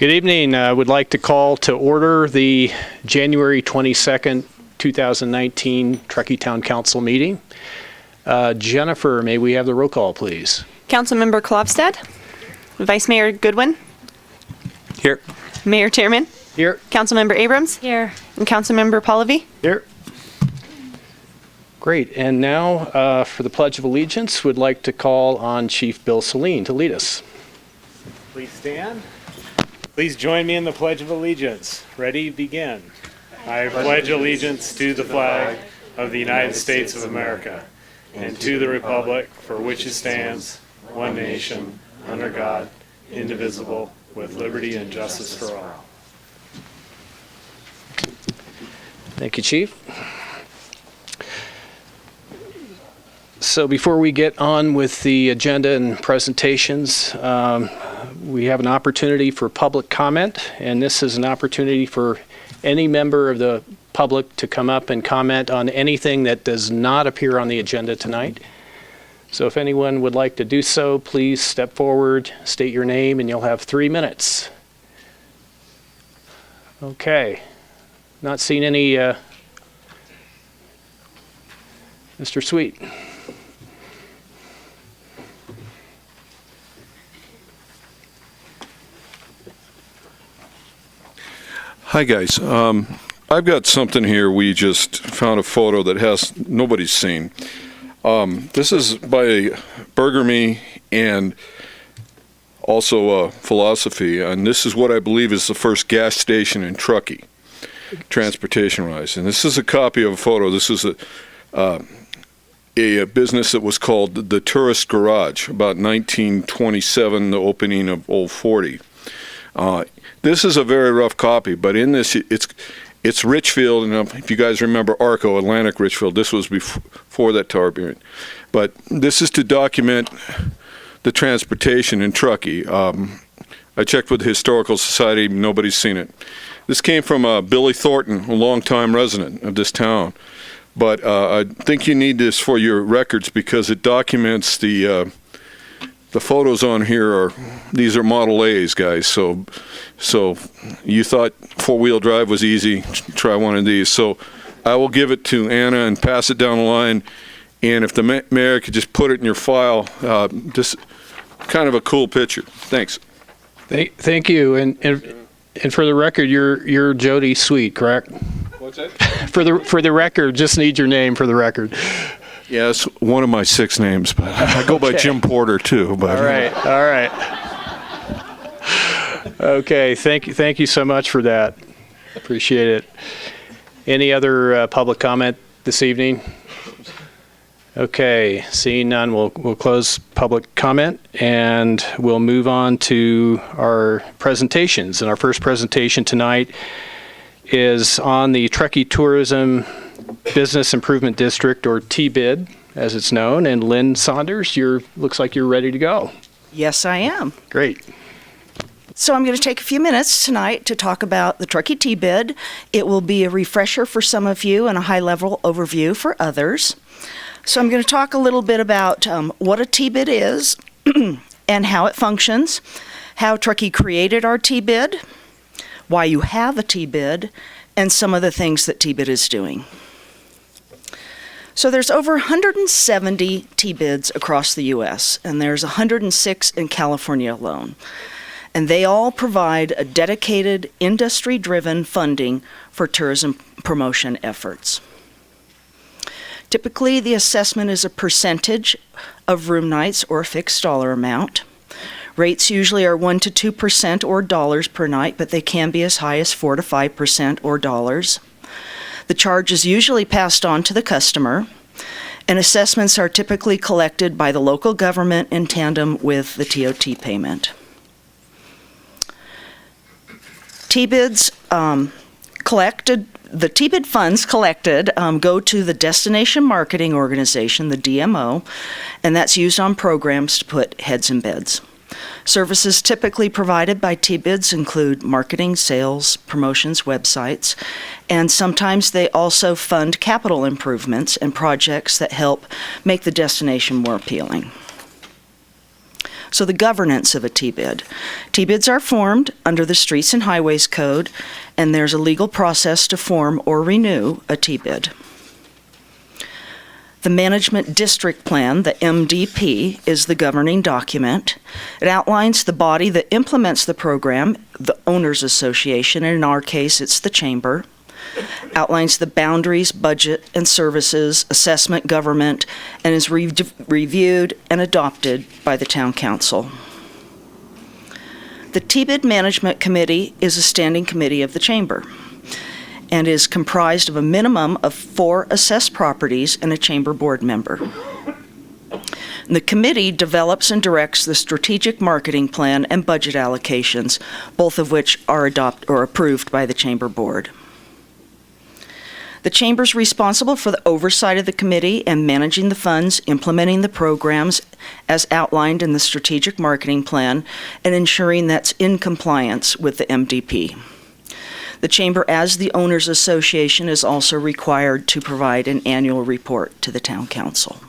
Good evening. I would like to call to order the January 22nd, 2019 Truckee Town Council meeting. Jennifer, may we have the roll call, please? Councilmember Klopstad, Vice Mayor Goodwin, Here. Mayor Chairman, Here. Councilmember Abrams, Here. and Councilmember Pallavi. Here. Great. And now for the Pledge of Allegiance, would like to call on Chief Bill Saline to lead us. Please stand. Please join me in the Pledge of Allegiance. Ready, begin. I pledge allegiance to the flag of the United States of America and to the republic for which it stands, one nation, under God, indivisible, with liberty and justice for all. Thank you, Chief. So before we get on with the agenda and presentations, we have an opportunity for public comment, and this is an opportunity for any member of the public to come up and comment on anything that does not appear on the agenda tonight. So if anyone would like to do so, please step forward, state your name, and you'll have 3 minutes. Okay. Not seeing any, Mr. Sweet. Hi guys, I've got something here. We just found a photo that nobody's seen. This is by Burger Me and also Philosophy, and this is what I believe is the first gas station in Truckee, transportation-wise. And this is a copy of a photo. This is a business that was called the Tourist Garage, about 1927, the opening of Old 40. This is a very rough copy, but in this, it's Richfield, and if you guys remember Arco, Atlantic Richfield, this was before that tower period. But this is to document the transportation in Truckee. I checked with the Historical Society, nobody's seen it. This came from Billy Thornton, a longtime resident of this town. But I think you need this for your records because it documents the photos on here these are Model A's, guys. So you thought four-wheel drive was easy, try one of these. So I will give it to Anna and pass it down the line. And if the mayor could just put it in your file, just kind of a cool picture. Thanks. Thank you. And for the record, you're Jody Sweet, correct? What's that? For the record, just need your name for the record. Yeah, it's one of my 6 names, but I go by Jim Porter too. But all right. Okay, thank you so much for that. Appreciate it. Any other public comment this evening? Okay, seeing none, we'll close public comment and we'll move on to our presentations. And our first presentation tonight is on the Truckee Tourism Business Improvement District, or TBID, as it's known. And Lynn Saunders, looks like you're ready to go. Yes, I am. Great. So I'm going to take a few minutes tonight to talk about the Truckee TBID. It will be a refresher for some of you and a high-level overview for others. So I'm going to talk a little bit about what a TBID is and how it functions, how Truckee created our TBID, why you have a TBID, and some of the things that TBID is doing. So there's over 170 TBIDs across the U.S., and there's 106 in California alone. And they all provide a dedicated, industry-driven funding for tourism promotion efforts. Typically, the assessment is a percentage of room nights or a fixed dollar amount. Rates usually are 1% to 2% or dollars per night, but they can be as high as 4% to 5% or dollars. The charge is usually passed on to the customer, and assessments are typically collected by the local government in tandem with the TOT payment. The TBID funds collected go to the Destination Marketing Organization, the DMO, and that's used on programs to put heads in beds. Services typically provided by TBIDs include marketing, sales, promotions, websites, and sometimes they also fund capital improvements and projects that help make the destination more appealing. So the governance of a T-bid. T-bids are formed under the Streets and Highways Code, and there's a legal process to form or renew a T-bid. The Management District Plan, the MDP, is the governing document. It outlines the body that implements the program, the Owners Association, and in our case, it's the Chamber. Outlines the boundaries, budget, and services, assessment, government, and is reviewed and adopted by the Town Council. The T-bid Management Committee is a standing committee of the Chamber and is comprised of a minimum of 4 assessed properties and a Chamber board member. The committee develops and directs the strategic marketing plan and budget allocations, both of which are approved by the Chamber board. The Chamber is responsible for the oversight of the committee and managing the funds, implementing the programs as outlined in the strategic marketing plan, and ensuring that's in compliance with the MDP. The Chamber, as the Owners Association, is also required to provide an annual report to the Town Council.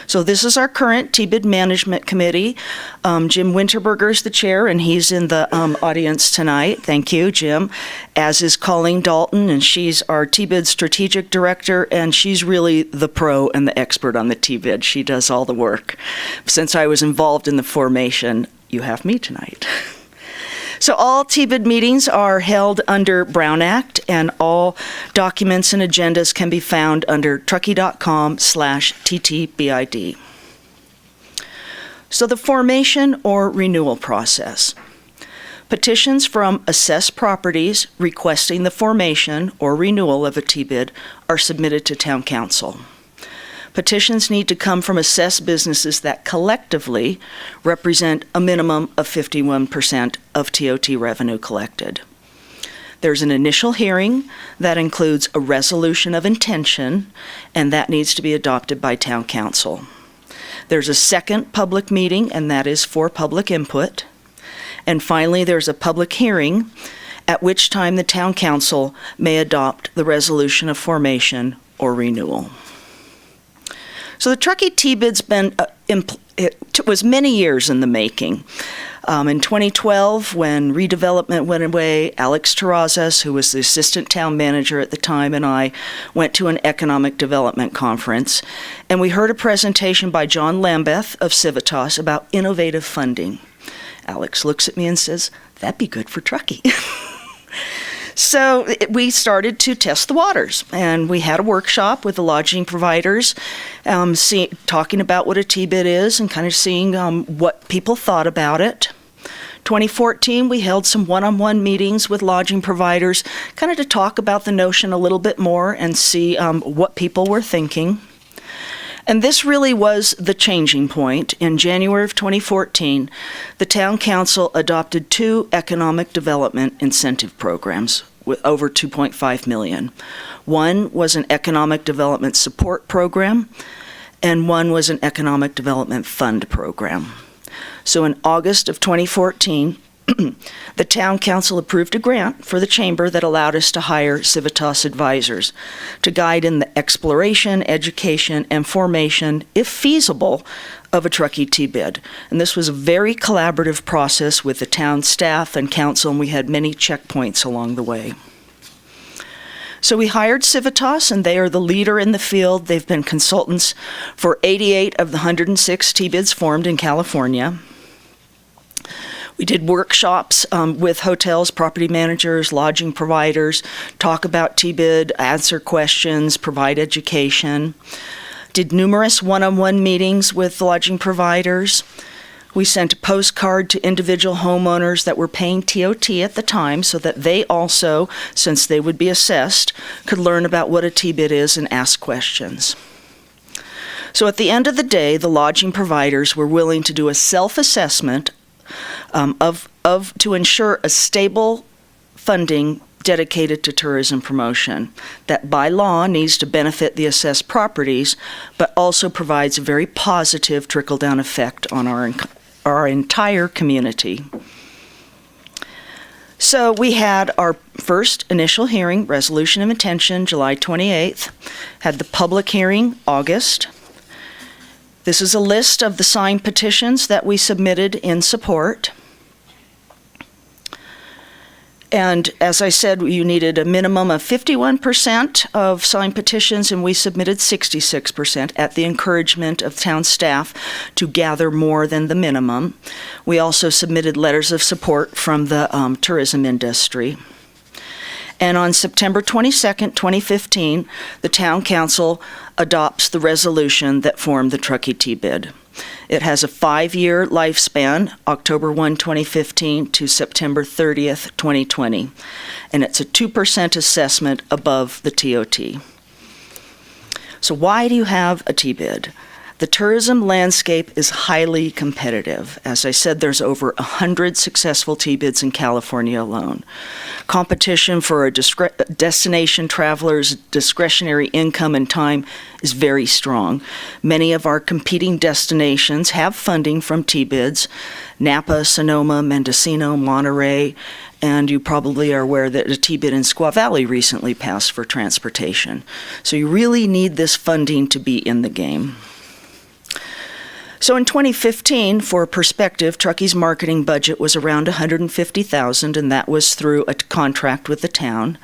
So this is our current T-bid Management Committee. Jim Winterberger is the chair, and he's in the audience tonight. Thank you, Jim. As is Colleen Dalton, and she's our T-bid Strategic Director, and she's really the pro and the expert on the T-bid. She does all the work. Since I was involved in the formation, you have me tonight. So all T-bid meetings are held under Brown Act, and all documents and agendas can be found under truckee.com/TTBID. So the formation or renewal process. Petitions from assessed properties requesting the formation or renewal of a T-bid are submitted to Town Council. Petitions need to come from assessed businesses that collectively represent a minimum of 51% of TOT revenue collected. There's an initial hearing that includes a resolution of intention, and that needs to be adopted by Town Council. There's a second public meeting, and that is for public input. And finally, there's a public hearing, at which time the Town Council may adopt the resolution of formation or renewal. So the Truckee T-bid's been, it was many years in the making. In 2012, when redevelopment went away, Alex Terrazas, who was the assistant town manager at the time, and I went to an economic development conference, and we heard a presentation by John Lambeth of Civitas about innovative funding. Alex looks at me and says, "That'd be good for Truckee." So we started to test the waters, and we had a workshop with the lodging providers, talking about what a T-bid is and kind of seeing what people thought about it. 2014, we held some one-on-one meetings with lodging providers, kind of to talk about the notion a little bit more and see what people were thinking. And this really was the changing point. In January of 2014, the Town Council adopted 2 economic development incentive programs with over $2.5 million. One was an economic development support program, and one was an economic development fund program. So in August of 2014, the Town Council approved a grant for the Chamber that allowed us to hire Civitas advisors to guide in the exploration, education, and formation, if feasible, of a Truckee T-bid. And this was a very collaborative process with the town staff and council, and we had many checkpoints along the way. So we hired Civitas, and they are the leader in the field. They've been consultants for 88 of the 106 T-bids formed in California. We did workshops with hotels, property managers, lodging providers, talk about T-bid, answer questions, provide education. Did numerous one-on-one meetings with lodging providers. We sent a postcard to individual homeowners that were paying TOT at the time so that they also, since they would be assessed, could learn about what a T-bid is and ask questions. So at the end of the day, the lodging providers were willing to do a self-assessment to ensure a stable funding dedicated to tourism promotion that by law needs to benefit the assessed properties, but also provides a very positive trickle-down effect on our entire community. So we had our first initial hearing, resolution of intention, July 28th, had the public hearing August. This is a list of the signed petitions that we submitted in support. And as I said, you needed a minimum of 51% of signed petitions, and we submitted 66% at the encouragement of town staff to gather more than the minimum. We also submitted letters of support from the tourism industry. And on September 22nd, 2015, the Town Council adopts the resolution that formed the Truckee T-bid. It has a 5-year lifespan, October 1, 2015 to September 30th, 2020. And it's a 2% assessment above the TOT. So why do you have a T-bid? The tourism landscape is highly competitive. As I said, there's over 100 successful T-bids in California alone. Competition for a destination traveler's discretionary income and time is very strong. Many of our competing destinations have funding from T-bids: Napa, Sonoma, Mendocino, Monterey, and you probably are aware that a T-bid in Squaw Valley recently passed for transportation. So you really need this funding to be in the game. So in 2015, for perspective, Truckee's marketing budget was around $150,000, and that was through a contract with the town.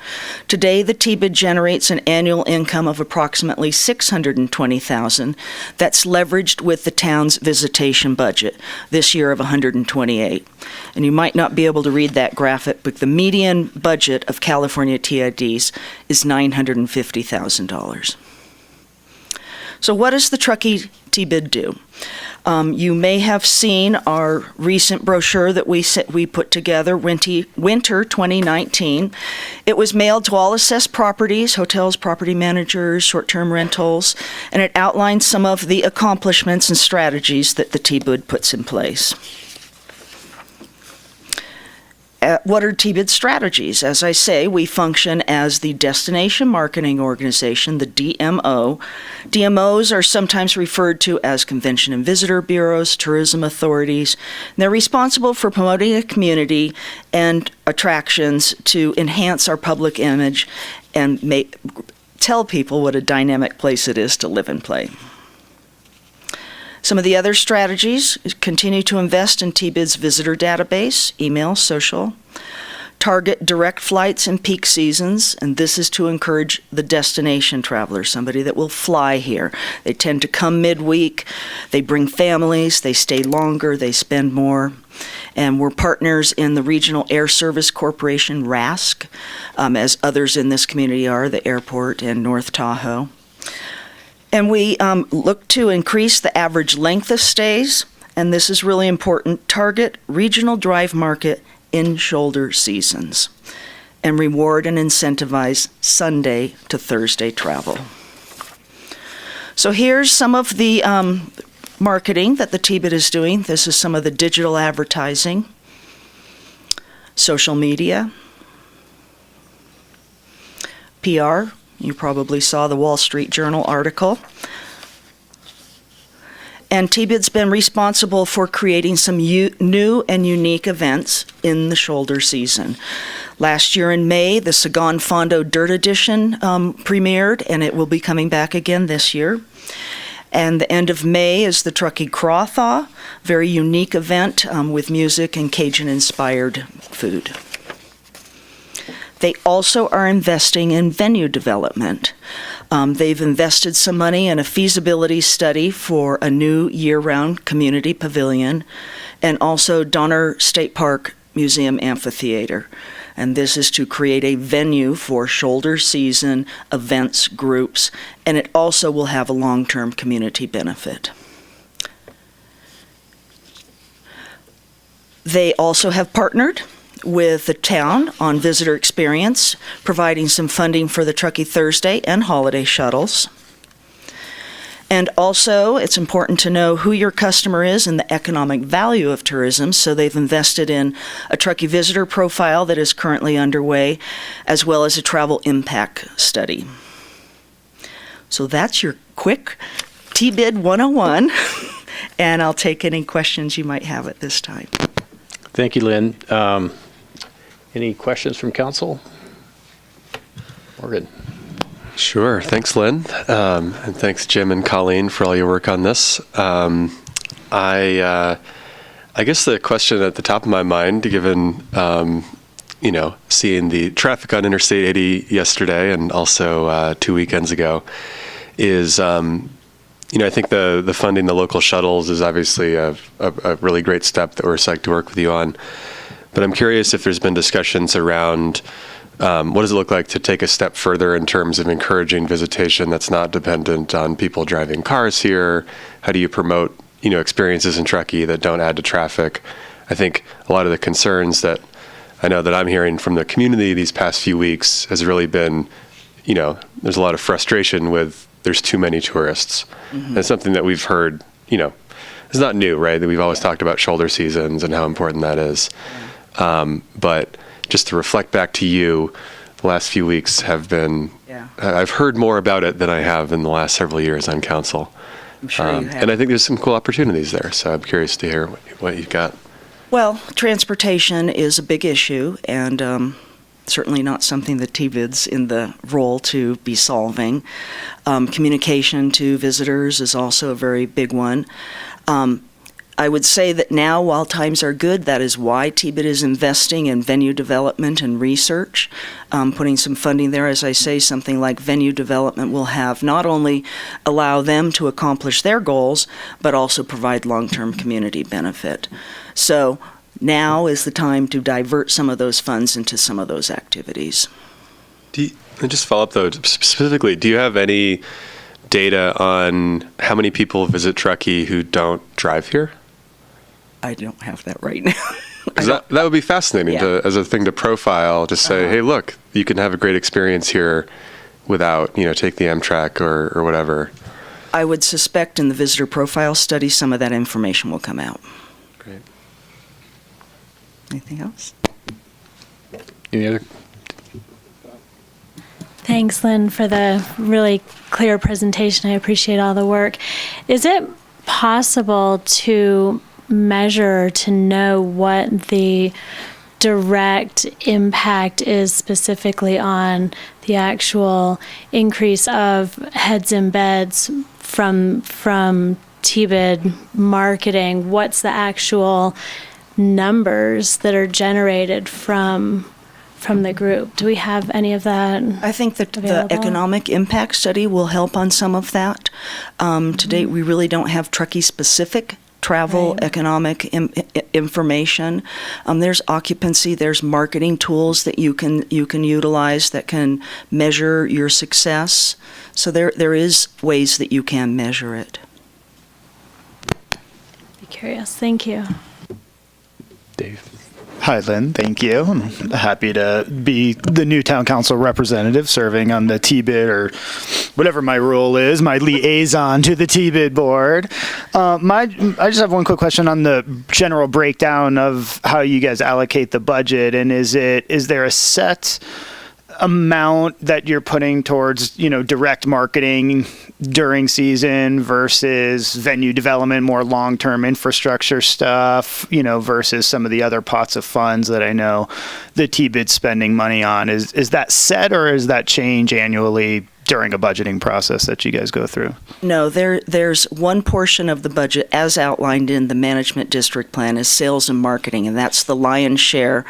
Today, the T-bid generates an annual income of approximately $620,000. That's leveraged with the town's visitation budget, this year of $128,000. And you might not be able to read that graphic, but the median budget of California TIDs is $950,000. So what does the Truckee T-bid do? You may have seen our recent brochure that we put together, Winter 2019. It was mailed to all assessed properties, hotels, property managers, short-term rentals, and it outlines some of the accomplishments and strategies that the T-bid puts in place. What are T-bid strategies? As I say, we function as the Destination Marketing Organization, the DMO. DMOs are sometimes referred to as Convention and Visitor Bureaus, tourism authorities. And they're responsible for promoting a community and attractions to enhance our public image and tell people what a dynamic place it is to live and play. Some of the other strategies is continue to invest in T-bid's visitor database, email, social, target direct flights in peak seasons, and this is to encourage the destination traveler, somebody that will fly here. They tend to come midweek, they bring families, they stay longer, they spend more. And we're partners in the Regional Air Service Corporation, RASC, as others in this community are, the airport and North Tahoe. And we look to increase the average length of stays, and this is really important, target regional drive market in shoulder seasons, and reward and incentivize Sunday to Thursday travel. So here's some of the marketing that the T-bid is doing. This is some of the digital advertising, social media, PR. You probably saw the Wall Street Journal article. And T-bid's been responsible for creating some new and unique events in the shoulder season. Last year in May, the Sagan Fondo Dirt Edition premiered, and it will be coming back again this year. And the end of May is the Truckee Craw Thaw, very unique event with music and Cajun-inspired food. They also are investing in venue development. They've invested some money in a feasibility study for a new year-round community pavilion and also Donner State Park Museum Amphitheater. And this is to create a venue for shoulder season events, groups, and it also will have a long-term community benefit. They also have partnered with the town on visitor experience, providing some funding for the Truckee Thursday and holiday shuttles. And also, it's important to know who your customer is and the economic value of tourism, so they've invested in a Truckee visitor profile that is currently underway, as well as a travel impact study. So that's your quick T-bid 101, and I'll take any questions you might have at this time. Thank you, Lynn. Any questions from council? We're good. Sure. Thanks, Lynn. And thanks, Jim and Colleen, for all your work on this. I guess the question at the top of my mind, given, seeing the traffic on Interstate 80 yesterday and also 2 weekends ago, is, I think the funding the local shuttles is obviously a really great step that we're psyched to work with you on. But I'm curious if there's been discussions around what does it look like to take a step further in terms of encouraging visitation that's not dependent on people driving cars here? How do you promote, experiences in Truckee that don't add to traffic? I think a lot of the concerns that I know that I'm hearing from the community these past few weeks has really been, there's a lot of frustration with there's too many tourists. Mm-hmm. And it's something that we've heard, it's not new, right? That we've always talked about shoulder seasons and how important that is. But just to reflect back to you, the last few weeks have been, I've heard more about it than I have in the last several years on council. I'm sure you have. And I think there's some cool opportunities there. So I'm curious to hear what you've got. Well, transportation is a big issue, and certainly not something that TVID's in the role to be solving. Communication to visitors is also a very big one. I would say that now, while times are good, that is why TBID is investing in venue development and research, putting some funding there. As I say, something like venue development will have not only allow them to accomplish their goals, but also provide long-term community benefit. So now is the time to divert some of those funds into some of those activities. And just follow up, though, specifically, do you have any data on how many people visit Truckee who don't drive here? I don't have that right now. Because that would be fascinating as a thing to profile, to say, hey, look, you can have a great experience here without, take the Amtrak or whatever. I would suspect in the visitor profile study, some of that information will come out. Great. Anything else? Any other? Thanks, Lynn, for the really clear presentation. I appreciate all the work. Is it possible to measure, to know what the direct impact is specifically on the actual increase of heads in beds from TBID marketing? What's the actual numbers that are generated from the group? Do we have any of that? I think that available? the economic impact study will help on some of that. To date, we really don't have Truckee-specific travel economic information. There's occupancy, there's marketing tools that you can utilize that can measure your success. So there is ways that you can measure it. Be curious. Thank you. Dave. Hi, Lynn. Thank you. I'm happy to be the new town council representative serving on the TBID, or whatever my role is, my liaison to the TBID board. I just have one quick question on the general breakdown of how you guys allocate the budget. And is there a set amount that you're putting towards, direct marketing during season versus venue development, more long-term infrastructure stuff, versus some of the other pots of funds that I know the TBID's spending money on? Is that set, or is that change annually during a budgeting process that you guys go through? No, there's one portion of the budget, as outlined in the management district plan, is sales and marketing, and that's the lion's share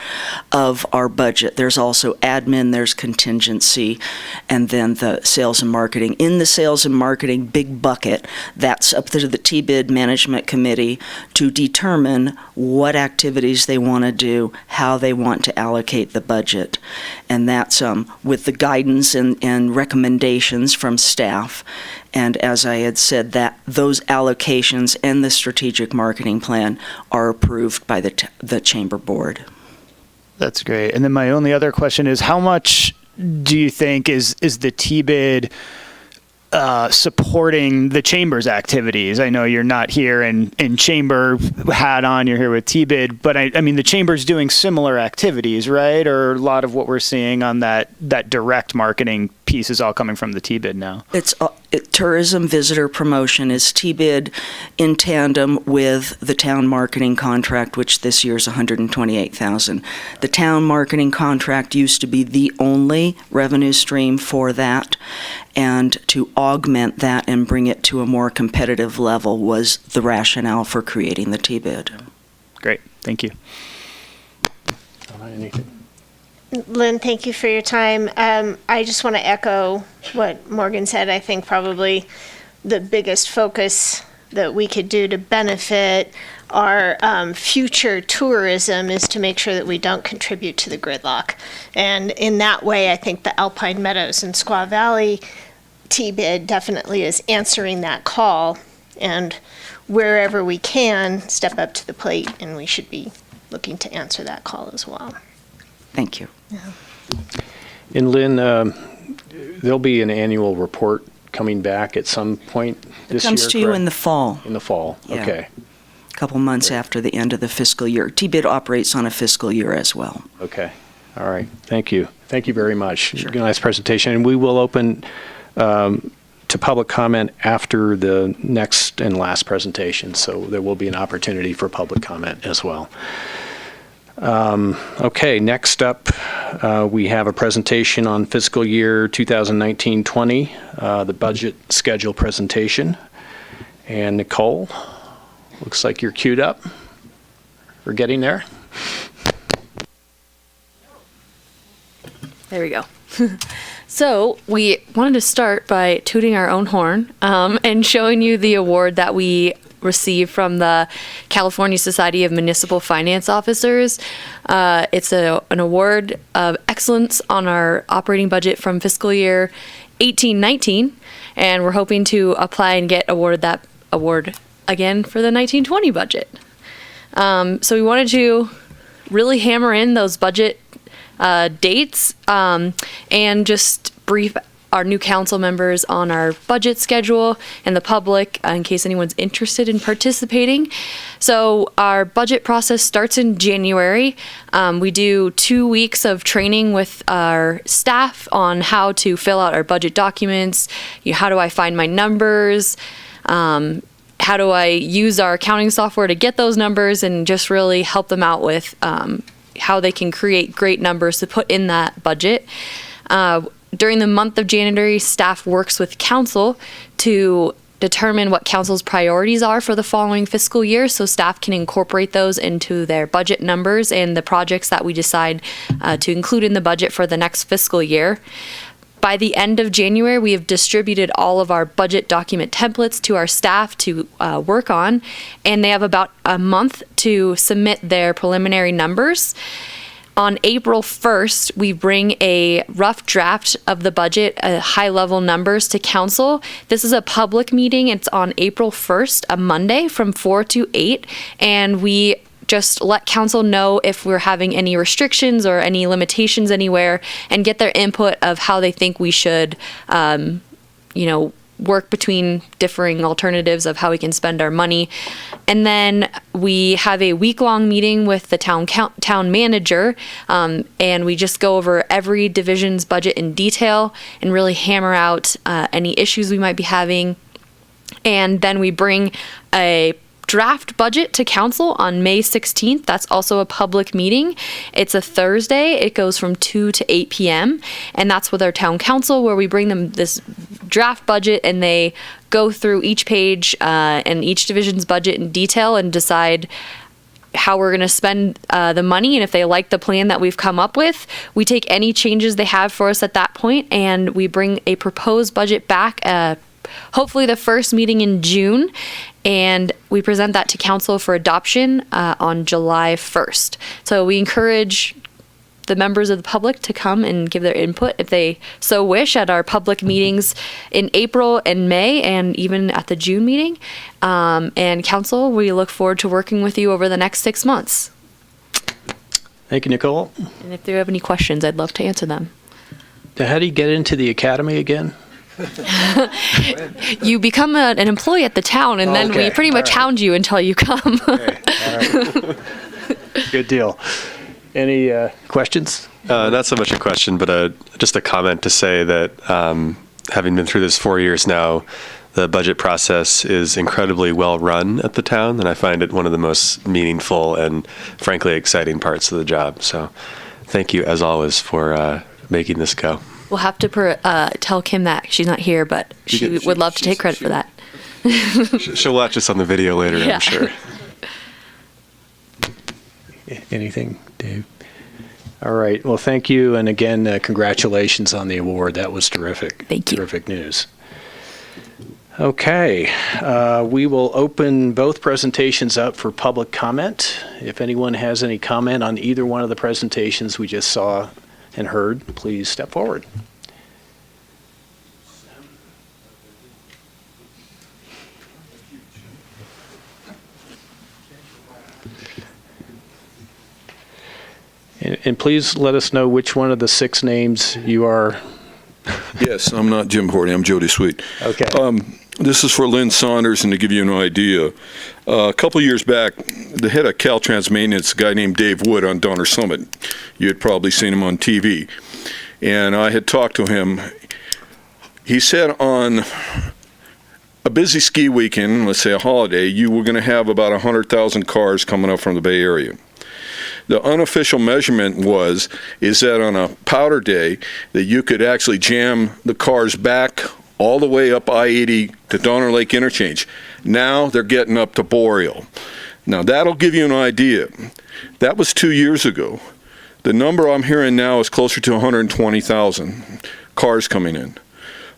of our budget. There's also admin, there's contingency, and then the sales and marketing. In the sales and marketing big bucket, that's up to the TBID management committee to determine what activities they want to do, how they want to allocate the budget. And that's with the guidance and recommendations from staff. And as I had said, that those allocations and the strategic marketing plan are approved by the chamber board. That's great. And then my only other question is, how much do you think is the TBID supporting the chamber's activities? I know you're not here in chamber hat on, you're here with TBID, but I mean, the chamber's doing similar activities, right? Or a lot of what we're seeing on that direct marketing piece is all coming from the TBID now? tourism visitor promotion is T-bid in tandem with the town marketing contract, which this year is $128,000. The town marketing contract used to be the only revenue stream for that, and to augment that and bring it to a more competitive level was the rationale for creating the T-bid. Great. Thank you. Anything? Lynn, thank you for your time. I just want to echo what Morgan said. I think probably the biggest focus that we could do to benefit our future tourism is to make sure that we don't contribute to the gridlock. And in that way, I think the Alpine Meadows and Squaw Valley T-bid definitely is answering that call. And wherever we can, step up to the plate, and we should be looking to answer that call as well. Thank you. And Lynn, there'll be an annual report coming back at some point this year, Comes to you correct? in the fall, In the fall, Yeah. okay, a couple months after the end of the fiscal year. T-bid operates on a fiscal year as well. okay. All right, thank you. Thank you very much. Nice presentation. And we will open to public comment after the next and last presentation, so there will be an opportunity for public comment as well. Okay, next up, we have a presentation on fiscal year 2019-20, the budget schedule presentation. And Nicole, looks like you're queued up. We're getting there. There we go. So we wanted to start by tooting our own horn and showing you the award that we received from the California Society of Municipal Finance Officers. It's an award of excellence on our operating budget from fiscal year 18-19, and we're hoping to apply and get awarded that award again for the 19-20 budget. So we wanted to really hammer in those budget dates and just brief our new council members on our budget schedule and the public in case anyone's interested in participating. So our budget process starts in January. We do 2 weeks of training with our staff on how to fill out our budget documents. How do I find my numbers? How do I use our accounting software to get those numbers, and just really help them out with how they can create great numbers to put in that budget. During the month of January, staff works with council to determine what council's priorities are for the following fiscal year, so staff can incorporate those into their budget numbers and the projects that we decide to include in the budget for the next fiscal year. By the end of January, we have distributed all of our budget document templates to our staff to work on, and they have about a month to submit their preliminary numbers. On April 1st, we bring a rough draft of the budget, high-level numbers to council. This is a public meeting. It's on April 1st, a Monday, from 4 to 8, and we just let council know if we're having any restrictions or any limitations anywhere, and get their input of how they think we should, work between differing alternatives of how we can spend our money. And then we have a week-long meeting with the town manager, and we just go over every division's budget in detail and really hammer out any issues we might be having. And then we bring a draft budget to council on May 16th. That's also a public meeting. It's a Thursday. It goes from 2 to 8 p.m. And that's with our town council, where we bring them this draft budget and they go through each page and each division's budget in detail and decide how we're going to spend the money. And if they like the plan that we've come up with, we take any changes they have for us at that point, and we bring a proposed budget back hopefully the first meeting in June, and we present that to council for adoption on July 1st. So we encourage the members of the public to come and give their input if they so wish at our public meetings in April and May, and even at the June meeting. And council, we look forward to working with you over the next 6 months. Thank you, Nicole. And if you have any questions, I'd love to answer them. Now, how do you get into the academy again? You become an employee at the town, and then we pretty much hound you until you come. Okay. All right. Good deal. Any questions? Not so much a question, but just a comment to say that having been through this 4 years now, the budget process is incredibly well run at the town, and I find it one of the most meaningful and frankly exciting parts of the job. So thank you, as always, for making this go. We'll have to tell Kim that she's not here, but she would love to take credit for that. She'll watch us on the video later, Yeah. I'm sure. Anything, Dave? All right. Well, thank you. And again, congratulations on the award. That was terrific. Thank you. Terrific news. Okay. We will open both presentations up for public comment. If anyone has any comment on either one of the presentations we just saw and heard, please step forward. And please let us know which one of the 6 names you are. Yes, I'm not Jim Horty, I'm Jody Sweet. Okay. This is for Lynn Saunders, and to give you an idea, a couple years back, the head of Caltrans Maintenance, a guy named Dave Wood on Donner Summit, you had probably seen him on TV, and I had talked to him. He said on a busy ski weekend, let's say a holiday, you were going to have about 100,000 cars coming up from the Bay Area. The unofficial measurement is that on a powder day that you could actually jam the cars back all the way up I-80 to Donner Lake Interchange. Now they're getting up to Boreal. Now that'll give you an idea. That was 2 years ago. The number I'm hearing now is closer to 120,000 cars coming in.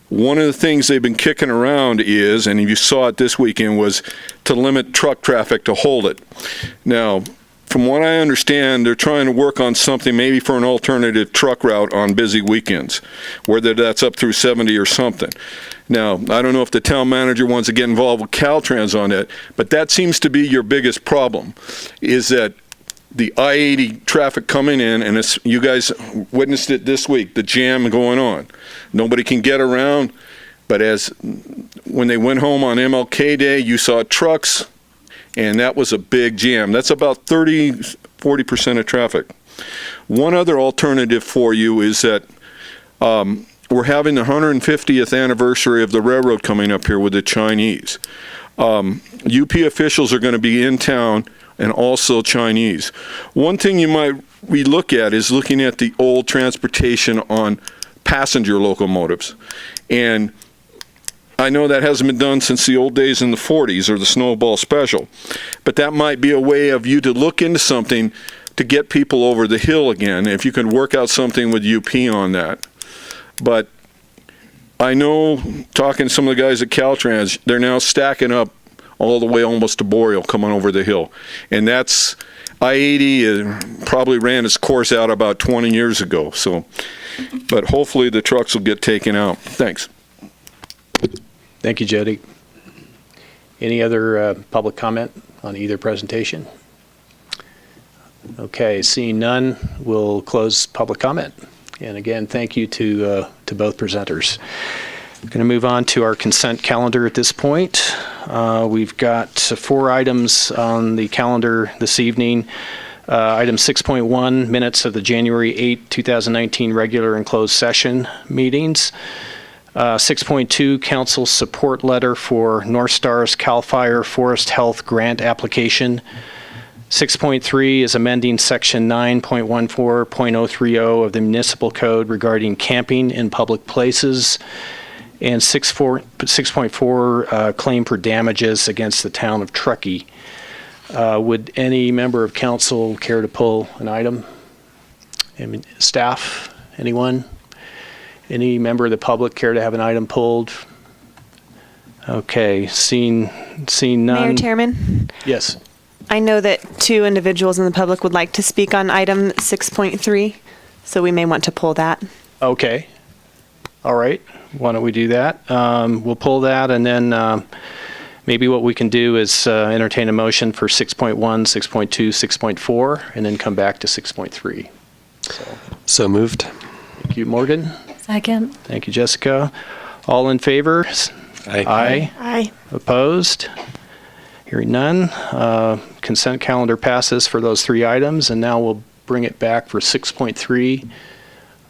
One of the things they've been kicking around is, and you saw it this weekend, was to limit truck traffic to hold it. Now, from what I understand, they're trying to work on something maybe for an alternative truck route on busy weekends, whether that's up through 70 or something. Now, I don't know if the town manager wants to get involved with Caltrans on that, but that seems to be your biggest problem, is that the I-80 traffic coming in, and it's, you guys witnessed it this week, the jam going on. Nobody can get around, but when they went home on MLK Day, you saw trucks, and that was a big jam. That's about 40% of traffic. One other alternative for you is that we're having the 150th anniversary of the railroad coming up here with the Chinese. UP officials are going to be in town, and also Chinese. One thing you might relook at is looking at the old transportation on passenger locomotives. And I know that hasn't been done since the old days in the 40s or the Snowball Special, but that might be a way of you to look into something to get people over the hill again, if you can work out something with UP on that. But I know, talking to some of the guys at Caltrans, they're now stacking up all the way almost to Boreal coming over the hill. And that's, I-80 probably ran its course out about 20 years ago. So, but hopefully the trucks will get taken out. Thanks. Thank you, Jody. Any other public comment on either presentation? Okay, seeing none, we'll close public comment. And again, thank you to both presenters. We're going to move on to our consent calendar at this point. We've got 4 items on the calendar this evening. Item 6.1, minutes of the January 8, 2019 regular and closed session meetings. 6.2, council support letter for North Stars CAL FIRE Forest Health grant application. 6.3 is amending section 9.14.030 of the municipal code regarding camping in public places. And 6.4, claim for damages against the town of Truckee. Would any member of council care to pull an item? Staff, anyone? Any member of the public care to have an item pulled? Okay, seeing none. Mayor Chairman, Yes. I know that 2 individuals in the public would like to speak on item 6.3, so we may want to pull that. Okay. All right. Why don't we do that? We'll pull that, and then maybe what we can do is entertain a motion for 6.1, 6.2, 6.4, and then come back to 6.3. So moved. Thank you, Morgan. Second. Thank you, Jessica. All in favor? Aye. Aye. Opposed? Hearing none. Consent calendar passes for those 3 items, and now we'll bring it back for 6.3.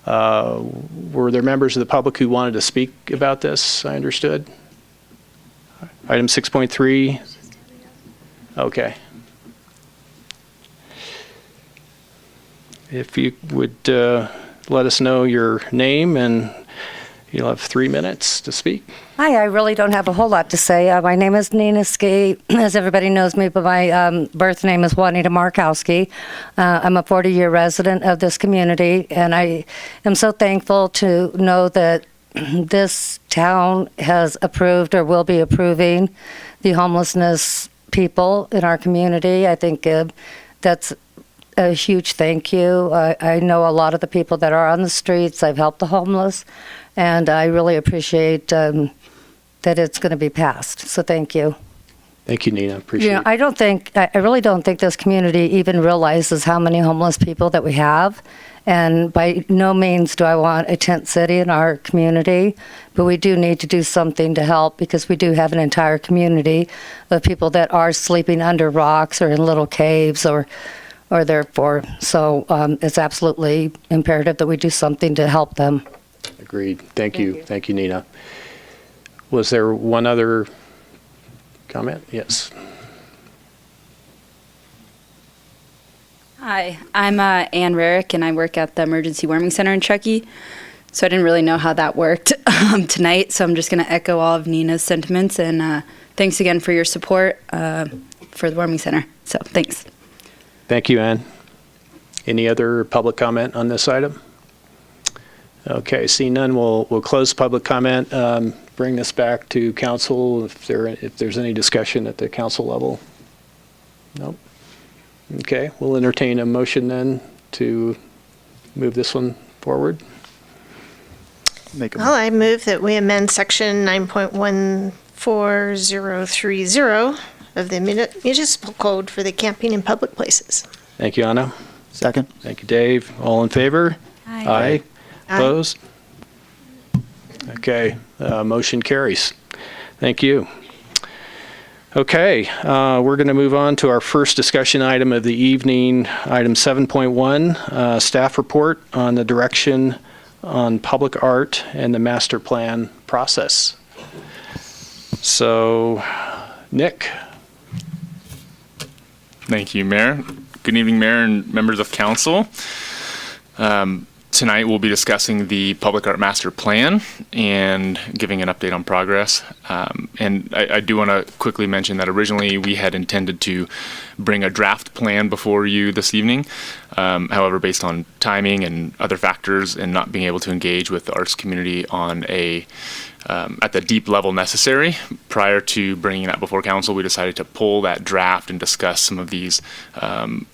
Were there members of the public who wanted to speak about this, I understood? Item 6.3? Okay. If you would let us know your name, and you'll have 3 minutes to speak. Hi, I really don't have a whole lot to say. My name is Nina Ski, as everybody knows me, but my birth name is Juanita Markowski. I'm a 40-year resident of this community, and I am so thankful to know that this town has approved or will be approving the homelessness people in our community. I think that's a huge thank you. I know a lot of the people that are on the streets. I've helped the homeless, and I really appreciate that it's going to be passed. So thank you. Thank you, Nina. Appreciate it. I really don't think this community even realizes how many homeless people that we have. And by no means do I want a tent city in our community, but we do need to do something to help, because we do have an entire community of people that are sleeping under rocks or in little caves or therefore. So it's absolutely imperative that we do something to help them. Agreed. Thank you. Thank you, Nina. Was there one other comment? Yes. Hi, I'm Ann Rarick, and I work at the Emergency Warming Center in Truckee. So I didn't really know how that worked tonight, so I'm just going to echo all of Nina's sentiments, and thanks again for your support for the Warming Center. So thanks. Thank you, Ann. Any other public comment on this item? Okay, seeing none, we'll close public comment. Bring this back to council if there's any discussion at the council level. Nope. Okay, we'll entertain a motion then to move this one forward. Well, I move that we amend section 9.14030 of the municipal code for the camping in public places. Thank you, Anna. Second. Thank you, Dave. All in favor? Aye. Aye. Opposed? Okay, motion carries. Thank you. Okay, we're going to move on to our first discussion item of the evening, item 7.1, staff report on the direction on public art and the master plan process. So, Nick. Thank you, Mayor. Good evening, Mayor and members of council. Tonight we'll be discussing the public art master plan and giving an update on progress. And I do want to quickly mention that originally we had intended to bring a draft plan before you this evening. However, based on timing and other factors and not being able to engage with the arts community on at the deep level necessary prior to bringing that before council, we decided to pull that draft and discuss some of these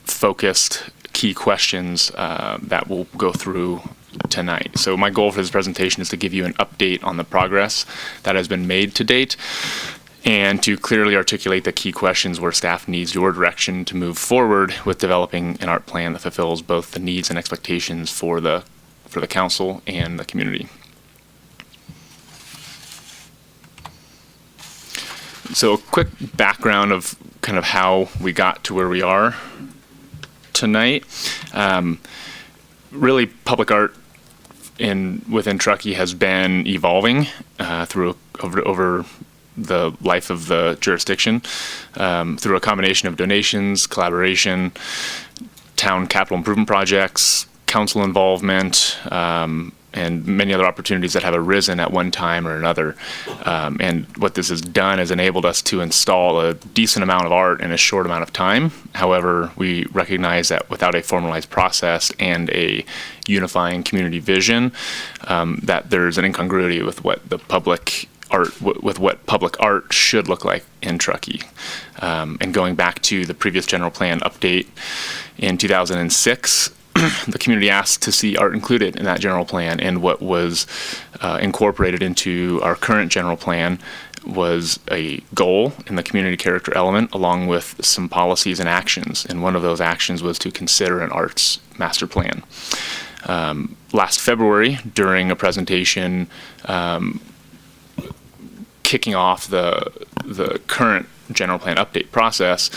focused key questions that we'll go through tonight. So my goal for this presentation is to give you an update on the progress that has been made to date and to clearly articulate the key questions where staff needs your direction to move forward with developing an art plan that fulfills both the needs and expectations for the council and the community. So a quick background of kind of how we got to where we are tonight. Really, public art within Truckee has been evolving over the life of the jurisdiction through a combination of donations, collaboration, town capital improvement projects, council involvement, and many other opportunities that have arisen at one time or another. And what this has done is enabled us to install a decent amount of art in a short amount of time. However, we recognize that without a formalized process and a unifying community vision, that there's an incongruity with what the public art should look like in Truckee. And going back to the previous general plan update in 2006, the community asked to see art included in that general plan, and what was incorporated into our current general plan was a goal in the community character element along with some policies and actions, and one of those actions was to consider an arts master plan. Last February, during a presentation kicking off the current general plan update process,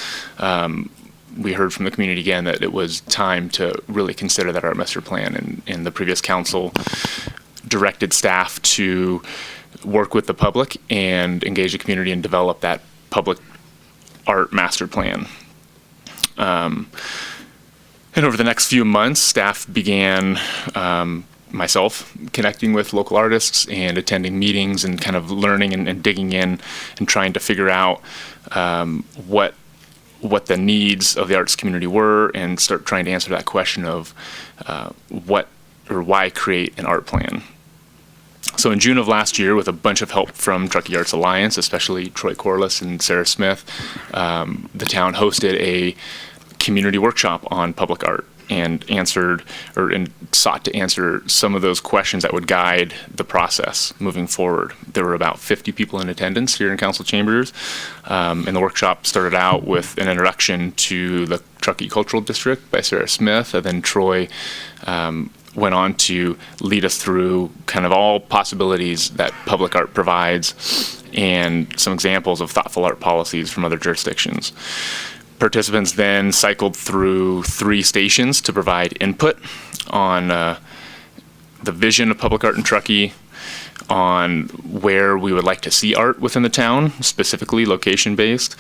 we heard from the community again that it was time to really consider that art master plan, and the previous council directed staff to work with the public and engage the community and develop that public art master plan. And over the next few months, staff began, myself, connecting with local artists and attending meetings and kind of learning and digging in and trying to figure out what the needs of the arts community were, and start trying to answer that question of what or why create an art plan. So in June of last year, with a bunch of help from Truckee Arts Alliance, especially Troy Corliss and Sarah Smith, the town hosted a community workshop on public art and sought to answer some of those questions that would guide the process moving forward. There were about 50 people in attendance here in council chambers, and the workshop started out with an introduction to the Truckee Cultural District by Sarah Smith, and then Troy went on to lead us through kind of all possibilities that public art provides and some examples of thoughtful art policies from other jurisdictions. Participants then cycled through 3 stations to provide input on the vision of public art in Truckee, on where we would like to see art within the town, specifically location-based,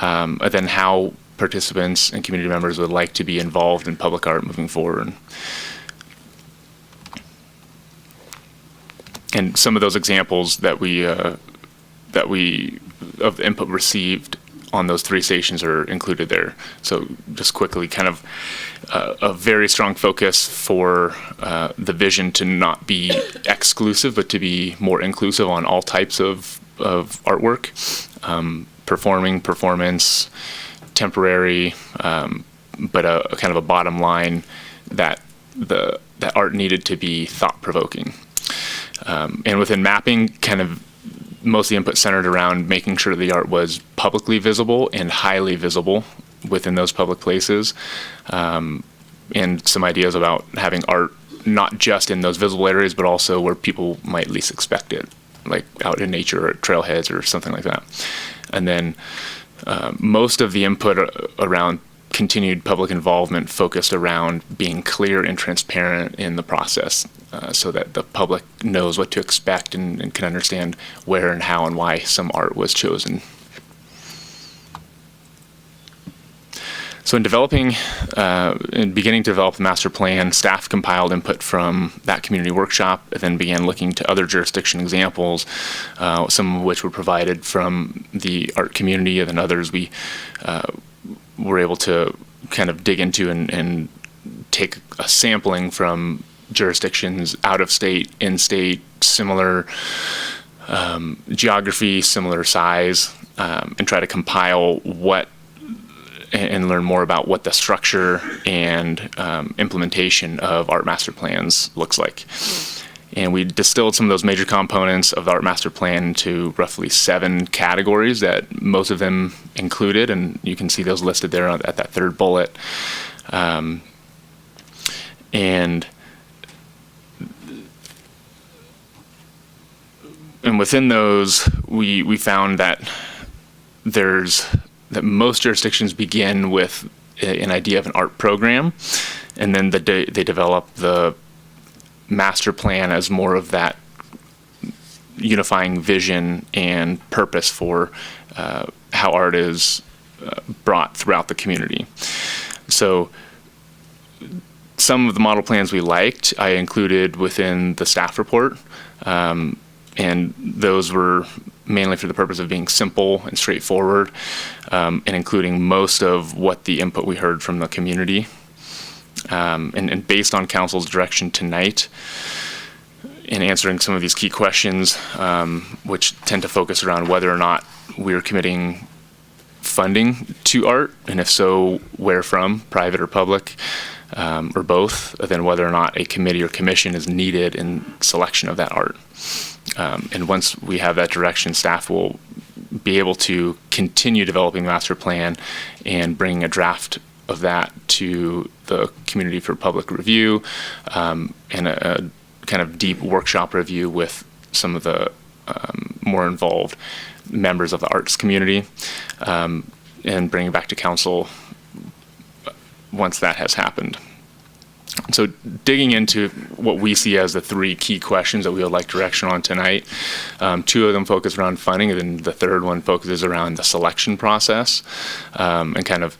and then how participants and community members would like to be involved in public art moving forward. And some of those examples that we of the input received on those 3 stations are included there. So just quickly, kind of a very strong focus for the vision to not be exclusive, but to be more inclusive on all types of artwork, performance, temporary, but a kind of a bottom line that that art needed to be thought-provoking. And within mapping, kind of most of the input centered around making sure the art was publicly visible and highly visible within those public places, and some ideas about having art not just in those visible areas, but also where people might least expect it, like out in nature or at trailheads or something like that. And then most of the input around continued public involvement focused around being clear and transparent in the process, so that the public knows what to expect and can understand where and how and why some art was chosen. So in beginning to develop the master plan, staff compiled input from that community workshop and then began looking to other jurisdiction examples, some of which were provided from the art community, and then others we were able to kind of dig into and take a sampling from jurisdictions out of state, in state, similar geography, similar size, and try to compile and learn more about what the structure and implementation of art master plans looks like. And we distilled some of those major components of the art master plan into roughly 7 categories that most of them included, and you can see those listed there at that 3rd bullet. And within those, we found that most jurisdictions begin with an idea of an art program, and then they develop the master plan as more of that unifying vision and purpose for how art is brought throughout the community. So some of the model plans we liked, I included within the staff report, and those were mainly for the purpose of being simple and straightforward, and including most of what the input we heard from the community. And based on council's direction tonight, in answering some of these key questions, which tend to focus around whether or not we're committing funding to art, and if so, where from, private or public, or both, then whether or not a committee or commission is needed in selection of that art. And once we have that direction, staff will be able to continue developing the master plan and bring a draft of that to the community for public review, and a kind of deep workshop review with some of the more involved members of the arts community, and bring it back to council once that has happened. So digging into what we see as the three key questions that we would like direction on tonight, two of them focus around funding, and then the third one focuses around the selection process, and kind of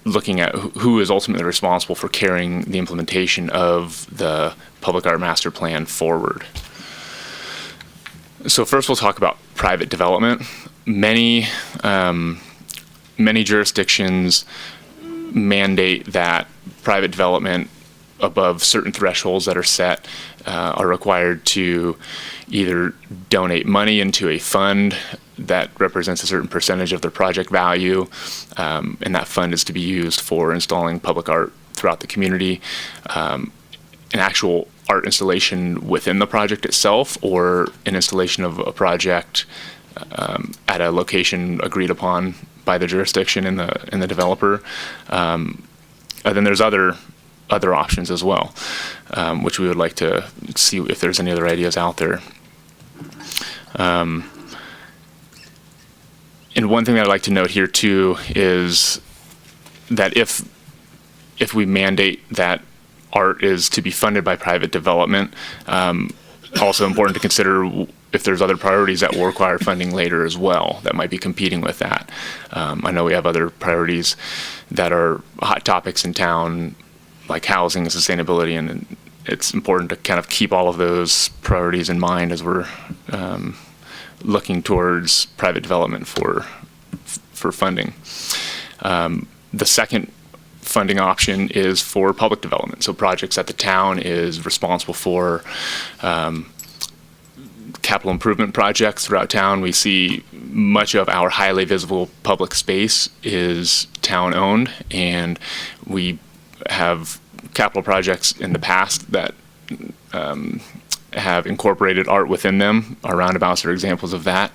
looking at who is ultimately responsible for carrying the implementation of the Public Art Master Plan forward. So first we'll talk about private development. Many jurisdictions mandate that private development above certain thresholds that are set are required to either donate money into a fund that represents a certain percentage of their project value, and that fund is to be used for installing public art throughout the community, an actual art installation within the project itself, or an installation of a project at a location agreed upon by the jurisdiction and the developer. And then there's other options as well, which we would like to see if there's any other ideas out there. And one thing that I'd like to note here too is that if we mandate that art is to be funded by private development, also important to consider if there's other priorities that will require funding later as well that might be competing with that. I know we have other priorities that are hot topics in town, like housing and sustainability, and it's important to kind of keep all of those priorities in mind as we're looking towards private development for funding. The second funding option is for public development, so projects that the town is responsible for. Capital improvement projects throughout town. We see much of our highly visible public space is town-owned, and we have capital projects in the past that have incorporated art within them. Our roundabouts are examples of that.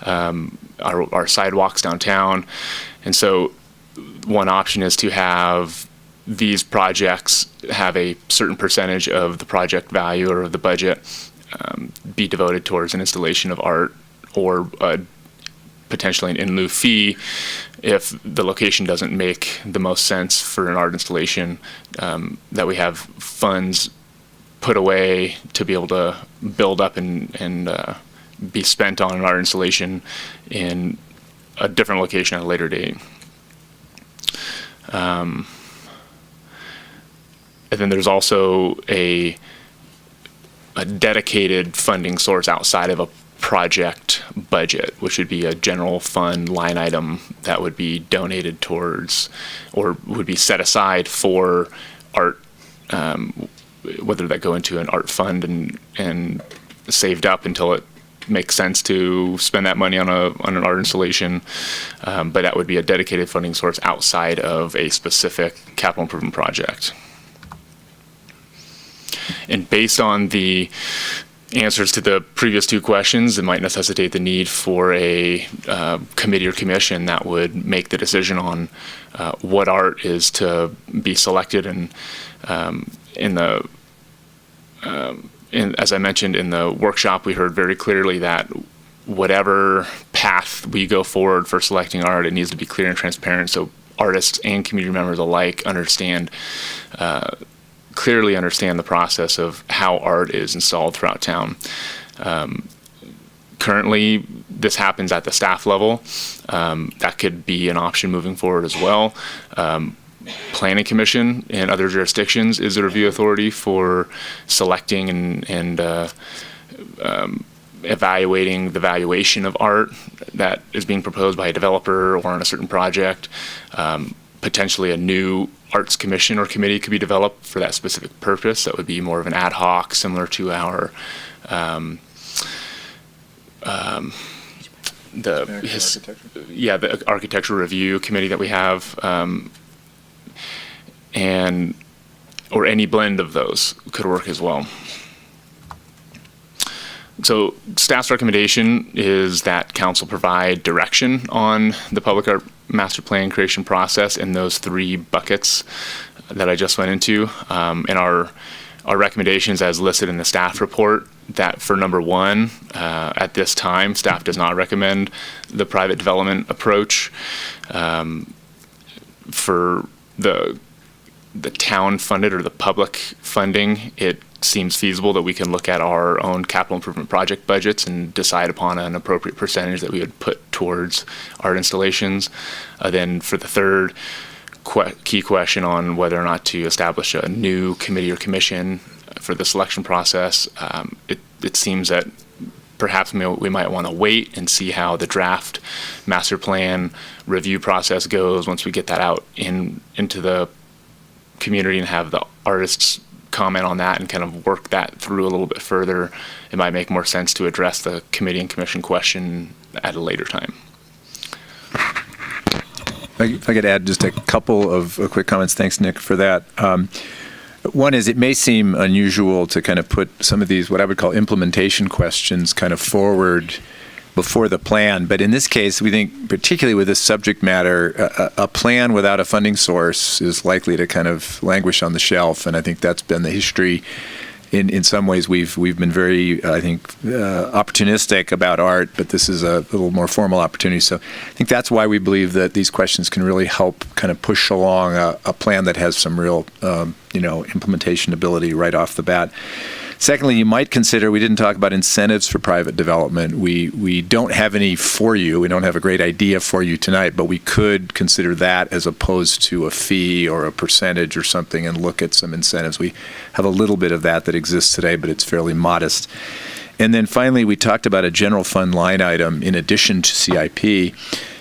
Our sidewalks downtown. And so one option is to have these projects have a certain percentage of the project value or of the budget be devoted towards an installation of art, or potentially an in lieu fee if the location doesn't make the most sense for an art installation, that we have funds put away to be able to build up and be spent on an art installation in a different location at a later date. And then there's also a dedicated funding source outside of a project budget, which would be a general fund line item that would be donated towards or would be set aside for art, whether that go into an art fund and saved up until it makes sense to spend that money on an art installation, but that would be a dedicated funding source outside of a specific capital improvement project. And based on the answers to the previous two questions, it might necessitate the need for a committee or commission that would make the decision on what art is to be selected. And as I mentioned in the workshop, we heard very clearly that whatever path we go forward for selecting art, it needs to be clear and transparent, so artists and community members alike clearly understand the process of how art is installed throughout town. Currently, this happens at the staff level. That could be an option moving forward as well. Planning Commission in other jurisdictions is the review authority for selecting and evaluating the valuation of art that is being proposed by a developer or on a certain project. Potentially a new arts commission or committee could be developed for that specific purpose. That would be more of an ad hoc, similar to our the architectural review committee that we have, or any blend of those could work as well. So staff's recommendation is that council provide direction on the public art master plan creation process in those three buckets that I just went into. And our recommendations as listed in the staff report, that for number one, at this time, staff does not recommend the private development approach. For the the town funded or the public funding, it seems feasible that we can look at our own capital improvement project budgets and decide upon an appropriate percentage that we would put towards art installations. Then for the third key question on whether or not to establish a new committee or commission for the selection process, it seems that perhaps we might want to wait and see how the draft master plan review process goes once we get that out into the community and have the artists comment on that and kind of work that through a little bit further. It might make more sense to address the committee and commission question at a later time. If I could add just a couple of quick comments. Thanks, Nick, for that. One is, it may seem unusual to kind of put some of these, what I would call implementation questions, kind of forward before the plan. But in this case, we think, particularly with this subject matter, a plan without a funding source is likely to kind of languish on the shelf. And I think that's been the history. In some ways, we've been very, I think, opportunistic about art, but this is a little more formal opportunity. So I think that's why we believe that these questions can really help kind of push along a plan that has some real, implementation ability right off the bat. Secondly, you might consider, we didn't talk about incentives for private development. We don't have any for you. We don't have a great idea for you tonight, but we could consider that as opposed to a fee or a percentage or something and look at some incentives. We have a little bit of that exists today, but it's fairly modest. And then finally, we talked about a general fund line item in addition to CIP.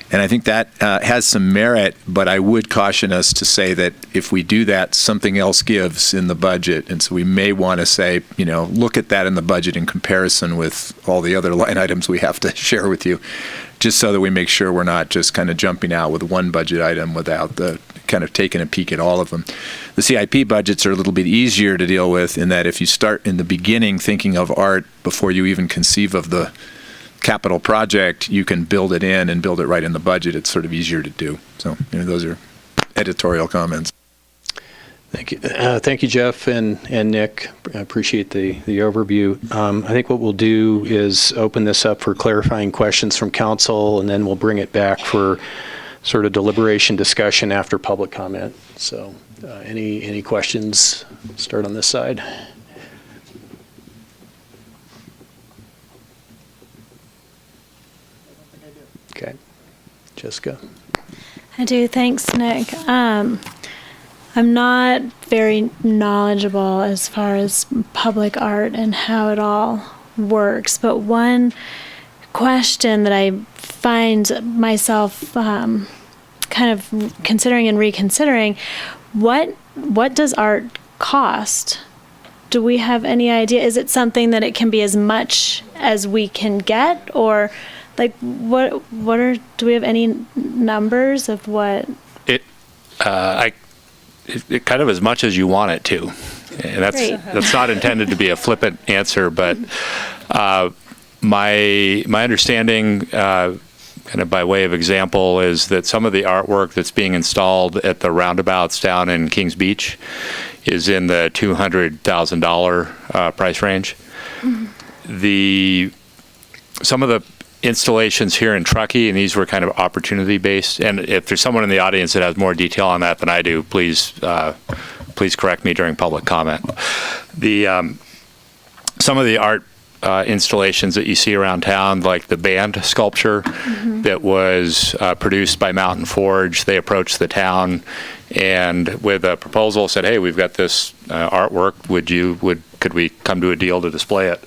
And I think that has some merit, but I would caution us to say that if we do that, something else gives in the budget. And so we may want to say, look at that in the budget in comparison with all the other line items we have to share with you, just so that we make sure we're not just kind of jumping out with one budget item without the kind of taking a peek at all of them. The CIP budgets are a little bit easier to deal with in that if you start in the beginning thinking of art before you even conceive of the capital project, you can build it in and build it right in the budget. It's sort of easier to do. So those are editorial comments. Thank you. Thank you, Jeff and Nick. I appreciate the overview. I think what we'll do is open this up for clarifying questions from council, and then we'll bring it back for sort of deliberation discussion after public comment. So any questions? Start on this side. Okay. Jessica? I do. Thanks, Nick. I'm not very knowledgeable as far as public art and how it all works, but one question that I find myself kind of considering and reconsidering, what does art cost? Do we have any idea? Is it something that it can be as much as we can get, or like do we have any numbers of what? It kind of as much as you want it to, and that's not intended to be a flippant answer, but my understanding, kind of by way of example, is that some of the artwork that's being installed at the roundabouts down in Kings Beach is in the $200,000 price range. Mm-hmm. Some of the installations here in Truckee, and these were kind of opportunity based, and if there's someone in the audience that has more detail on that than I do, please correct me during public comment. Some of the art installations that you see around town, like the band sculpture that was produced by Mountain Forge, they approached the town and with a proposal said, hey, we've got this artwork, could we come to a deal to display it?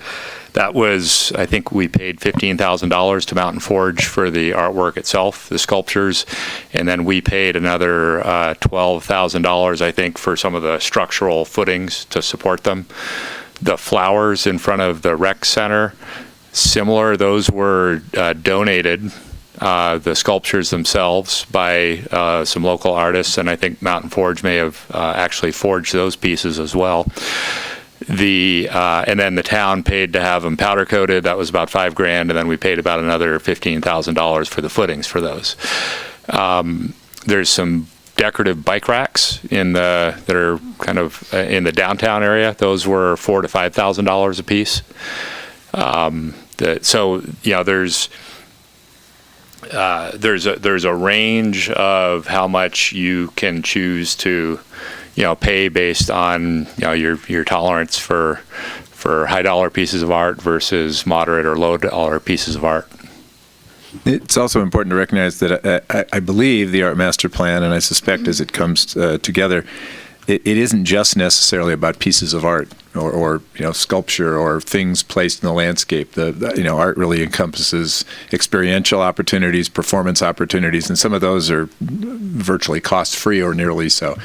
That was, I think we paid $15,000 to Mountain Forge for the artwork itself, the sculptures, and then we paid another $12,000, I think, for some of the structural footings to support them. The flowers in front of the rec center, similar, those were donated, the sculptures themselves, by some local artists, and I think Mountain Forge may have actually forged those pieces as well. And then the town paid to have them powder coated. That was about $5,000, and then we paid about another $15,000 for the footings for those. There's some decorative bike racks that are kind of in the downtown area. Those were $4,000 to $5,000 a piece. There's a range of how much you can choose to pay based on your tolerance for high dollar pieces of art versus moderate or low dollar pieces of art. It's also important to recognize that I believe the Art Master Plan, and I suspect as it comes together, it isn't just necessarily about pieces of art or sculpture or things placed in the landscape. The art really encompasses experiential opportunities, performance opportunities, and some of those are virtually cost-free or nearly so.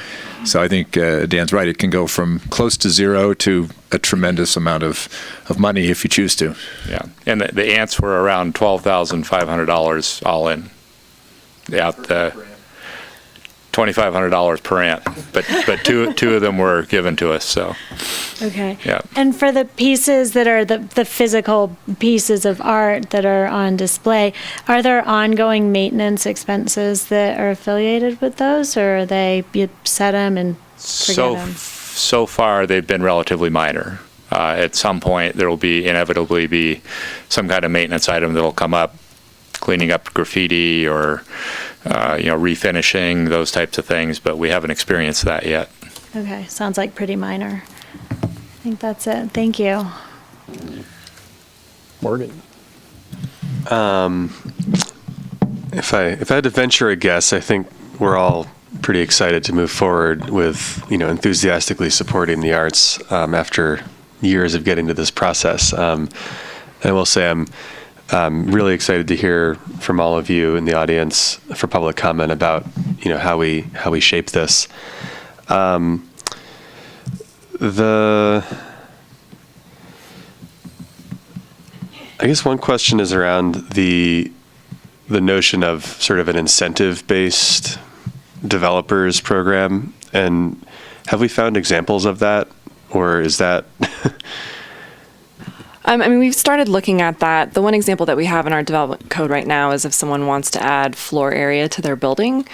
So I think Dan's right. It can go from close to zero to a tremendous amount of money if you choose to. Yeah, and the ants were around $12,500 all in. Yeah, the $2,500 per ant, but two of them were given to us. So. Okay. Yeah. And for the pieces that are the physical pieces of art that are on display, are there ongoing maintenance expenses that are affiliated with those, or are they you set them and forget them? So far, they've been relatively minor. At some point, there will inevitably be some kind of maintenance item that'll come up, cleaning up graffiti or refinishing, those types of things, but we haven't experienced that yet. Okay, sounds like pretty minor. I think that's it. Thank you. Morgan. If I had to venture a guess, I think we're all pretty excited to move forward with enthusiastically supporting the arts after years of getting to this process. I will say I'm really excited to hear from all of you in the audience for public comment about how we shape this. I guess one question is around the notion of sort of an incentive-based developers program, and have we found examples of that, or is that? We've started looking at that. The one example that we have in our development code right now is if someone wants to add floor area to their building,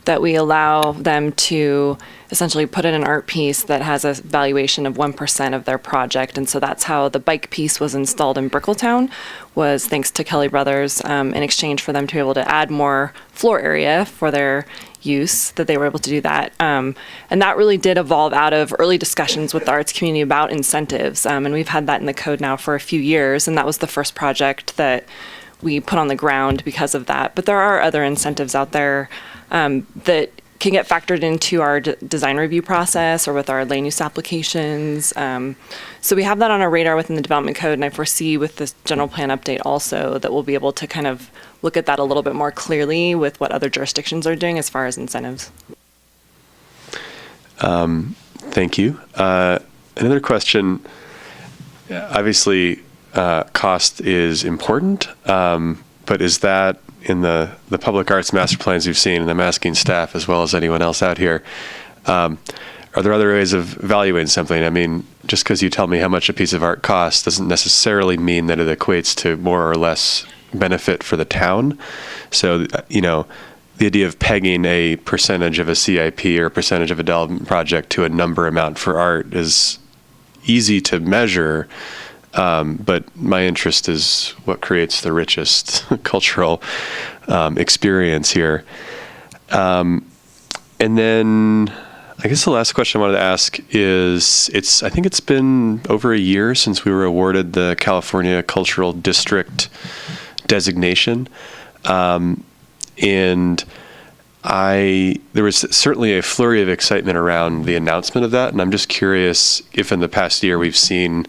that we allow them to essentially put in an art piece that has a valuation of 1% of their project. And so that's how the bike piece was installed in Brickletown, was thanks to Kelly Brothers, in exchange for them to be able to add more floor area for their use, that they were able to do that. And that really did evolve out of early discussions with the arts community about incentives. And we've had that in the code now for a few years. And that was the first project that we put on the ground because of that. But there are other incentives out there that can get factored into our design review process or with our land use applications. So we have that on our radar within the development code, and I foresee with this general plan update also that we'll be able to kind of look at that a little bit more clearly with what other jurisdictions are doing as far as incentives. Thank you. Another question, obviously cost is important, but is that in the public arts master plans you've seen, and I'm asking staff as well as anyone else out here, are there other ways of valuing something? I mean, just because you tell me how much a piece of art costs doesn't necessarily mean that it equates to more or less benefit for the town. So, the idea of pegging a percentage of a CIP or a percentage of a development project to a number amount for art is easy to measure. But my interest is what creates the richest cultural experience here. And then I guess the last question I wanted to ask is, I think it's been over a year since we were awarded the California Cultural District designation. And there was certainly a flurry of excitement around the announcement of that. And I'm just curious if in the past year we've seen,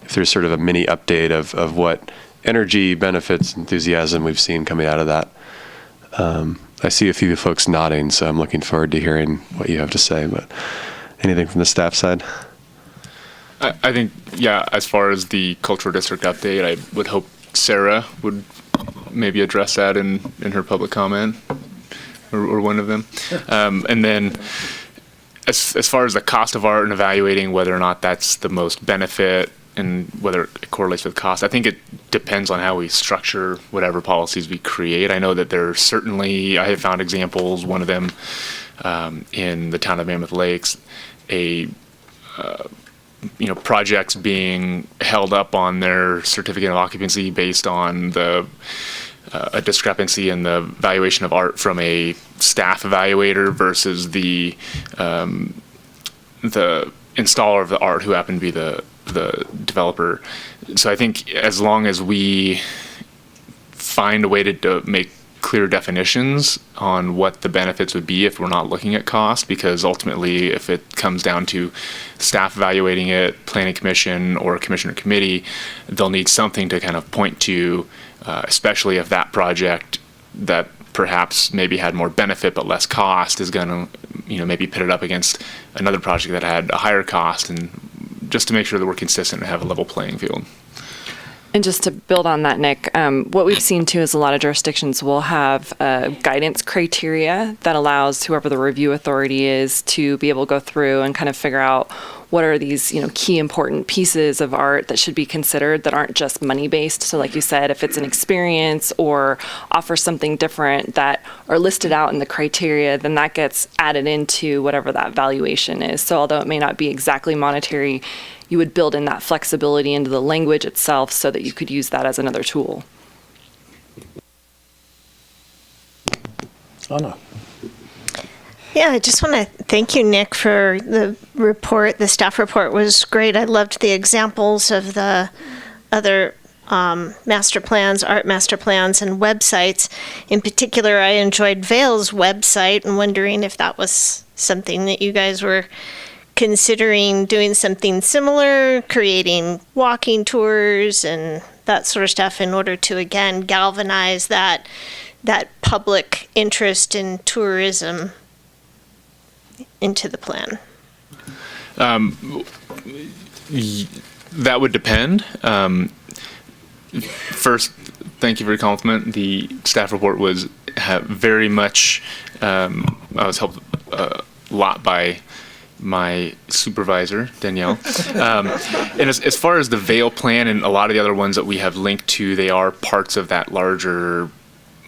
if there's sort of a mini update of what energy, benefits, enthusiasm we've seen coming out of that. I see a few folks nodding, so I'm looking forward to hearing what you have to say, but anything from the staff side? I think, yeah, as far as the cultural district update, I would hope Sarah would maybe address that in her public comment, or one of them. And then as far as the cost of art and evaluating whether or not that's the most benefit and whether it correlates with cost, I think it depends on how we structure whatever policies we create. I know that there are certainly, I have found examples, one of them in the town of Mammoth Lakes, projects being held up on their certificate of occupancy based on a discrepancy in the valuation of art from a staff evaluator versus the the installer of the art who happened to be the developer. So I think as long as we find a way to make clear definitions on what the benefits would be if we're not looking at cost, because ultimately if it comes down to staff evaluating it, planning commission or commissioner committee, they'll need something to kind of point to, especially if that project that perhaps maybe had more benefit but less cost is going to, maybe pit it up against another project that had a higher cost, and just to make sure that we're consistent and have a level playing field. And just to build on that, Nick, what we've seen too is a lot of jurisdictions will have guidance criteria that allows whoever the review authority is to be able to go through and kind of figure out what are these, key important pieces of art that should be considered that aren't just money based. So like you said, if it's an experience or offers something different that are listed out in the criteria, then that gets added into whatever that valuation is. So although it may not be exactly monetary, you would build in that flexibility into the language itself so that you could use that as another tool. Anna. Yeah, I just want to thank you, Nick, for the report. The staff report was great. I loved the examples of the other master plans, art master plans, and websites. In particular, I enjoyed Vail's website and wondering if that was something that you guys were considering doing something similar, creating walking tours and that sort of stuff in order to, again, galvanize that public interest in tourism into the plan. That would depend. First, thank you for your compliment. The staff report was very much, I was helped a lot by my supervisor, Danielle. And as far as the Vail plan and a lot of the other ones that we have linked to, they are parts of that larger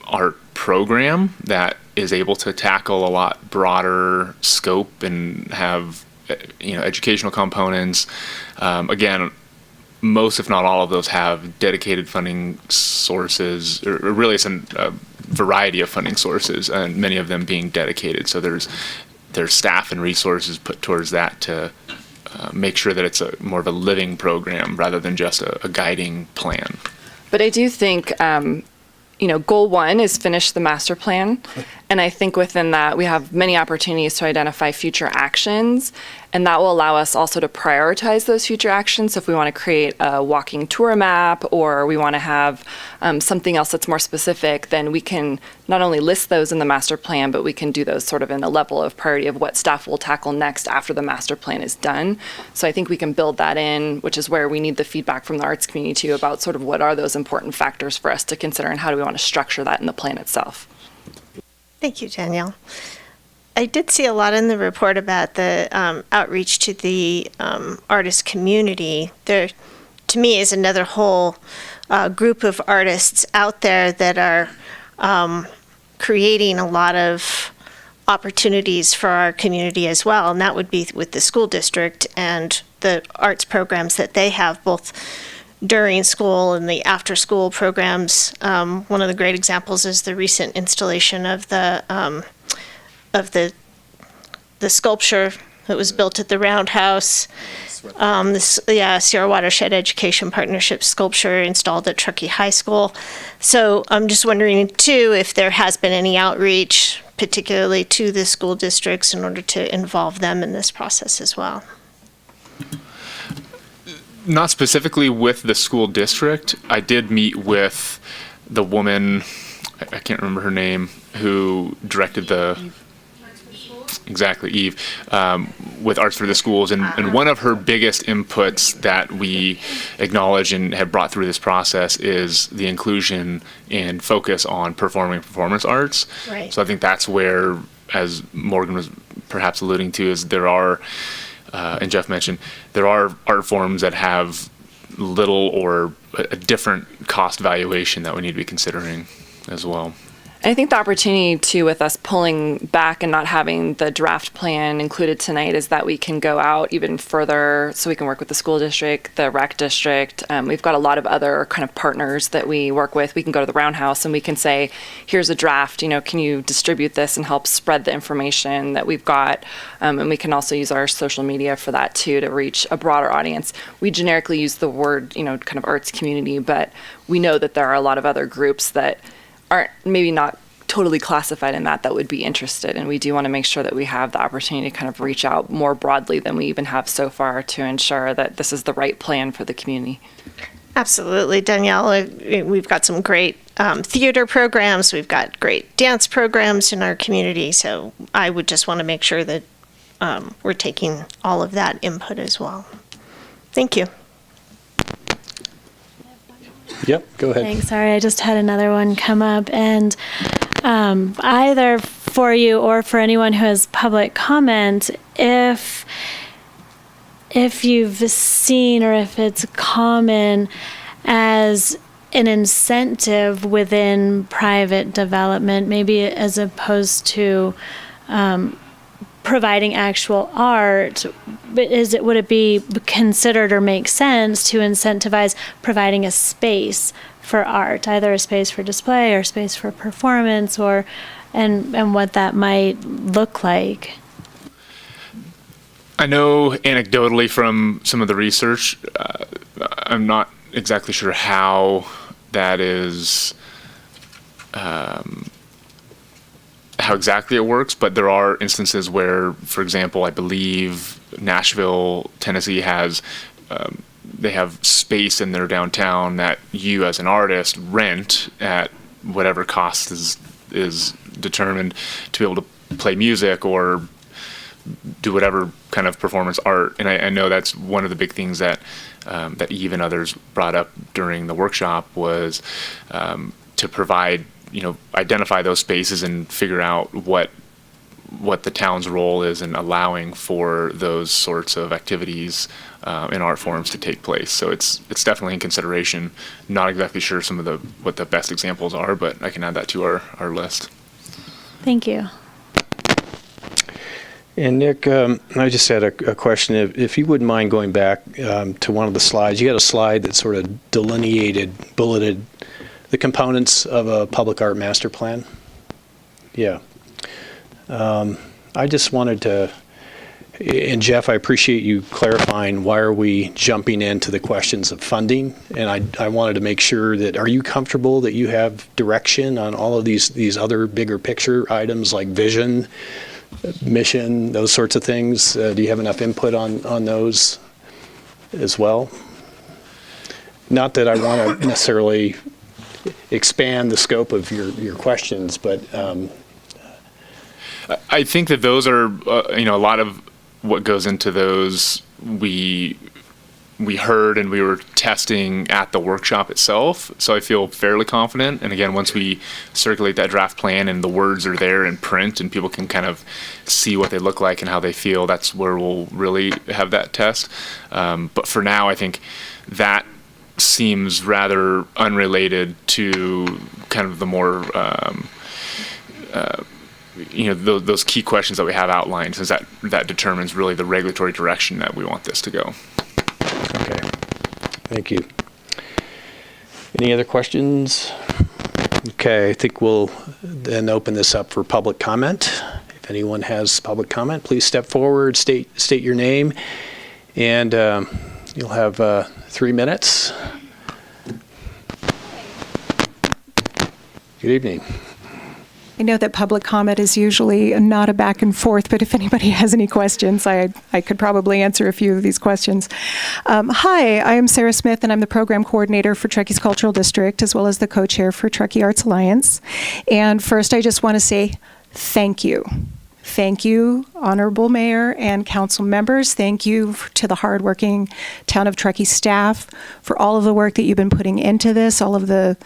art program that is able to tackle a lot broader scope and have, educational components. Again, most, if not all of those have dedicated funding sources, or really it's a variety of funding sources, and many of them being dedicated. So there's staff and resources put towards that to make sure that it's more of a living program rather than just a guiding plan. But I do think, goal one is finish the master plan. And I think within that, we have many opportunities to identify future actions. And that will allow us also to prioritize those future actions. So if we want to create a walking tour map or we want to have something else that's more specific, then we can not only list those in the master plan, but we can do those sort of in a level of priority of what staff will tackle next after the master plan is done. So I think we can build that in, which is where we need the feedback from the arts community too about sort of what are those important factors for us to consider and how do we want to structure that in the plan itself. Thank you, Danielle. I did see a lot in the report about the outreach to the artist community. There, to me, is another whole group of artists out there that are creating a lot of opportunities for our community as well, and that would be with the school district and the arts programs that they have, both during school and the after-school programs. One of the great examples is the recent installation of the sculpture that was built at the Roundhouse. Sierra Watershed Education Partnership sculpture installed at Truckee High School. So I'm just wondering too if there has been any outreach, particularly to the school districts, in order to involve them in this process as well. Not specifically with the school district. I did meet with the woman, I can't remember her name, who directed the, exactly, Eve, with Arts for the Schools. And one of her biggest inputs that we acknowledge and have brought through this process is the inclusion and focus on performing performance arts. Right. So I think that's where, as Morgan was perhaps alluding to, is there are, and Jeff mentioned, there are art forms that have little or a different cost valuation that we need to be considering as well. I think the opportunity too with us pulling back and not having the draft plan included tonight is that we can go out even further, so we can work with the school district, the rec district. We've got a lot of other kind of partners that we work with. We can go to the Roundhouse and we can say, here's a draft, can you distribute this and help spread the information that we've got? And we can also use our social media for that too, to reach a broader audience. We generically use the word, kind of arts community, but we know that there are a lot of other groups that aren't maybe not totally classified in that would be interested. And we do want to make sure that we have the opportunity to kind of reach out more broadly than we even have so far to ensure that this is the right plan for the community. Absolutely, Danielle. We've got some great theater programs. We've got great dance programs in our community. So I would just want to make sure that we're taking all of that input as well. Thank you. Yep, go ahead. Thanks. Sorry, I just had another one come up. And either for you or for anyone who has public comment, if you've seen or if it's common as an incentive within private development, maybe as opposed to providing actual art, but would it be considered or make sense to incentivize providing a space for art, either a space for display or space for performance, and what that might look like? I know anecdotally from some of the research, I'm not exactly sure how that is, how exactly it works, but there are instances where, for example, I believe Nashville, Tennessee has, they have space in their downtown that you as an artist rent at whatever cost is determined to be able to play music or do whatever kind of performance art. And I know that's one of the big things that that Eve and others brought up during the workshop was to provide, identify those spaces and figure out what the town's role is in allowing for those sorts of activities and art forms to take place. So it's definitely in consideration. Not exactly sure some of what the best examples are, but I can add that to our list. Thank you. And Nick, I just had a question. If you wouldn't mind going back to one of the slides. You had a slide that sort of bulleted the components of a public art master plan. Yeah. I just wanted to, and Jeff, I appreciate you clarifying why are we jumping into the questions of funding. And I wanted to make sure that, are you comfortable that you have direction on all of these other bigger picture items like vision, mission, those sorts of things? Do you have enough input on those as well? Not that I want to necessarily expand the scope of your questions, but I think that those are, a lot of what goes into those we heard and we were testing at the workshop itself. So I feel fairly confident. And again, once we circulate that draft plan and the words are there in print and people can kind of see what they look like and how they feel, that's where we'll really have that test. But for now, I think that seems rather unrelated to kind of the more those key questions that we have outlined, since that determines really the regulatory direction that we want this to go. Okay, thank you. Any other questions? Okay, I think we'll then open this up for public comment. If anyone has public comment, please step forward, state your name, and you'll have 3 minutes. Good evening. I know that public comment is usually not a back and forth, but if anybody has any questions, I could probably answer a few of these questions. Hi, I am Sarah Smith, and I'm the program coordinator for Truckee's Cultural District, as well as the co-chair for Truckee Arts Alliance. And first, I just want to say thank you. Thank you, Honorable Mayor and council members. Thank you to the hardworking Town of Truckee staff for all of the work that you've been putting into this, all of the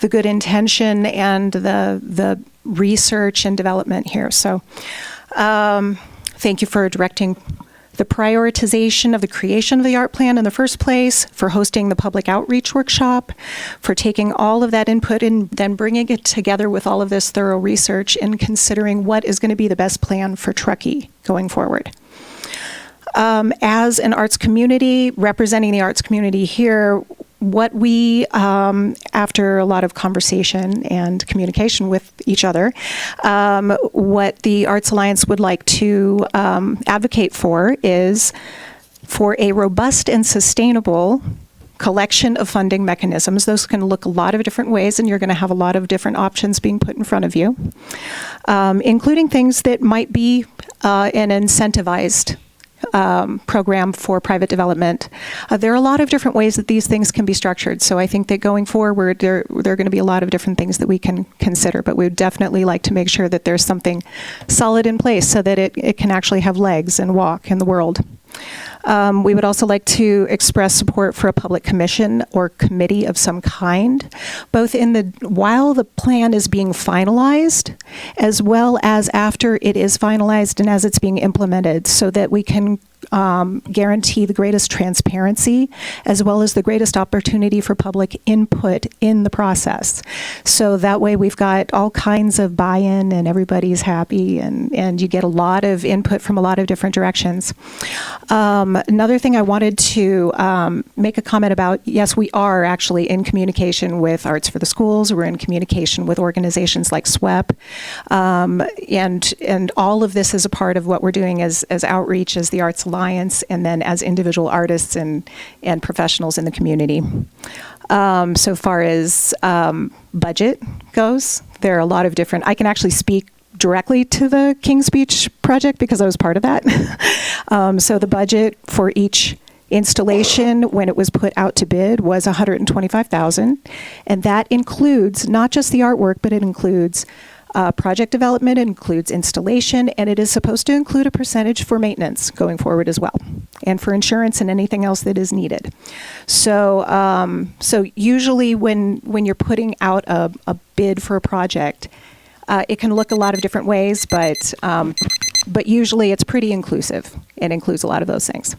good intention and the research and development here. So thank you for directing the prioritization of the creation of the art plan in the first place, for hosting the public outreach workshop, for taking all of that input and then bringing it together with all of this thorough research and considering what is going to be the best plan for Truckee going forward. As an arts community, representing the arts community here, what we, after a lot of conversation and communication with each other, what the Arts Alliance would like to advocate for is for a robust and sustainable collection of funding mechanisms. Those can look a lot of different ways, and you're going to have a lot of different options being put in front of you, including things that might be an incentivized program for private development. There are a lot of different ways that these things can be structured. So I think that going forward, there are going to be a lot of different things that we can consider, but we would definitely like to make sure that there's something solid in place so that it can actually have legs and walk in the world. We would also like to express support for a public commission or committee of some kind, both while the plan is being finalized, as well as after it is finalized and as it's being implemented, so that we can guarantee the greatest transparency as well as the greatest opportunity for public input in the process. So that way we've got all kinds of buy-in and everybody's happy, and you get a lot of input from a lot of different directions. Another thing I wanted to make a comment about, yes, we are actually in communication with Arts for the Schools. We're in communication with organizations like SWEP. And all of this is a part of what we're doing as outreach, as the Arts Alliance, and then as individual artists and professionals in the community. So far as budget goes, there are a lot of different, I can actually speak directly to the King's Speech project because I was part of that. So the budget for each installation when it was put out to bid was $125,000, and that includes not just the artwork, but it includes project development, it includes installation, and it is supposed to include a percentage for maintenance going forward as well, and for insurance and anything else that is needed. So, so usually when you're putting out a bid for a project, it can look a lot of different ways, but usually it's pretty inclusive. It includes a lot of those things.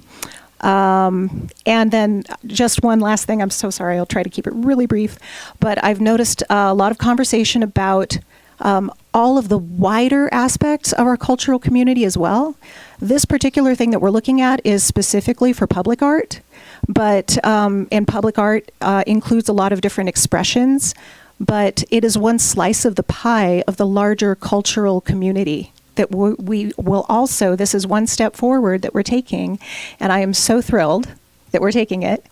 And then just one last thing, I'm so sorry, I'll try to keep it really brief, but I've noticed a lot of conversation about all of the wider aspects of our cultural community as well. This particular thing that we're looking at is specifically for public art, but and public art includes a lot of different expressions, but it is one slice of the pie of the larger cultural community that we will also, this is one step forward that we're taking, and I am so thrilled that we're taking it.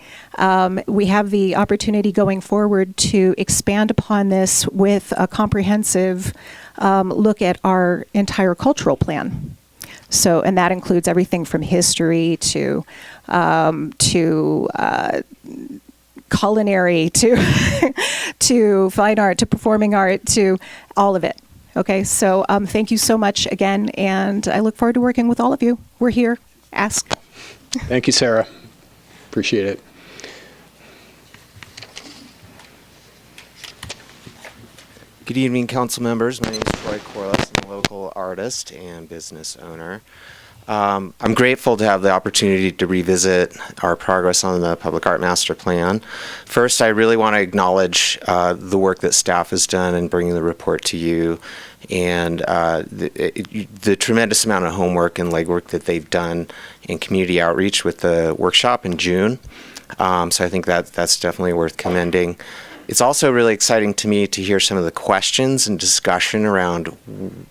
We have the opportunity going forward to expand upon this with a comprehensive look at our entire cultural plan. So, and that includes everything from history to culinary to fine art to performing art to all of it. Okay, so thank you so much again, and I look forward to working with all of you. We're here. Ask. Thank you, Sarah. Appreciate it. Good evening, council members. My name is Troy Corliss. I'm a local artist and business owner. I'm grateful to have the opportunity to revisit our progress on the Public Art Master Plan. First, I really want to acknowledge the work that staff has done in bringing the report to you, and the tremendous amount of homework and legwork that they've done in community outreach with the workshop in June. So I think that's definitely worth commending. It's also really exciting to me to hear some of the questions and discussion around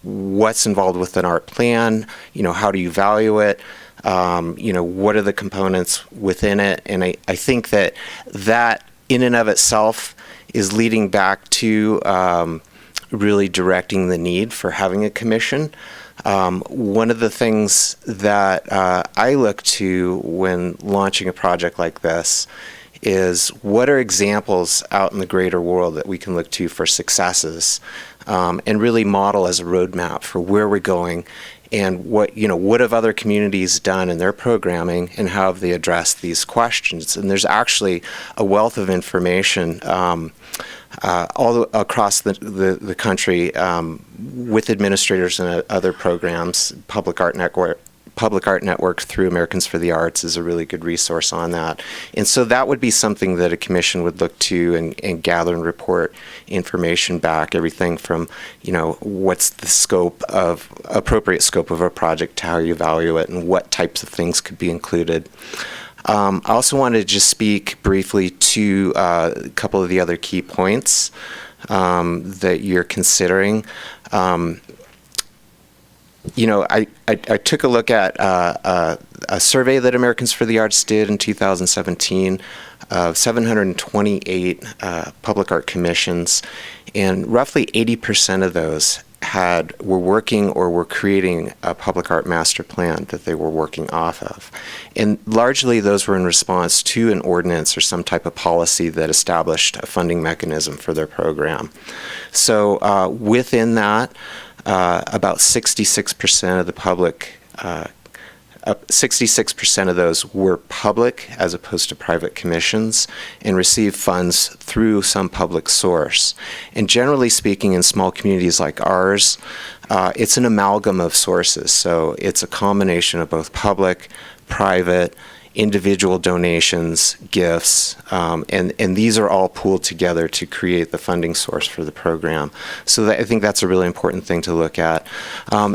what's involved with an art plan, how do you value it, what are the components within it, and I think that in and of itself is leading back to really directing the need for having a commission. One of the things that I look to when launching a project like this is what are examples out in the greater world that we can look to for successes, and really model as a roadmap for where we're going, and what have other communities done in their programming, and how have they addressed these questions. And there's actually a wealth of information all across the country with administrators and other programs, Public Art Network Public Art Network through Americans for the Arts is a really good resource on that. And so that would be something that a commission would look to and gather and report information back, everything from, what's the appropriate scope of a project to how you value it and what types of things could be included. I also wanted to just speak briefly to a couple of the other key points that you're considering. I took a look at a survey that Americans for the Arts did in 2017 of 728 public art commissions, and roughly 80% of those were working or were creating a public art master plan that they were working off of. And largely those were in response to an ordinance or some type of policy that established a funding mechanism for their program. So within that, about 66% of the public 66% of those were public as opposed to private commissions and received funds through some public source. And generally speaking, in small communities like ours, it's an amalgam of sources. So it's a combination of both public, private, individual donations, gifts, and these are all pooled together to create the funding source for the program. So I think that's a really important thing to look at.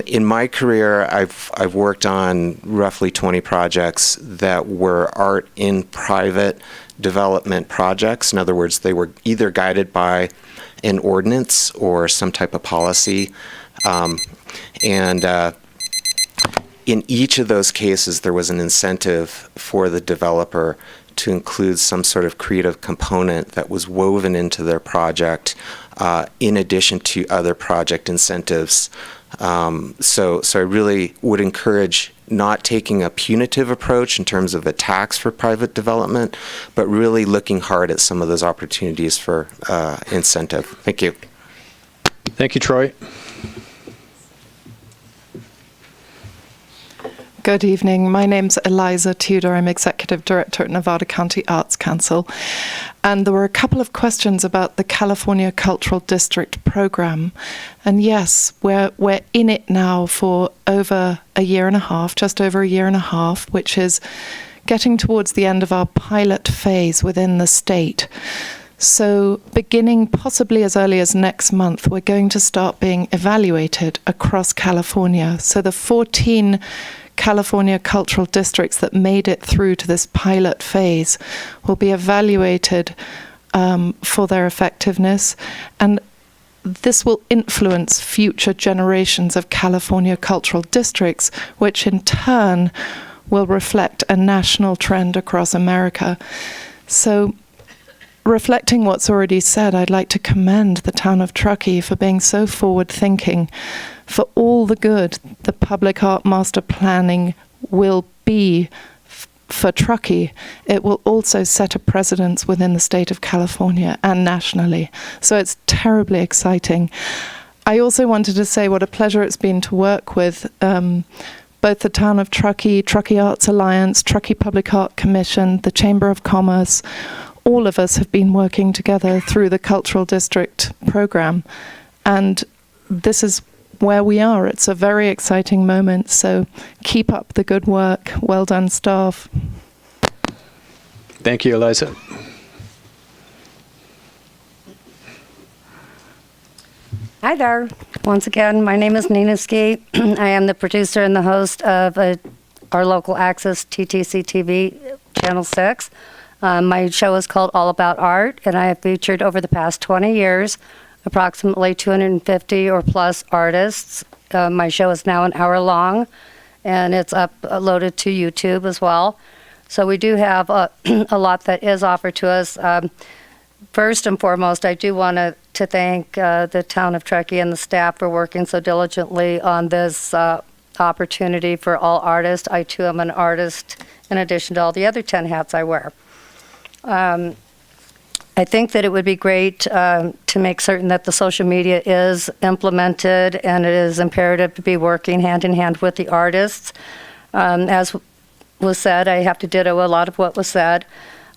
In my career, I've worked on roughly 20 projects that were art in private development projects. In other words, they were either guided by an ordinance or some type of policy. In each of those cases, there was an incentive for the developer to include some sort of creative component that was woven into their project in addition to other project incentives. So I really would encourage not taking a punitive approach in terms of a tax for private development, but really looking hard at some of those opportunities for incentive. Thank you. Thank you, Troy. Good evening. My name's Eliza Tudor. I'm Executive Director at Nevada County Arts Council. And there were a couple of questions about the California Cultural District program. And yes, we're in it now for over a year and a half, just over a year and a half, which is getting towards the end of our pilot phase within the state. So beginning possibly as early as next month, we're going to start being evaluated across California. So the 14 California cultural districts that made it through to this pilot phase will be evaluated for their effectiveness, and this will influence future generations of California cultural districts, which in turn will reflect a national trend across America. So, reflecting what's already said, I'd like to commend the town of Truckee for being so forward-thinking. For all the good the public art master planning will be for Truckee, it will also set a precedence within the state of California and nationally. So it's terribly exciting. I also wanted to say what a pleasure it's been to work with both the town of Truckee, Truckee Arts Alliance, Truckee Public Art Commission, the Chamber of Commerce. All of us have been working together through the Cultural District program, and this is where we are. It's a very exciting moment, so keep up the good work. Well done, staff. Thank you, Eliza. Hi there. Once again, my name is Nina Ski. I am the producer and the host of our local access TTC TV, Channel 6. My show is called All About Art, and I have featured over the past 20 years approximately 250 or plus artists. My show is now an hour long, and it's uploaded to YouTube as well. So we do have a lot that is offered to us. First and foremost, I do want to thank the town of Truckee and the staff for working so diligently on this opportunity for all artists. I too am an artist in addition to all the other 10 hats I wear. I think that it would be great to make certain that the social media is implemented, and it is imperative to be working hand in hand with the artists. As was said, I have to ditto a lot of what was said.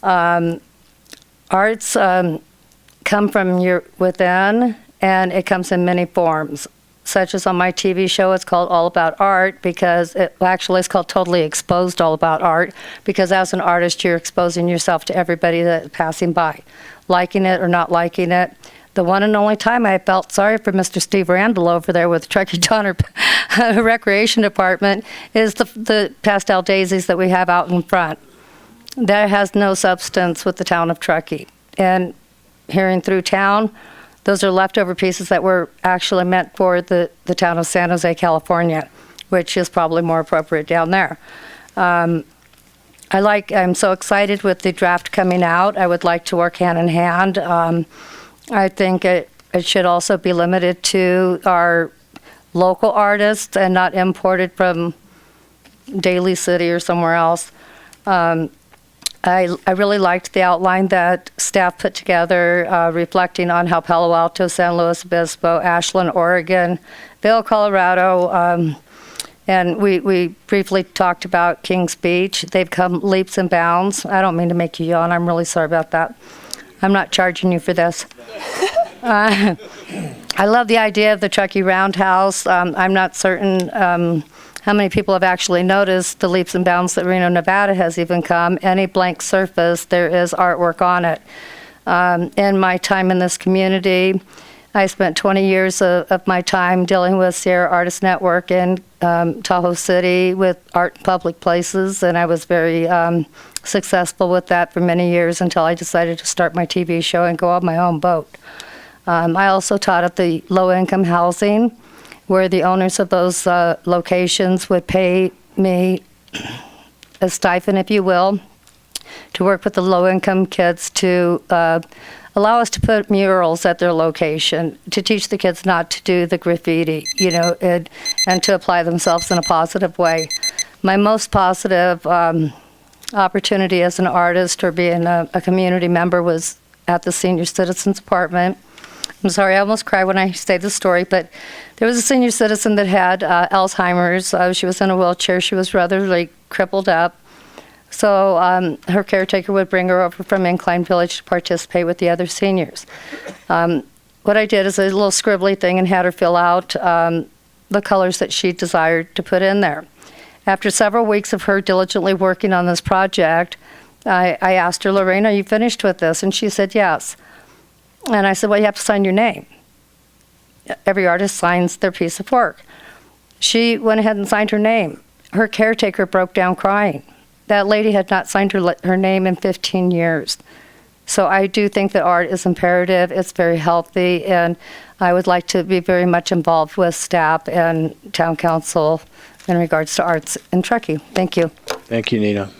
Arts come from within, and it comes in many forms. such as on my TV show, it's called All About Art because it's called Totally Exposed All About Art because as an artist, you're exposing yourself to everybody that's passing by, liking it or not liking it. The one and only time I felt sorry for Mr. Steve Randall over there with Truckee Donner Recreation Department is the pastel daisies that we have out in front. That has no substance with the town of Truckee. And hearing through town, those are leftover pieces that were actually meant for the town of San Jose, California, which is probably more appropriate down there. I'm so excited with the draft coming out. I would like to work hand in hand. I think it should also be limited to our local artists and not imported from Daly City or somewhere else. I really liked the outline that staff put together, reflecting on how Palo Alto, San Luis Obispo, Ashland, Oregon, Vail, Colorado, and we briefly talked about Kings Beach. They've come leaps and bounds. I don't mean to make you yawn. I'm really sorry about that. I'm not charging you for this. I love the idea of the Truckee Roundhouse. I'm not certain how many people have actually noticed the leaps and bounds that Reno, Nevada has even come. Any blank surface, there is artwork on it. In my time in this community, I spent 20 years of my time dealing with Sierra Artist Network in Tahoe City with art in public places, and I was very successful with that for many years until I decided to start my TV show and go on my own boat. I also taught at the low-income housing, where the owners of those locations would pay me a stipend, if you will, to work with the low-income kids to allow us to put murals at their location, to teach the kids not to do the graffiti, and to apply themselves in a positive way. My most positive opportunity as an artist or being a community member was at the senior citizens apartment. I'm sorry, I almost cry when I say this story, but there was a senior citizen that had Alzheimer's. She was in a wheelchair. She was rather crippled up. So her caretaker would bring her over from Incline Village to participate with the other seniors. What I did is a little scribbly thing and had her fill out the colors that she desired to put in there. After several weeks of her diligently working on this project, I asked her, Lorraine, are you finished with this? And she said, yes. And I said, well, you have to sign your name. Every artist signs their piece of work. She went ahead and signed her name. Her caretaker broke down crying. That lady had not signed her name in 15 years. So I do think that art is imperative. It's very healthy, and I would like to be very much involved with staff and town council in regards to arts in Truckee. Thank you. Thank you, Nina.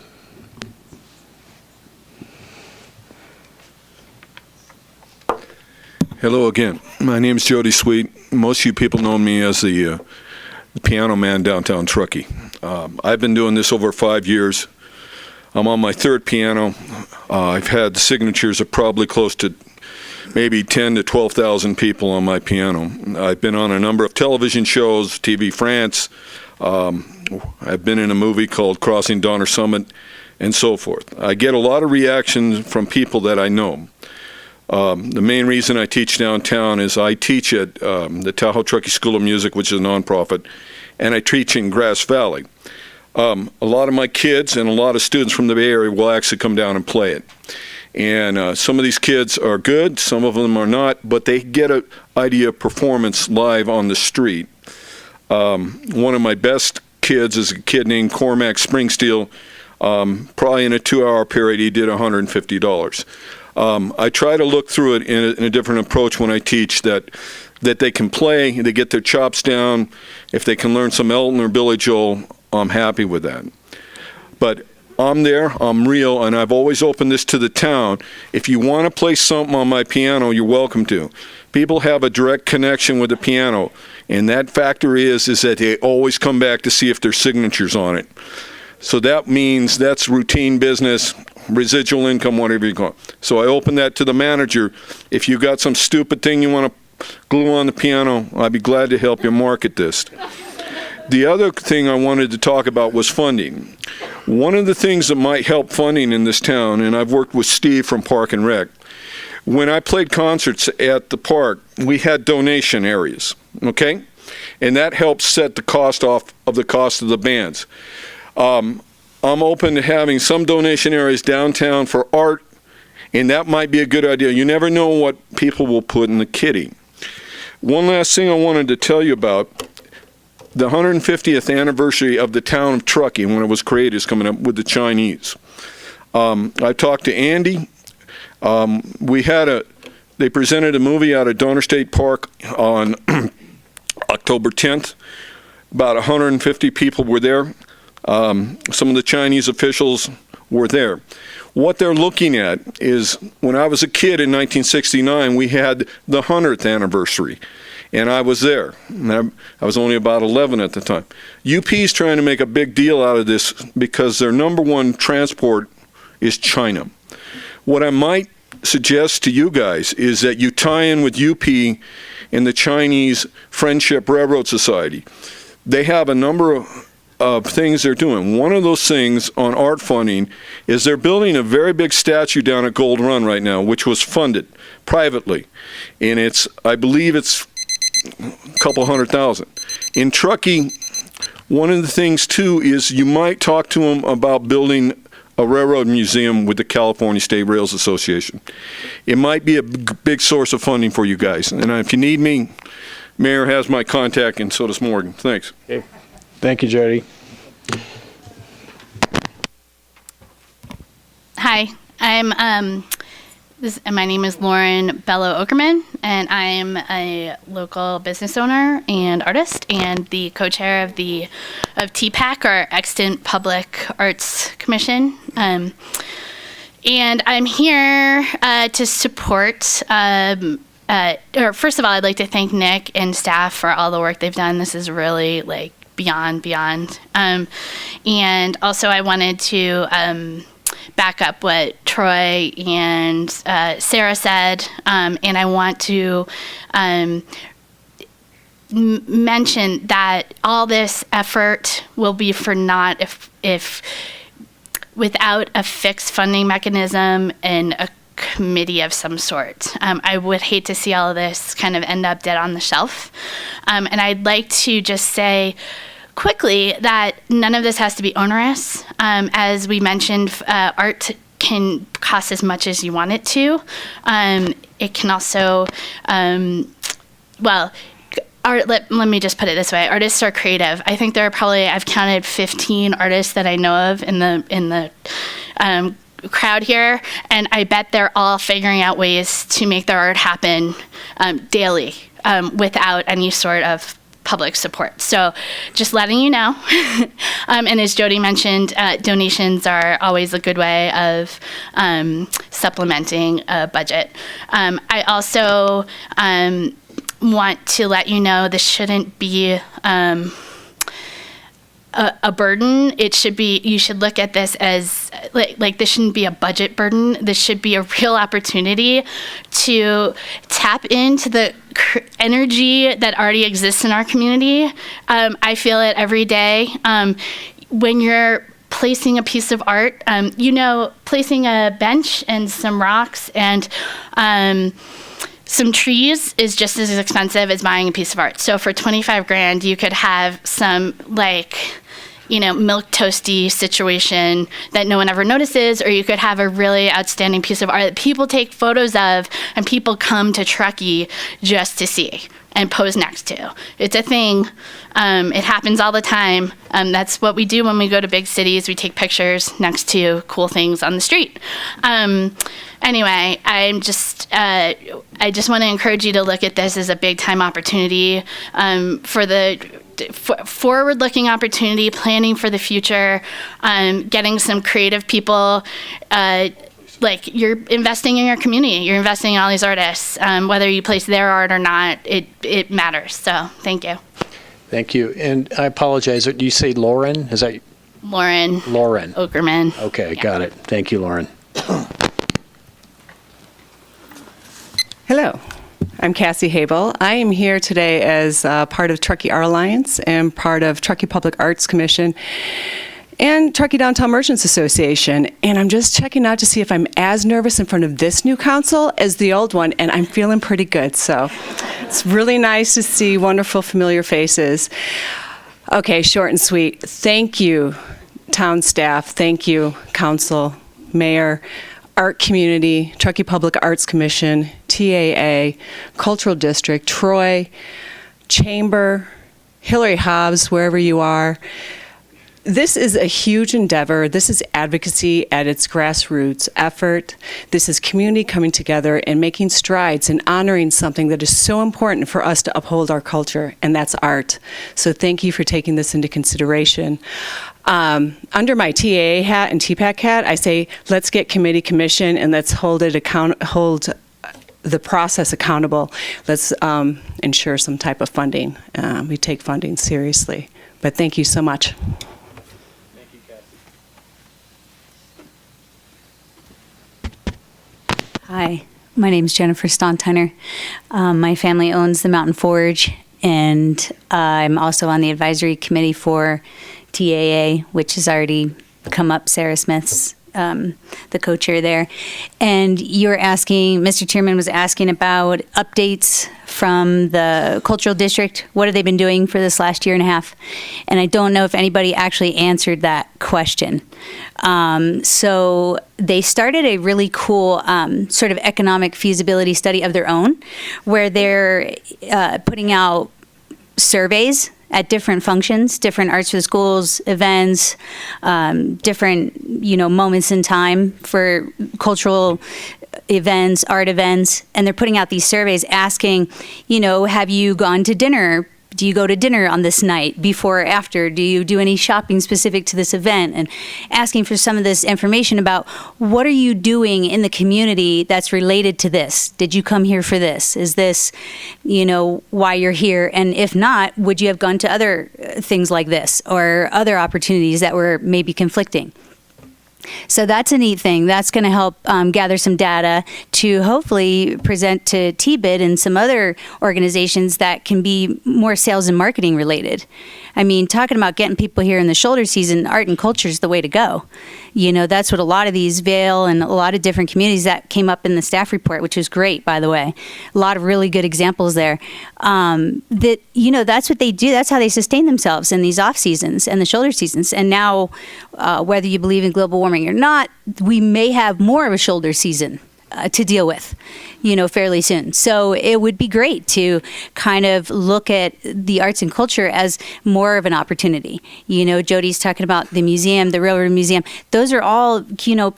Hello again. My name is Jody Sweet. Most of you people know me as the piano man downtown Truckee. I've been doing this over 5 years. I'm on my third piano. I've had signatures of probably close to maybe 10 to 12,000 people on my piano. I've been on a number of television shows, TV France. I've been in a movie called Crossing Donner Summit, and so forth. I get a lot of reactions from people that I know. The main reason I teach downtown is I teach at the Tahoe Truckee School of Music, which is a nonprofit, and I teach in Grass Valley. A lot of my kids and a lot of students from the Bay Area will actually come down and play it. And some of these kids are good, some of them are not, but they get an idea of performance live on the street. One of my best kids is a kid named Cormac Springsteel. Probably in a 2-hour period, he did $150. I try to look through it in a different approach when I teach that they can play, they get their chops down. If they can learn some Elton or Billy Joel, I'm happy with that. But I'm there, I'm real, and I've always opened this to the town. If you want to play something on my piano, you're welcome to. People have a direct connection with the piano, and that factor is that they always come back to see if there's signatures on it. So that means that's routine business, residual income, whatever you call it. So I open that to the manager. If you got some stupid thing you want to glue on the piano, I'd be glad to help you market this. The other thing I wanted to talk about was funding. One of the things that might help funding in this town, and I've worked with Steve from Park and Rec, when I played concerts at the park, we had donation areas, okay? and that helps set the cost off of the cost of the bands. I'm open to having some donation areas downtown for art, and that might be a good idea. You never know what people will put in the kitty. One last thing I wanted to tell you about, the 150th anniversary of the town of Truckee, when it was created, is coming up with the Chinese. I talked to Andy. They presented a movie out at Donner State Park on October 10th. About 150 people were there. Some of the Chinese officials were there. What they're looking at is, when I was a kid in 1969, we had the 100th anniversary, and I was there. And I was only about 11 at the time. UP's trying to make a big deal out of this because their number one transport is China. What I might suggest to you guys is that you tie in with UP and the Chinese Friendship Railroad Society. They have a number of things they're doing. One of those things on art funding is they're building a very big statue down at Gold Run right now, which was funded privately. And I believe it's a couple $100,000. In Truckee, one of the things too is you might talk to them about building a railroad museum with the California State Rails Association. It might be a big source of funding for you guys. And if you need me, Mayor has my contact, and so does Morgan. Thanks. Okay. Thank you, Jody. Hi, my name is Lauren Bello-Okerman, and I am a local business owner and artist, and the co-chair of TPAC, our Extant Public Arts Commission. And I'm here to support. First of all, I'd like to thank Nick and staff for all the work they've done. This is really beyond. And also, I wanted to back up what Troy and Sarah said, and I want to mention that all this effort will be for naught if without a fixed funding mechanism and a committee of some sort. I would hate to see all of this kind of end up dead on the shelf. And I'd like to just say quickly that none of this has to be onerous. As we mentioned, art can cost as much as you want it to. It can also, art, let me just put it this way. Artists are creative. I think there are probably, I've counted 15 artists that I know of in the crowd here, and I bet they're all figuring out ways to make their art happen daily without any sort of public support. So just letting you know. And as Jody mentioned, donations are always a good way of supplementing a budget. I also want to let you know this shouldn't be a burden. It should be, you should look at this as like this shouldn't be a budget burden. This should be a real opportunity to tap into the energy that already exists in our community. I feel it every day. When you're placing a piece of art, placing a bench and some rocks and some trees is just as expensive as buying a piece of art. So for 25 grand, you could have some milk toasty situation that no one ever notices, or you could have a really outstanding piece of art that people take photos of and people come to Truckee just to see and pose next to. It's a thing. It happens all the time. That's what we do when we go to big cities. We take pictures next to cool things on the street. Anyway, I just want to encourage you to look at this as a big time opportunity for the forward-looking opportunity, planning for the future, getting some creative people. You're investing in your community. You're investing in all these artists. Whether you place their art or not, it matters. So thank you. Thank you. And I apologize. Do you say Lauren? Is that Lauren Okerman? Okay, got it. Thank you, Lauren. Hello, I'm Cassie Habel. I am here today as part of Truckee Art Alliance and part of Truckee Public Arts Commission. and Truckee Downtown Merchants Association. And I'm just checking out to see if I'm as nervous in front of this new council as the old one, and I'm feeling pretty good. So it's really nice to see wonderful, familiar faces. Okay, short and sweet. Thank you, town staff. Thank you, council, mayor, art community, Truckee Public Arts Commission, TAA, Cultural District, Troy, Chamber, Hillary Hobbs, wherever you are. This is a huge endeavor. This is advocacy at its grassroots effort. This is community coming together and making strides and honoring something that is so important for us to uphold our culture, and that's art. So thank you for taking this into consideration. Under my TAA hat and TPAC hat, I say, let's get committee commission and let's hold the process accountable. Let's ensure some type of funding. We take funding seriously. But thank you so much. Hi, my name is Jennifer Stonteiner. My family owns the Mountain Forge, and I'm also on the advisory committee for TAA, which has already come up. Sarah Smith's the co-chair there. And you're asking, Mr. Chairman was asking about updates from the cultural district. What have they been doing for this last year and a half? And I don't know if anybody actually answered that question. So they started a really cool sort of economic feasibility study of their own, where they're putting out surveys at different functions, different Arts for the Schools events, different, moments in time for cultural events, art events, and they're putting out these surveys asking, have you gone to dinner? Do you go to dinner on this night, before or after? Do you do any shopping specific to this event? And asking for some of this information about what are you doing in the community that's related to this? Did you come here for this? Is this, why you're here? And if not, would you have gone to other things like this or other opportunities that were maybe conflicting? So that's a neat thing. That's going to help gather some data to hopefully present to TBID and some other organizations that can be more sales and marketing related. I mean, talking about getting people here in the shoulder season, art and culture is the way to go. That's what a lot of these Vail and a lot of different communities that came up in the staff report, which was great, by the way. A lot of really good examples there. That's what they do. That's how they sustain themselves in these off seasons and the shoulder seasons. And now, whether you believe in global warming or not, we may have more of a shoulder season to deal with, fairly soon. So it would be great to kind of look at the arts and culture as more of an opportunity. Jody's talking about the museum, the Railroad Museum. Those are all,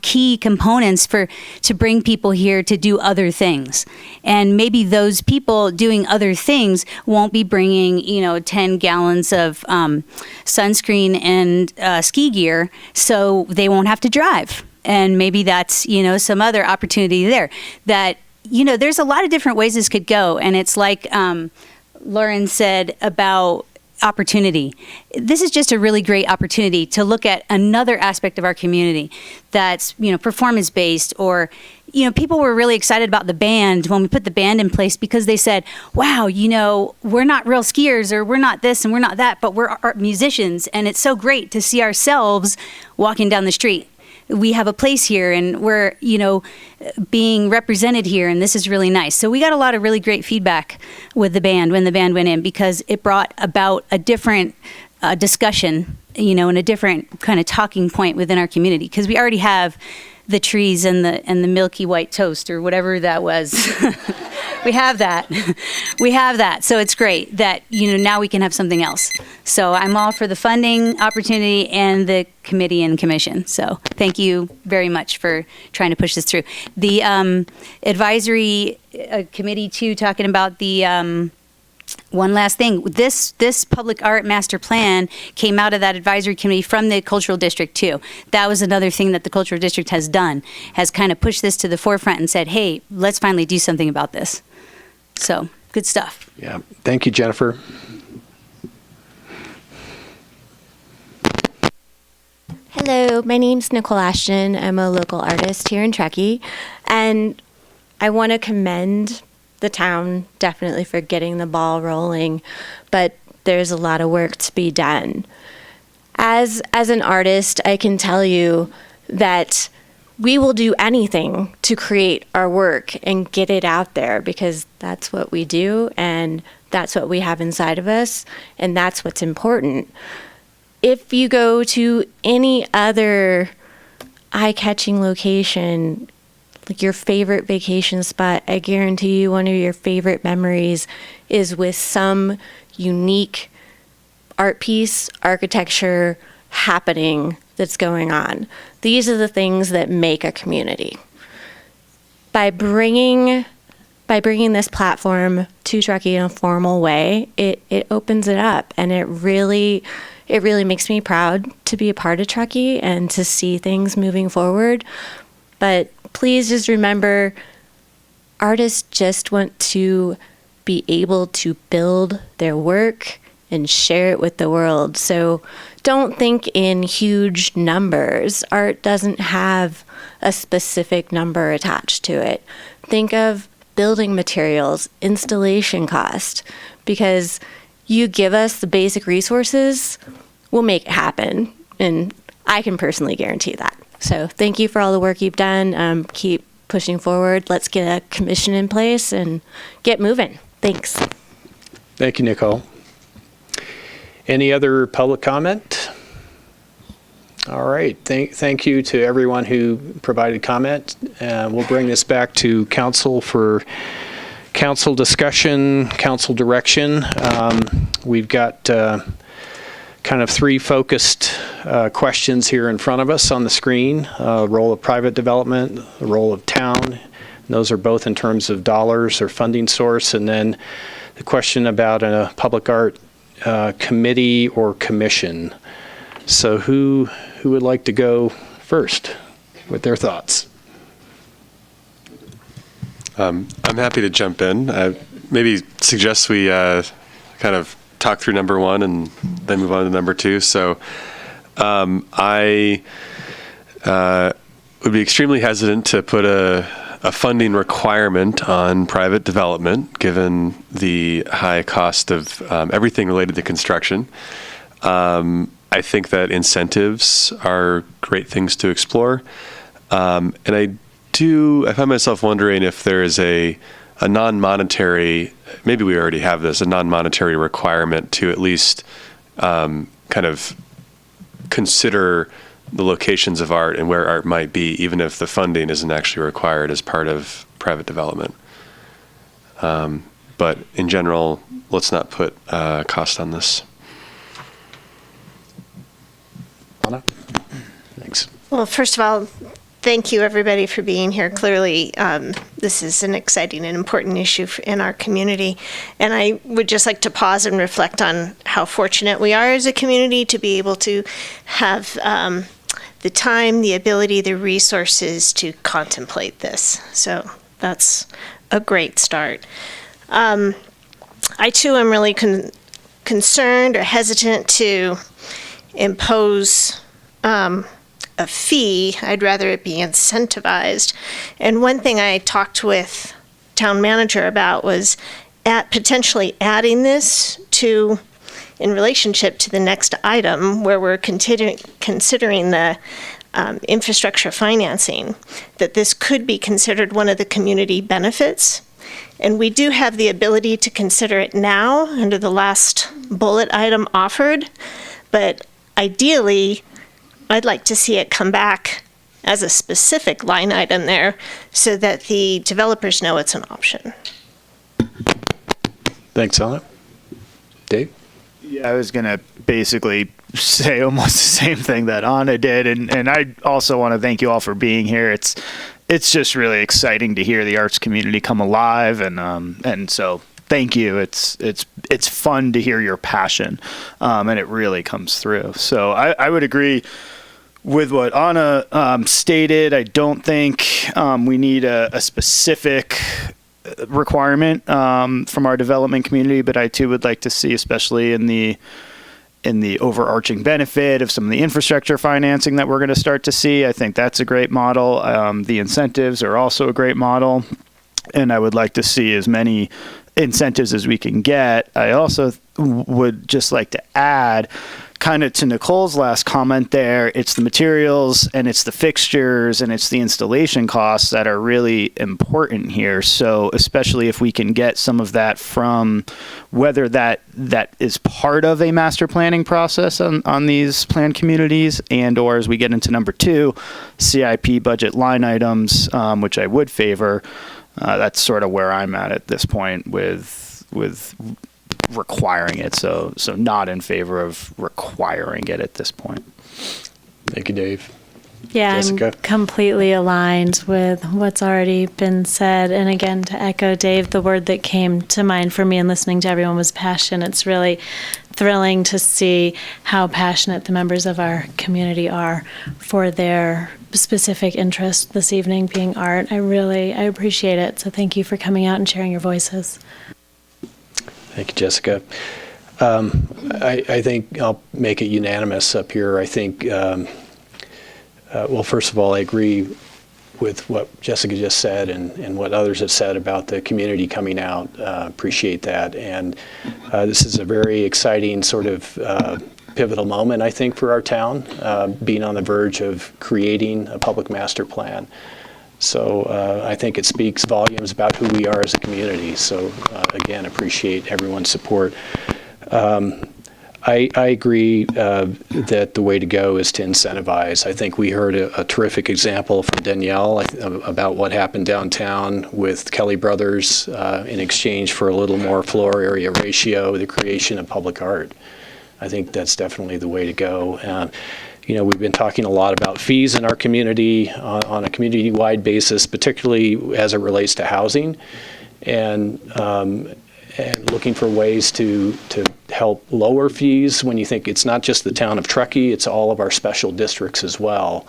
key components to bring people here to do other things. And maybe those people doing other things won't be bringing, 10 gallons of sunscreen and ski gear, so they won't have to drive. And maybe that's, some other opportunity there that, there's a lot of different ways this could go. And it's like Lauren said about opportunity. This is just a really great opportunity to look at another aspect of our community that's, performance-based, or, people were really excited about the band when we put the band in place because they said, wow, we're not real skiers, or we're not this and we're not that, but we're art musicians. And it's so great to see ourselves walking down the street. We have a place here and we're, being represented here, and this is really nice. So we got a lot of really great feedback with the band when the band went in, because it brought about a different discussion, and a different kind of talking point within our community, because we already have the trees and the milky white toast, or whatever that was. We have that. We have that. So it's great that, now we can have something else. So I'm all for the funding opportunity and the committee and commission. So thank you very much for trying to push this through. The advisory committee too, talking about the one last thing. This public art master plan came out of that advisory committee from the cultural district too. That was another thing that the cultural district has done, has kind of pushed this to the forefront and said, hey, let's finally do something about this. So good stuff. Yeah. Thank you, Jennifer. Hello, my name's Nicole Ashton. I'm a local artist here in Truckee, and I want to commend the town definitely for getting the ball rolling, but there's a lot of work to be done. as an artist, I can tell you that we will do anything to create our work and get it out there, because that's what we do and that's what we have inside of us, and that's what's important. If you go to any other eye-catching location, like your favorite vacation spot, I guarantee you one of your favorite memories is with some unique art piece, architecture happening that's going on. These are the things that make a community. By bringing this platform to Truckee in a formal way, it opens it up, and it really makes me proud to be a part of Truckee and to see things moving forward. But please just remember, artists just want to be able to build their work and share it with the world. So don't think in huge numbers. Art doesn't have a specific number attached to it. Think of building materials, installation cost, because you give us the basic resources, we'll make it happen. And I can personally guarantee that. So thank you for all the work you've done. Keep pushing forward. Let's get a commission in place and get moving. Thanks. Thank you, Nicole. Any other public comment? All right. Thank you to everyone who provided comment. We'll bring this back to council for council discussion, council direction. We've got kind of three focused questions here in front of us on the screen. Role of private development, the role of town. Those are both in terms of dollars or funding source. And then the question about a public art committee or commission. So who would like to go first with their thoughts? I'm happy to jump in. Maybe suggest we kind of talk through number one and then move on to number two. So I would be extremely hesitant to put a funding requirement on private development, given the high cost of everything related to construction. I think that incentives are great things to explore. And I find myself wondering if there is a non-monetary, maybe we already have this, a non-monetary requirement to at least kind of consider the locations of art and where art might be, even if the funding isn't actually required as part of private development. But in general, let's not put cost on this. Anna? Thanks. Well, first of all, thank you everybody for being here. Clearly, this is an exciting and important issue in our community. And I would just like to pause and reflect on how fortunate we are as a community to be able to have the time, the ability, the resources to contemplate this. So that's a great start. I too am really concerned or hesitant to impose a fee. I'd rather it be incentivized. And one thing I talked with town manager about was potentially adding this to, in relationship to the next item where we're considering the infrastructure financing, that this could be considered one of the community benefits. And we do have the ability to consider it now under the last bullet item offered, but ideally, I'd like to see it come back as a specific line item there so that the developers know it's an option. Thanks, Anna. Dave? Yeah, I was going to basically say almost the same thing that Anna did. And I also want to thank you all for being here. It's just really exciting to hear the arts community come alive. And so thank you. It's fun to hear your passion, and it really comes through. So I would agree with what Anna stated. I don't think we need a specific requirement from our development community, but I too would like to see, especially in the overarching benefit of some of the infrastructure financing that we're going to start to see. I think that's a great model. The incentives are also a great model, and I would like to see as many incentives as we can get. I also would just like to add kind of to Nicole's last comment there, it's the materials and it's the fixtures and it's the installation costs that are really important here. So especially if we can get some of that from whether that is part of a master planning process on these planned communities, and or as we get into number 2, CIP budget line items, which I would favor. That's sort of where I'm at this point with requiring it. So not in favor of requiring it at this point. Thank you, Dave. Yeah, Jessica? I'm completely aligned with what's already been said. And again, to echo Dave, the word that came to mind for me in listening to everyone was passion. It's really thrilling to see how passionate the members of our community are for their specific interest this evening being art. I appreciate it. So thank you for coming out and sharing your voices. Thank you, Jessica. I think I'll make it unanimous up here. I think, well, first of all, I agree with what Jessica just said and what others have said about the community coming out. Appreciate that. And this is a very exciting sort of pivotal moment, I think, for our town, being on the verge of creating a public master plan. So I think it speaks volumes about who we are as a community. So again, appreciate everyone's support. I agree that the way to go is to incentivize. I think we heard a terrific example from Danielle about what happened downtown with Kelly Brothers in exchange for a little more floor area ratio, the creation of public art. I think that's definitely the way to go. We've been talking a lot about fees in our community on a community-wide basis, particularly as it relates to housing, and looking for ways to help lower fees when you think it's not just the town of Truckee, it's all of our special districts as well.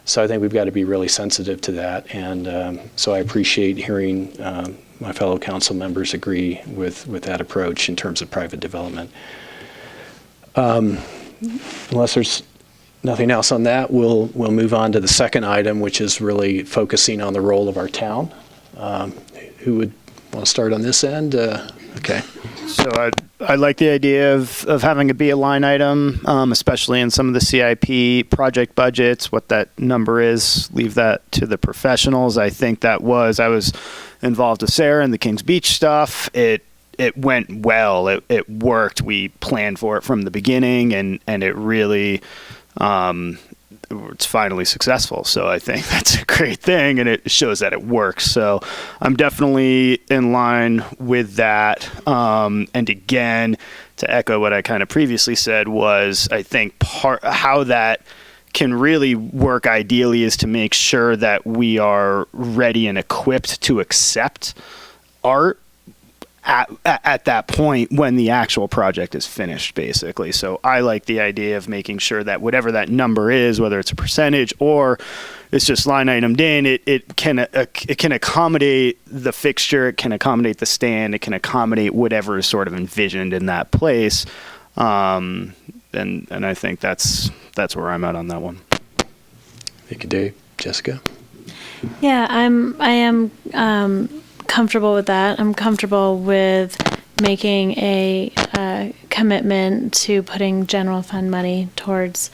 So I think we've got to be really sensitive to that. And so I appreciate hearing my fellow council members agree with that approach in terms of private development. Unless there's nothing else on that, we'll move on to the second item, which is really focusing on the role of our town. Who would want to start on this end? Okay. So I like the idea of having it be a line item, especially in some of the CIP project budgets. What that number is, leave that to the professionals. I think I was involved with Sarah in the Kings Beach stuff. It went well. It worked. We planned for it from the beginning, and it really, it's finally successful. So I think that's a great thing, and it shows that it works. So I'm definitely in line with that. And again, to echo what I kind of previously said was, I think how that can really work ideally is to make sure that we are ready and equipped to accept art at that point when the actual project is finished, basically. So I like the idea of making sure that whatever that number is, whether it's a percentage or it's just line itemed in, it can accommodate the fixture, it can accommodate the stand, it can accommodate whatever is sort of envisioned in that place. And I think that's where I'm at on that one. Thank you, Dave. Jessica? Yeah, I am comfortable with that. I'm comfortable with making a commitment to putting general fund money towards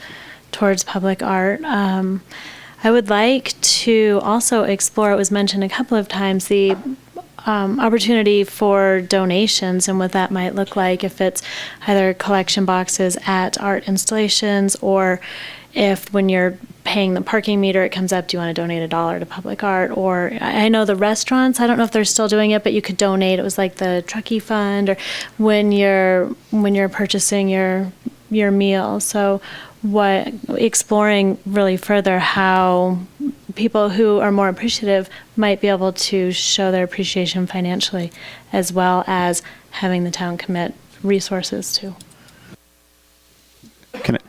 public art. I would like to also explore, it was mentioned a couple of times, the opportunity for donations and what that might look like, if it's either collection boxes at art installations, or if when you're paying the parking meter, it comes up, do you want to donate $1 to public art? Or I know the restaurants, I don't know if they're still doing it, but you could donate. It was like the Truckee Fund, or when you're purchasing your meal. So exploring really further how people who are more appreciative might be able to show their appreciation financially, as well as having the town commit resources to.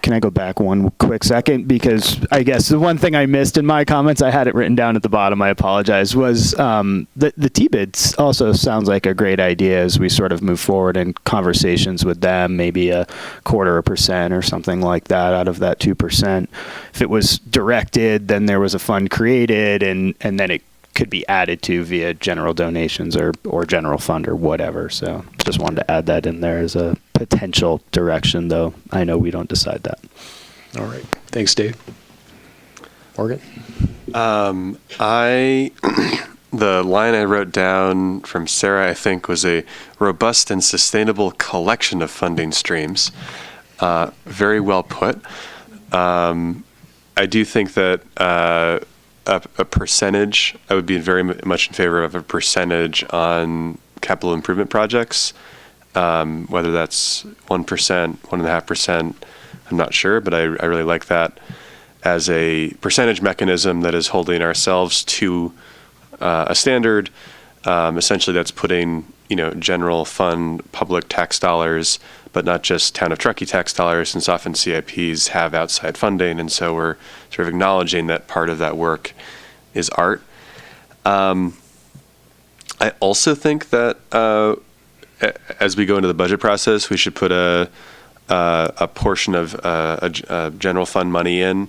Can I go back one quick second? Because I guess the one thing I missed in my comments, I had it written down at the bottom, I apologize, was the T-bids also sounds like a great idea as we sort of move forward in conversations with them, maybe 0.25% or something like that out of that 2%. If it was directed, then there was a fund created, and then it could be added to via general donations or general fund or whatever. So just wanted to add that in there as a potential direction, though I know we don't decide that. All right. Thanks, Dave. Morgan? The line I wrote down from Sarah, I think, was a robust and sustainable collection of funding streams. Very well put. I do think that a percentage, I would be very much in favor of a percentage on capital improvement projects, whether that's 1%, 1.5%, I'm not sure, but I really like that as a percentage mechanism that is holding ourselves to a standard. Essentially, that's putting general fund public tax dollars, but not just town of Truckee tax dollars, since often CIPs have outside funding, and so we're sort of acknowledging that part of that work is art. I also think that as we go into the budget process, we should put a portion of a general fund money in.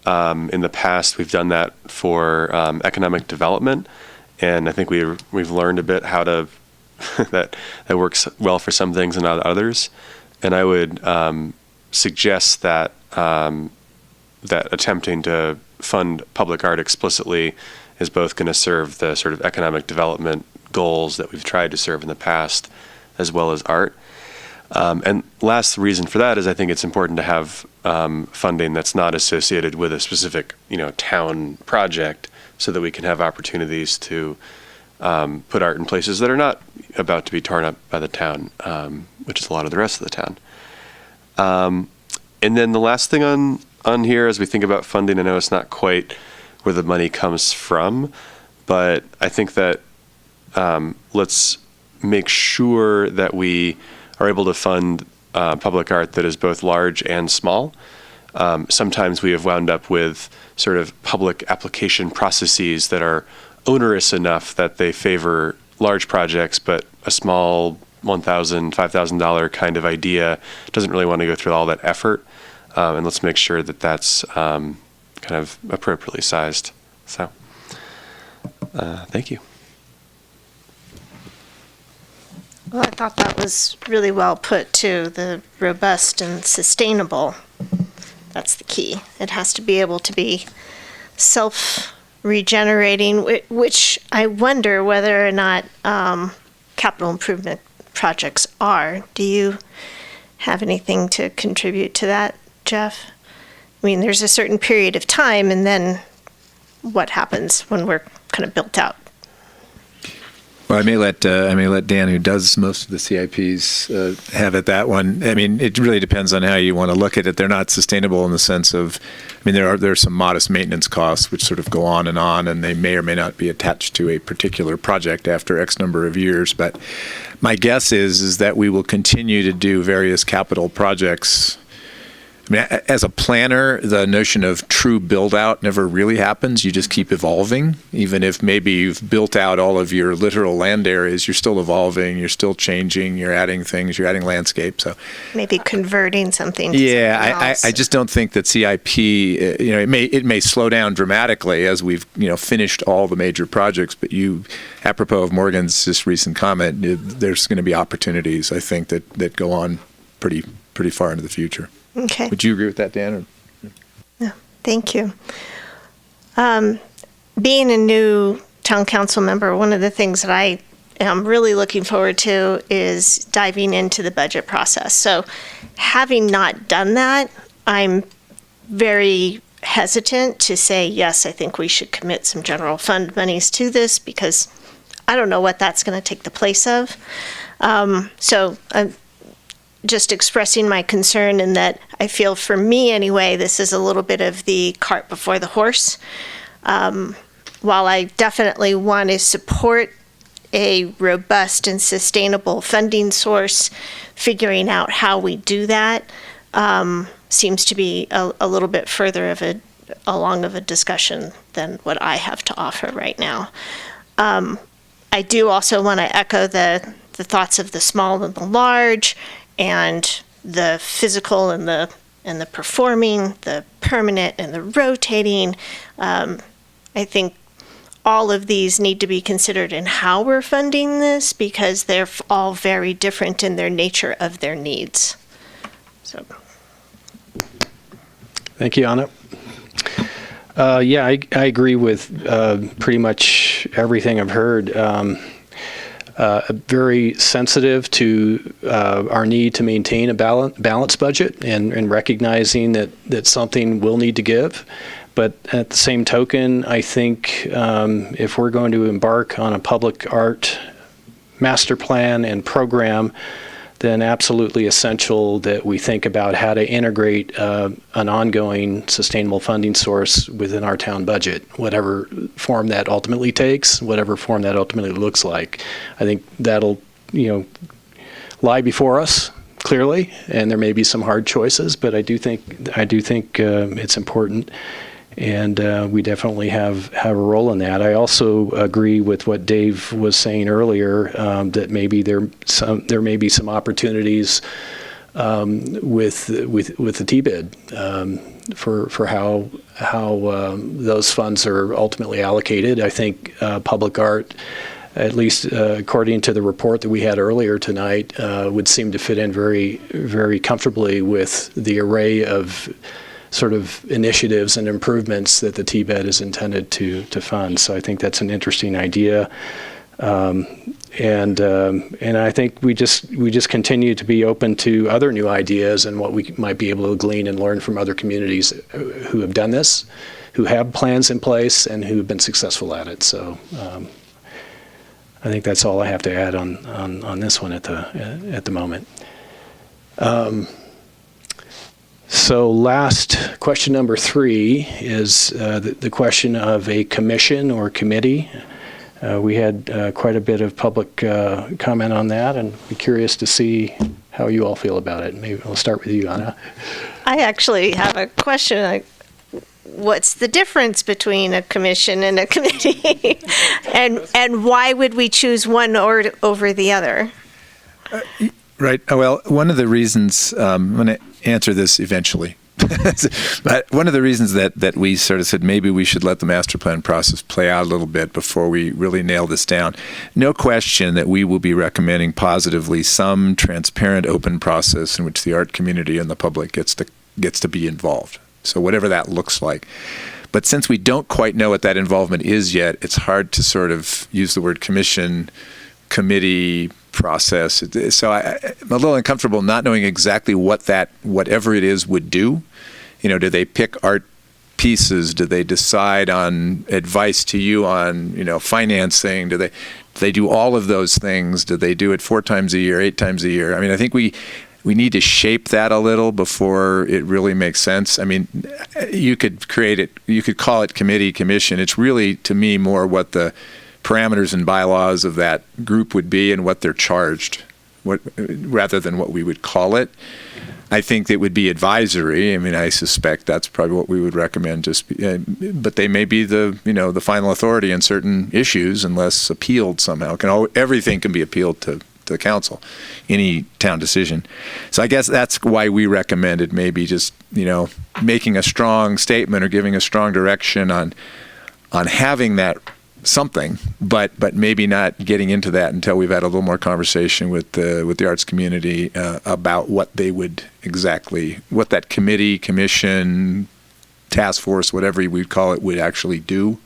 In the past, we've done that for economic development, and I think we've learned a bit how to that works well for some things and not others. And I would suggest that that attempting to fund public art explicitly is both going to serve the sort of economic development goals that we've tried to serve in the past, as well as art. And last reason for that is I think it's important to have funding that's not associated with a specific, town project, so that we can have opportunities to put art in places that are not about to be torn up by the town, which is a lot of the rest of the town. And then the last thing on here, as we think about funding, I know it's not quite where the money comes from, but I think that let's make sure that we are able to fund public art that is both large and small. Sometimes we have wound up with sort of public application processes that are onerous enough that they favor large projects, but a small $1,000, $5,000 kind of idea doesn't really want to go through all that effort. And let's make sure that that's kind of appropriately sized. So, thank you. Well, I thought that was really well put too, the robust and sustainable. That's the key. It has to be able to be self-regenerating, which I wonder whether or not capital improvement projects are. Do you have anything to contribute to that, Jeff? I mean, there's a certain period of time, and then what happens when we're kind of built out? Well, I may let Dan, who does most of the CIPs, have it that one. I mean, it really depends on how you want to look at it. They're not sustainable in the sense of, there are some modest maintenance costs which sort of go on, and they may or may not be attached to a particular project after X number of years. But my guess is that we will continue to do various capital projects. I mean, as a planner, the notion of true build out never really happens. You just keep evolving. Even if maybe you've built out all of your literal land areas, you're still evolving, you're still changing, you're adding things, you're adding landscape. So maybe converting something to yeah, something else. I just don't think that CIP, it may slow down dramatically as we've, finished all the major projects, but apropos of Morgan's just recent comment, there's going to be opportunities, I think, that go on pretty far into the future. Okay. Would you agree with that, Dan? Yeah, thank you. Being a new town council member, one of the things that I am really looking forward to is diving into the budget process. So having not done that, I'm very hesitant to say, yes, I think we should commit some general fund monies to this, because I don't know what that's going to take the place of. So I'm just expressing my concern in that I feel, for me anyway, this is a little bit of the cart before the horse. While I definitely want to support a robust and sustainable funding source, figuring out how we do that seems to be a little bit further along of a discussion than what I have to offer right now. I do also want to echo the thoughts of the small and the large, and the physical and the performing, the permanent and the rotating. I think all of these need to be considered in how we're funding this because they're all very different in their nature of their needs. So. Thank you, Anna. Yeah, I agree with pretty much everything I've heard. Very sensitive to our need to maintain a balanced budget and recognizing that something will need to give. But at the same token, I think if we're going to embark on a public art master plan and program, then absolutely essential that we think about how to integrate an ongoing sustainable funding source within our town budget, whatever form that ultimately takes, whatever form that ultimately looks like. I think that'll, lie before us clearly, and there may be some hard choices, but I do think it's important. And we definitely have a role in that. I also agree with what Dave was saying earlier, that maybe there may be some opportunities with the T-bid for how those funds are ultimately allocated. I think public art, at least according to the report that we had earlier tonight, would seem to fit in very, very comfortably with the array of sort of initiatives and improvements that the T-bid is intended to fund. So I think that's an interesting idea, and I think we just continue to be open to other new ideas and what we might be able to glean and learn from other communities who have done this, who have plans in place, and who have been successful at it. So I think that's all I have to add on this one at the moment. So last question number 3 is the question of a commission or committee. We had quite a bit of public comment on that, and be curious to see how you all feel about it. Maybe I'll start with you, Anna. I actually have a question. What's the difference between a commission and a committee? and why would we choose one over the other? Right. Well, one of the reasons, I'm going to answer this eventually, but one of the reasons that we sort of said maybe we should let the master plan process play out a little bit before we really nail this down. No question that we will be recommending positively some transparent, open process in which the art community and the public gets to be involved. So whatever that looks like. But since we don't quite know what that involvement is yet, it's hard to sort of use the word commission, committee, process. So I'm a little uncomfortable not knowing exactly what whatever it is would do. Do they pick art pieces? Do they decide on advice to you on, financing? Do they do all of those things? Do they do it 4 times a year, 8 times a year? I mean, I think we need to shape that a little before it really makes sense. I mean, you could create it, you could call it committee, commission. It's really, to me, more what the parameters and bylaws of that group would be and what they're charged, rather than what we would call it. I think it would be advisory. I mean, I suspect that's probably what we would recommend. But they may be the final authority in certain issues unless appealed somehow. Everything can be appealed to the council, any town decision. So I guess that's why we recommended maybe just making a strong statement or giving a strong direction on having that something, but maybe not getting into that until we've had a little more conversation with the arts community about what they would what that committee, commission, task force, whatever we'd call it, would actually do.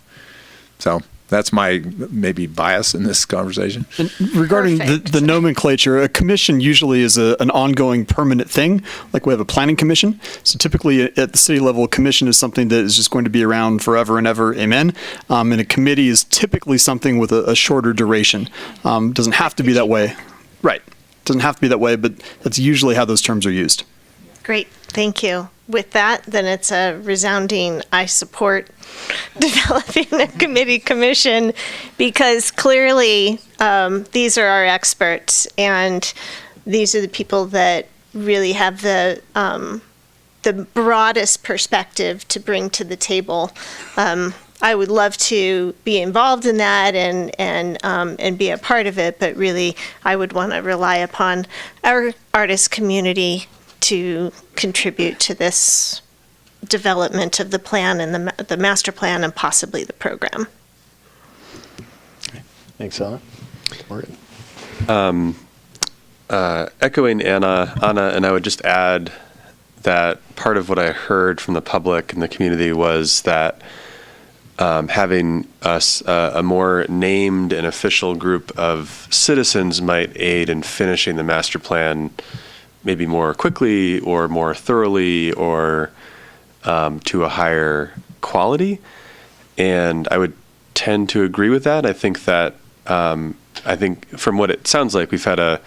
So that's my maybe bias in this conversation. And regarding the nomenclature, a commission usually is an ongoing permanent thing. Like we have a planning commission. So typically at the city level, a commission is something that is just going to be around forever and ever. Amen. And a committee is typically something with a shorter duration. Doesn't have to be that way. Right. Doesn't have to be that way, but that's usually how those terms are used. Great. Thank you. With that, then it's a resounding I support developing a committee commission, because clearly these are our experts and these are the people that really have the broadest perspective to bring to the table. I would love to be involved in that and be a part of it, but really I would want to rely upon our artist community to contribute to this development of the plan and the master plan and possibly the program. Thanks, Anna. Morgan. Echoing Anna, and I would just add that part of what I heard from the public and the community was that having us a more named and official group of citizens might aid in finishing the master plan maybe more quickly or more thoroughly or to a higher quality. And I would tend to agree with that. I think that I think from what it sounds like, we've had a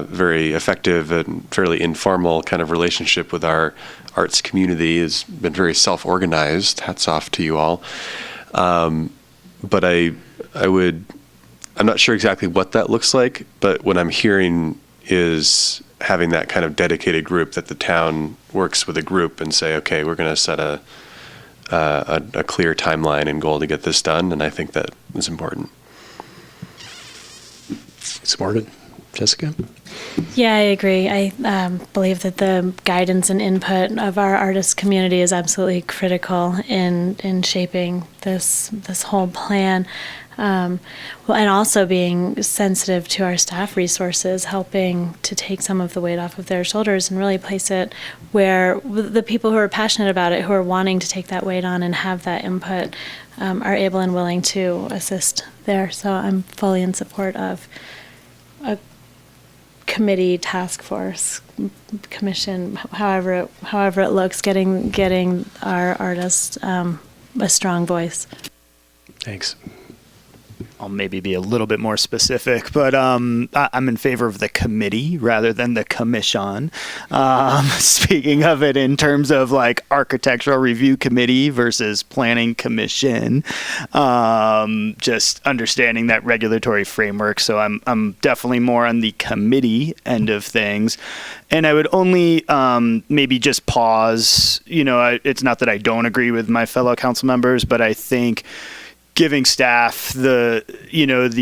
very effective and fairly informal kind of relationship with our arts community. Has been very self-organized. Hats off to you all. But I'm not sure exactly what that looks like, but what I'm hearing is having that kind of dedicated group that the town works with a group and say, okay, we're going to set a clear timeline and goal to get this done. And I think that is important. It's Morgan. Jessica? Yeah, I agree. I believe that the guidance and input of our artist community is absolutely critical in shaping this whole plan. And also being sensitive to our staff resources, helping to take some of the weight off of their shoulders and really place it where the people who are passionate about it, who are wanting to take that weight on and have that input, are able and willing to assist there. So I'm fully in support of a committee, task force, commission, however it looks, getting our artists a strong voice. Thanks. I'll maybe be a little bit more specific, but I'm in favor of the committee rather than the commission. Speaking of it in terms of like architectural review committee versus planning commission, just understanding that regulatory framework. So I'm definitely more on the committee end of things. And I would only maybe just pause, it's not that I don't agree with my fellow council members, but I think giving staff the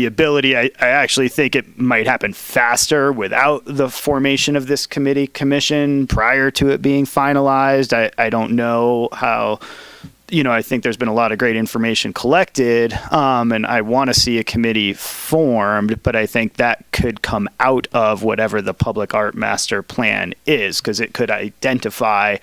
ability, I actually think it might happen faster without the formation of this commission prior to it being finalized. I don't know how, I think there's been a lot of great information collected, and I want to see a committee formed, but I think that could come out of whatever the public art master plan is, because it could identify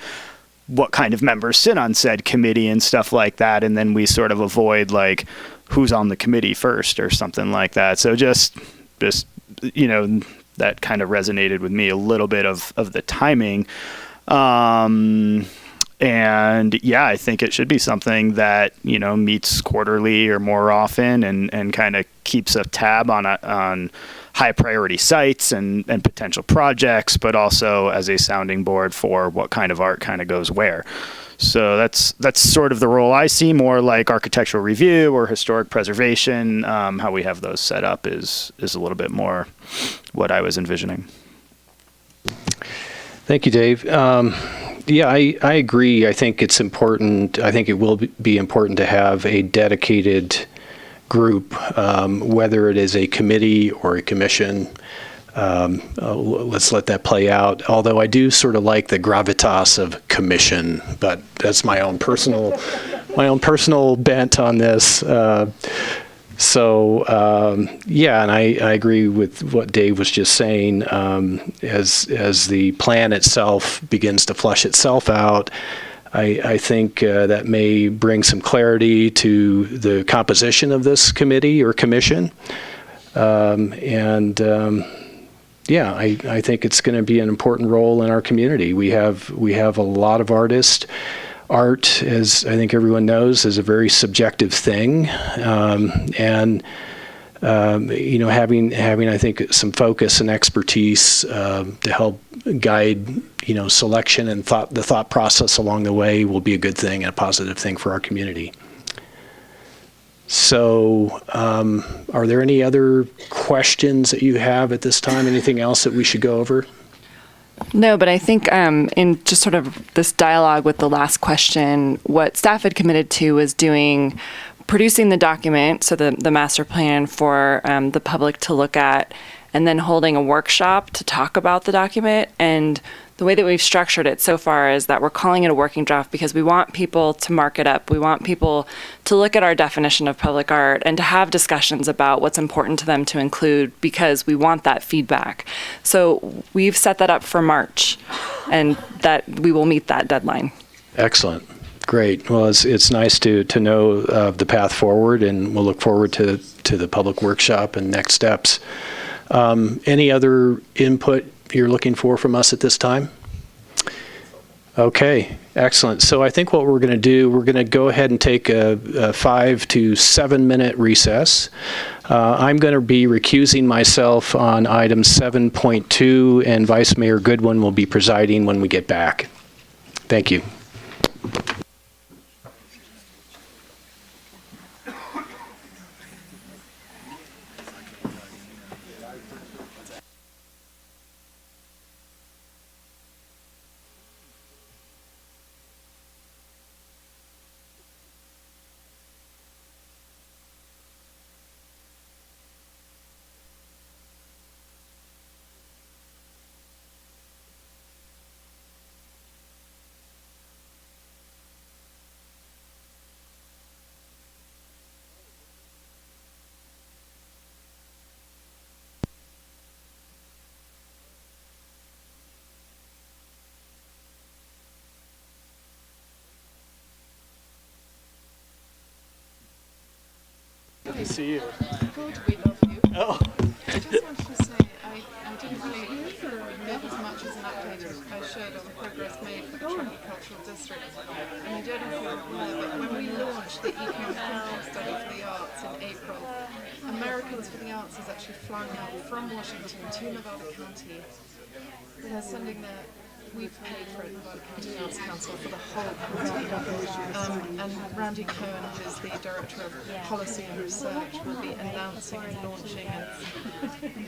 what kind of members sit on said committee and stuff like that, and then we sort of avoid like who's on the committee first or something like that. So just that kind of resonated with me a little bit of the timing. And yeah, I think it should be something that meets quarterly or more often and kind of keeps a tab on high priority sites and potential projects, but also as a sounding board for what kind of art kind of goes where. So that's sort of the role I see, more like architectural review or historic preservation. How we have those set up is a little bit more what I was envisioning. Thank you, Dave. Yeah, I agree. I think it's important. I think it will be important to have a dedicated group, whether it is a committee or a commission. Let's let that play out. Although I do sort of like the gravitas of commission, but that's my own personal bent on this. Yeah, and I agree with what Dave was just saying. As the plan itself begins to flesh itself out, I think that may bring some clarity to the composition of this committee or commission. Yeah, I think it's going to be an important role in our community. We have a lot of artists. Art, as I think everyone knows, is a very subjective thing, having I think some focus and expertise to help guide selection and the thought process along the way will be a good thing and a positive thing for our community. So, are there any other questions that you have at this time? Anything else that we should go over? No, but I think in just sort of this dialogue with the last question, what staff had committed to was producing the document, so the master plan for the public to look at, and then holding a workshop to talk about the document. And the way that we've structured it so far is that we're calling it a working draft because we want people to mark it up. We want people to look at our definition of public art and to have discussions about what's important to them to include because we want that feedback. So we've set that up for March and that we will meet that deadline. Excellent. Great. Well, it's nice to know the path forward, and we'll look forward to the public workshop and next steps. Any other input you're looking for from us at this time? Okay, excellent. So I think what we're going to do, we're going to go ahead and take a 5 to 7 minute recess. I'm going to be recusing myself on item 7.2, and Vice Mayor Goodwin will be presiding when we get back. Thank you. Good to see you. Good, we love you. Oh. I just wanted to say I didn't really get as much as an update as I shared on the progress made for the Truckee Cultural District. And you don't know if you're aware, but when we launched the Eco-Thinking Study for the Arts in April, Americans for the Arts is actually flying out from Washington to Nevada County. They're sending their we've paid for it, Nevada County Arts Council, for the whole county. And Randy Cohen, who is the Director of Policy and Research, will be announcing and launching, and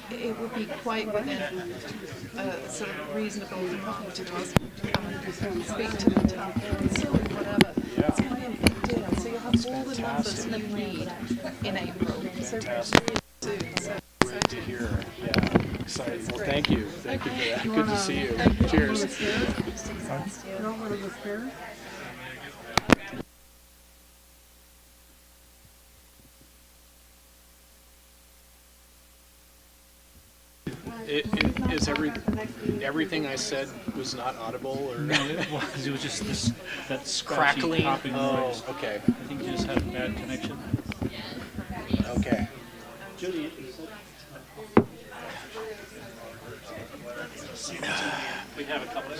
it would be quite within sort of reasonable to us speak to the town council and whatever. It's quite a big deal. So you'll have all the numbers that you need in April. So really soon. So Great to hear. Yeah, exciting. Well, thank you. Thank you for that. Good to see you. Cheers. Is everything I said was not audible, or no? It was just this that scratchy crackling. popping Oh, noise. okay. I think you just had a bad connection. Okay. Judy, we have a couple of.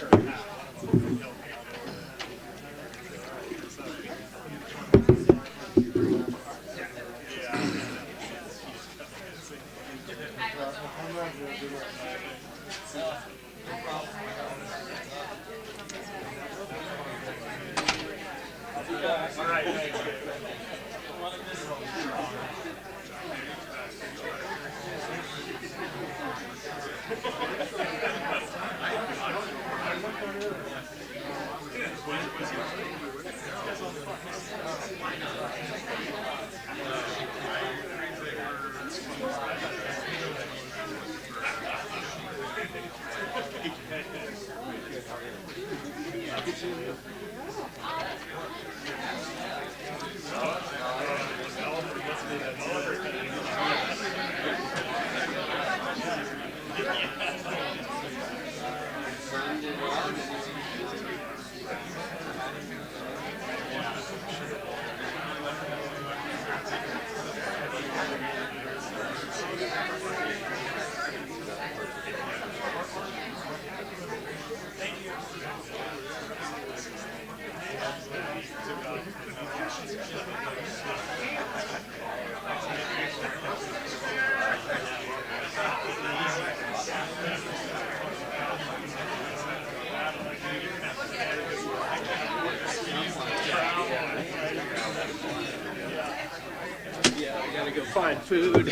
Find food.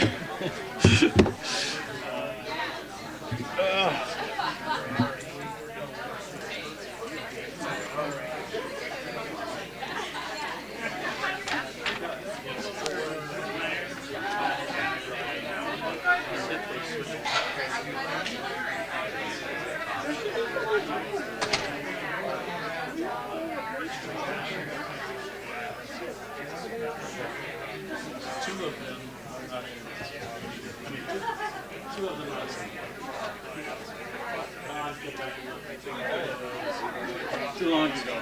Too long ago.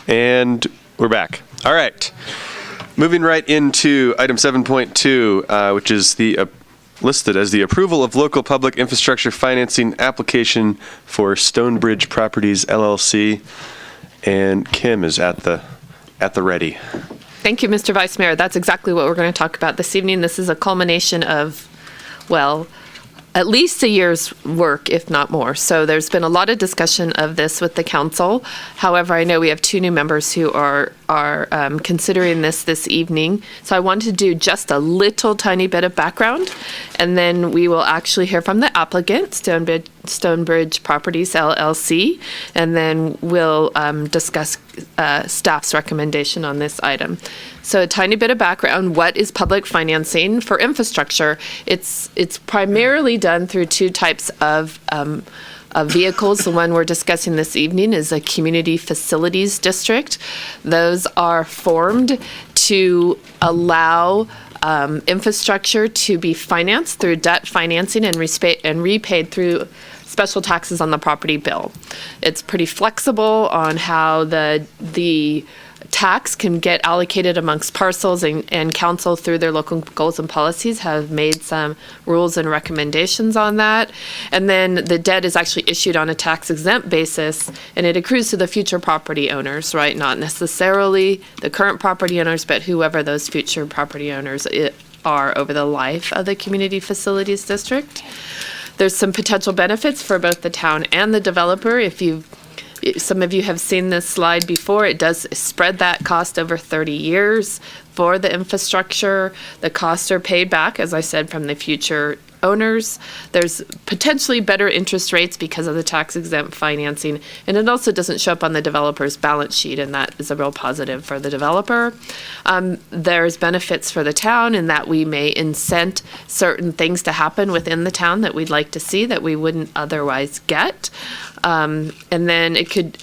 And we're back. All right. Moving right into item 7.2, which is the listed as the approval of local public infrastructure financing application for Stonebridge Properties LLC. And Kim is at the ready. Thank you, Mr. Vice Mayor. That's exactly what we're going to talk about this evening. This is a culmination of, well, at least a year's work, if not more. So there's been a lot of discussion of this with the council. However, I know we have two new members who are considering this evening. So I wanted to do just a little tiny bit of background, and then we will actually hear from the applicant, Stonebridge Properties LLC, and then we'll discuss staff's recommendation on this item. So a tiny bit of background. What is public financing for infrastructure? It's primarily done through two types of vehicles. The one we're discussing this evening is a community facilities district. Those are formed to allow infrastructure to be financed through debt financing and repaid through special taxes on the property bill. It's pretty flexible on how the tax can get allocated amongst parcels, and council through their local goals and policies have made some rules and recommendations on that. And then the debt is actually issued on a tax exempt basis, and it accrues to the future property owners, right? Not necessarily the current property owners, but whoever those future property owners are over the life of the community facilities district. There's some potential benefits for both the town and the developer if you've some of you have seen this slide before. It does spread that cost over 30 years for the infrastructure. The costs are paid back, as I said, from the future owners. There's potentially better interest rates because of the tax-exempt financing, and it also doesn't show up on the developer's balance sheet, and that is a real positive for the developer. There's benefits for the town in that we may incent certain things to happen within the town that we'd like to see that we wouldn't otherwise get. And then it could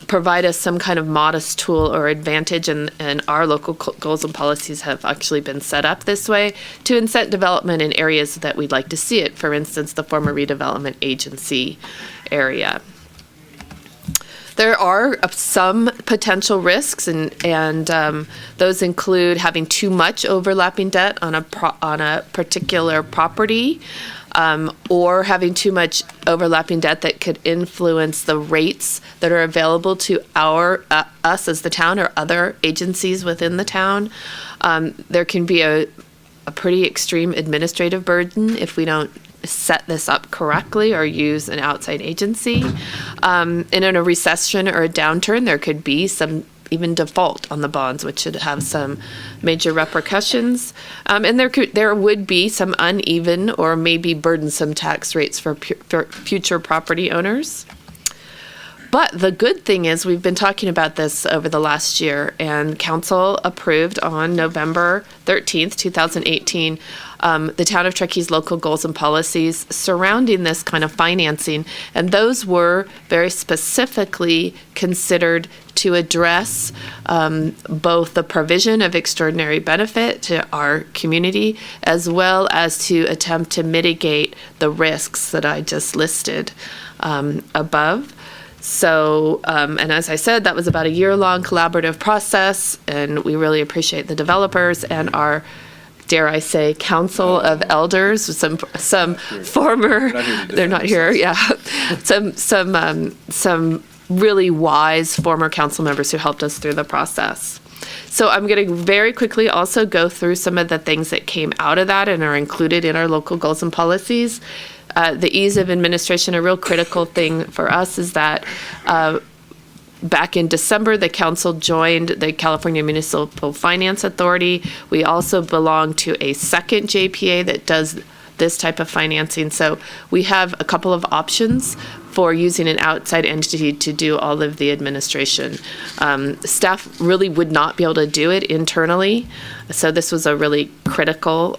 provide us some kind of modest tool or advantage, and our local goals and policies have actually been set up this way to incent development in areas that we'd like to see it, for instance, the former redevelopment agency area. There are some potential risks, and those include having too much overlapping debt on a particular property, or having too much overlapping debt that could influence the rates that are available to us as the town or other agencies within the town. There can be a pretty extreme administrative burden if we don't set this up correctly or use an outside agency. And in a recession or a downturn, there could be some even default on the bonds, which should have some major repercussions. And there would be some uneven or maybe burdensome tax rates for future property owners. But the good thing is we've been talking about this over the last year, and Council approved on November 13th, 2018, the Town of Truckee's local goals and policies surrounding this kind of financing. And those were very specifically considered to address both the provision of extraordinary benefit to our community, as well as to attempt to mitigate the risks that I just listed above. So, and as I said, that was about a year-long collaborative process, and we really appreciate the developers and our, dare I say, council of elders, some former, they're not here, yeah, some really wise former council members who helped us through the process. So I'm going to very quickly also go through some of the things that came out of that and are included in our local goals and policies. The ease of administration, a real critical thing for us is that back in December, the council joined the California Municipal Finance Authority. We also belong to a second JPA that does this type of financing. So we have a couple of options for using an outside entity to do all of the administration. Staff really would not be able to do it internally. So this was a really critical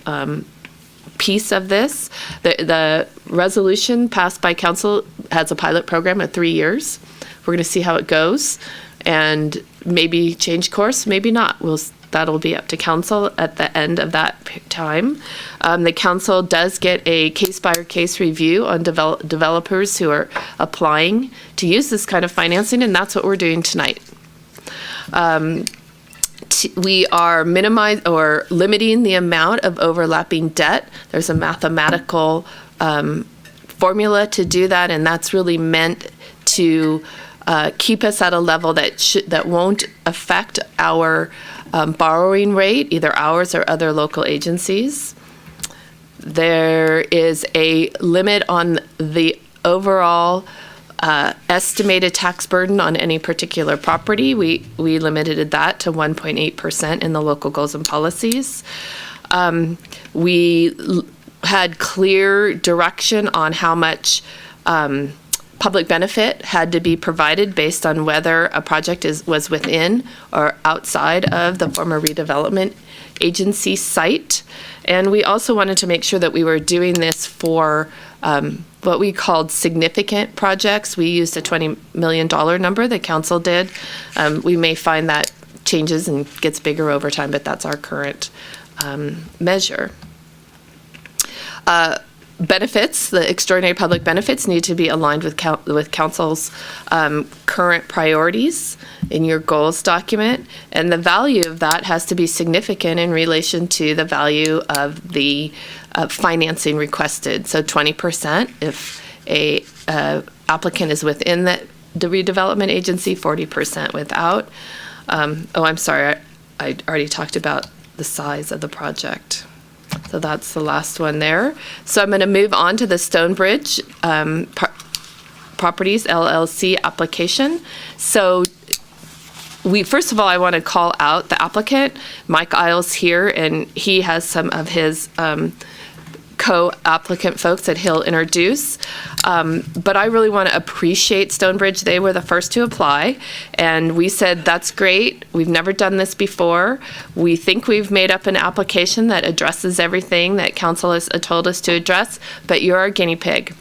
piece of this. The resolution passed by council has a pilot program of 3 years. We're going to see how it goes and maybe change course, maybe not. That'll be up to council at the end of that time. The council does get a case-by-case review on developers who are applying to use this kind of financing, and that's what we're doing tonight. We are limiting the amount of overlapping debt. There's a mathematical formula to do that, and that's really meant to keep us at a level that won't affect our borrowing rate, either ours or other local agencies. There is a limit on the overall estimated tax burden on any particular property. We limited that to 1.8% in the local goals and policies. We had clear direction on how much public benefit had to be provided based on whether a project was within or outside of the former redevelopment agency site. And we also wanted to make sure that we were doing this for what we called significant projects. We used a $20 million number, the council did. We may find that changes and gets bigger over time, but that's our current measure. Benefits, the extraordinary public benefits, need to be aligned with council's current priorities in your goals document, and the value of that has to be significant in relation to the value of the financing requested. So 20% if a applicant is within the redevelopment agency, 40% without. I'm sorry, I already talked about the size of the project. So that's the last one there. So I'm going to move on to the Stonebridge Properties LLC application. So first of all, I want to call out the applicant. Mike Isles here, and he has some of his co-applicant folks that he'll introduce. But I really want to appreciate Stonebridge. They were the first to apply, and we said, that's great. We've never done this before. We think we've made up an application that addresses everything that council has told us to address, but you're our guinea pig.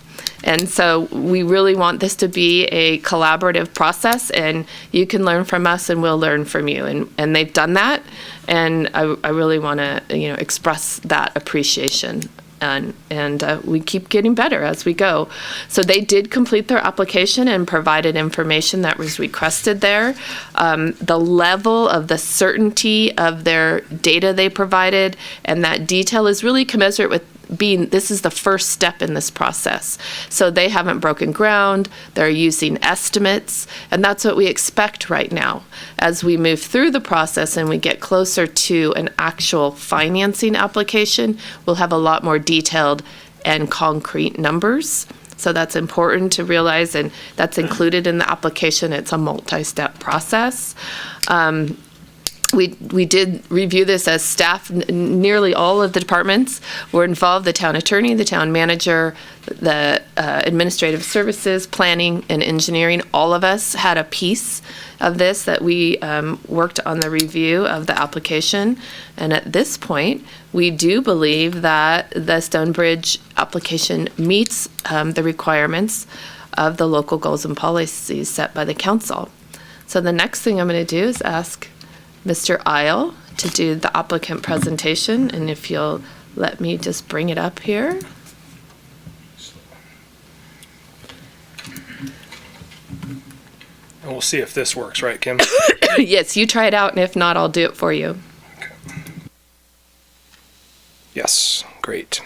And so we really want this to be a collaborative process, and you can learn from us and we'll learn from you. And they've done that, and I really want to express that appreciation. And we keep getting better as we go. So they did complete their application and provided information that was requested there. The level of the certainty of their data they provided and that detail is really commensurate with this is the first step in this process. So they haven't broken ground, they're using estimates, and that's what we expect right now. As we move through the process and we get closer to an actual financing application, we'll have a lot more detailed and concrete numbers. So that's important to realize, and that's included in the application. It's a multi-step process. We did review this as staff. Nearly all of the departments were involved: the town attorney, the town manager, the administrative services, planning, and engineering. All of us had a piece of this that we worked on the review of the application. And at this point, we do believe that the Stonebridge application meets the requirements of the local goals and policies set by the council. So the next thing I'm going to do is ask Mr. Isle to do the applicant presentation, and if you'll let me just bring it up here. And we'll see if this works, right, Kim? Yes, you try it out, and if not, I'll do it for you. Yes, great.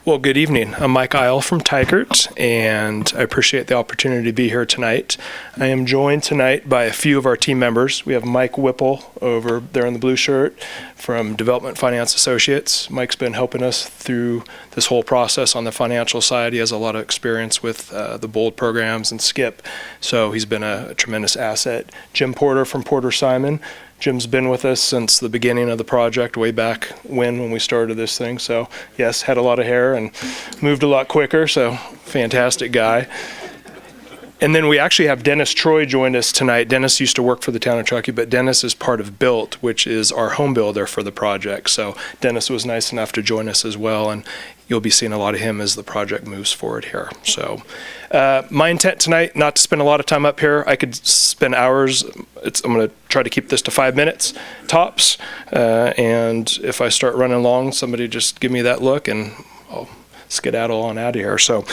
Well, good evening. I'm Mike Isle from Tygart, and I appreciate the opportunity to be here tonight. I am joined tonight by a few of our team members. We have Mike Whipple over there in the blue shirt from Development Finance Associates. Mike's been helping us through this whole process on the financial side. He has a lot of experience with the BOLD programs and SKIP, so he's been a tremendous asset. Jim Porter from Porter Simon. Jim's been with us since the beginning of the project, way back when we started this thing. So yes, had a lot of hair and moved a lot quicker, so fantastic guy. And then we actually have Dennis Troy joined us tonight. Dennis used to work for the town of Truckee, but Dennis is part of BUILT, which is our home builder for the project. So Dennis was nice enough to join us as well, and you'll be seeing a lot of him as the project moves forward here. So my intent tonight, not to spend a lot of time up here. I could spend hours. I'm going to try to keep this to 5 minutes tops. And if I start running long, somebody just give me that look and I'll skedaddle on out of here. So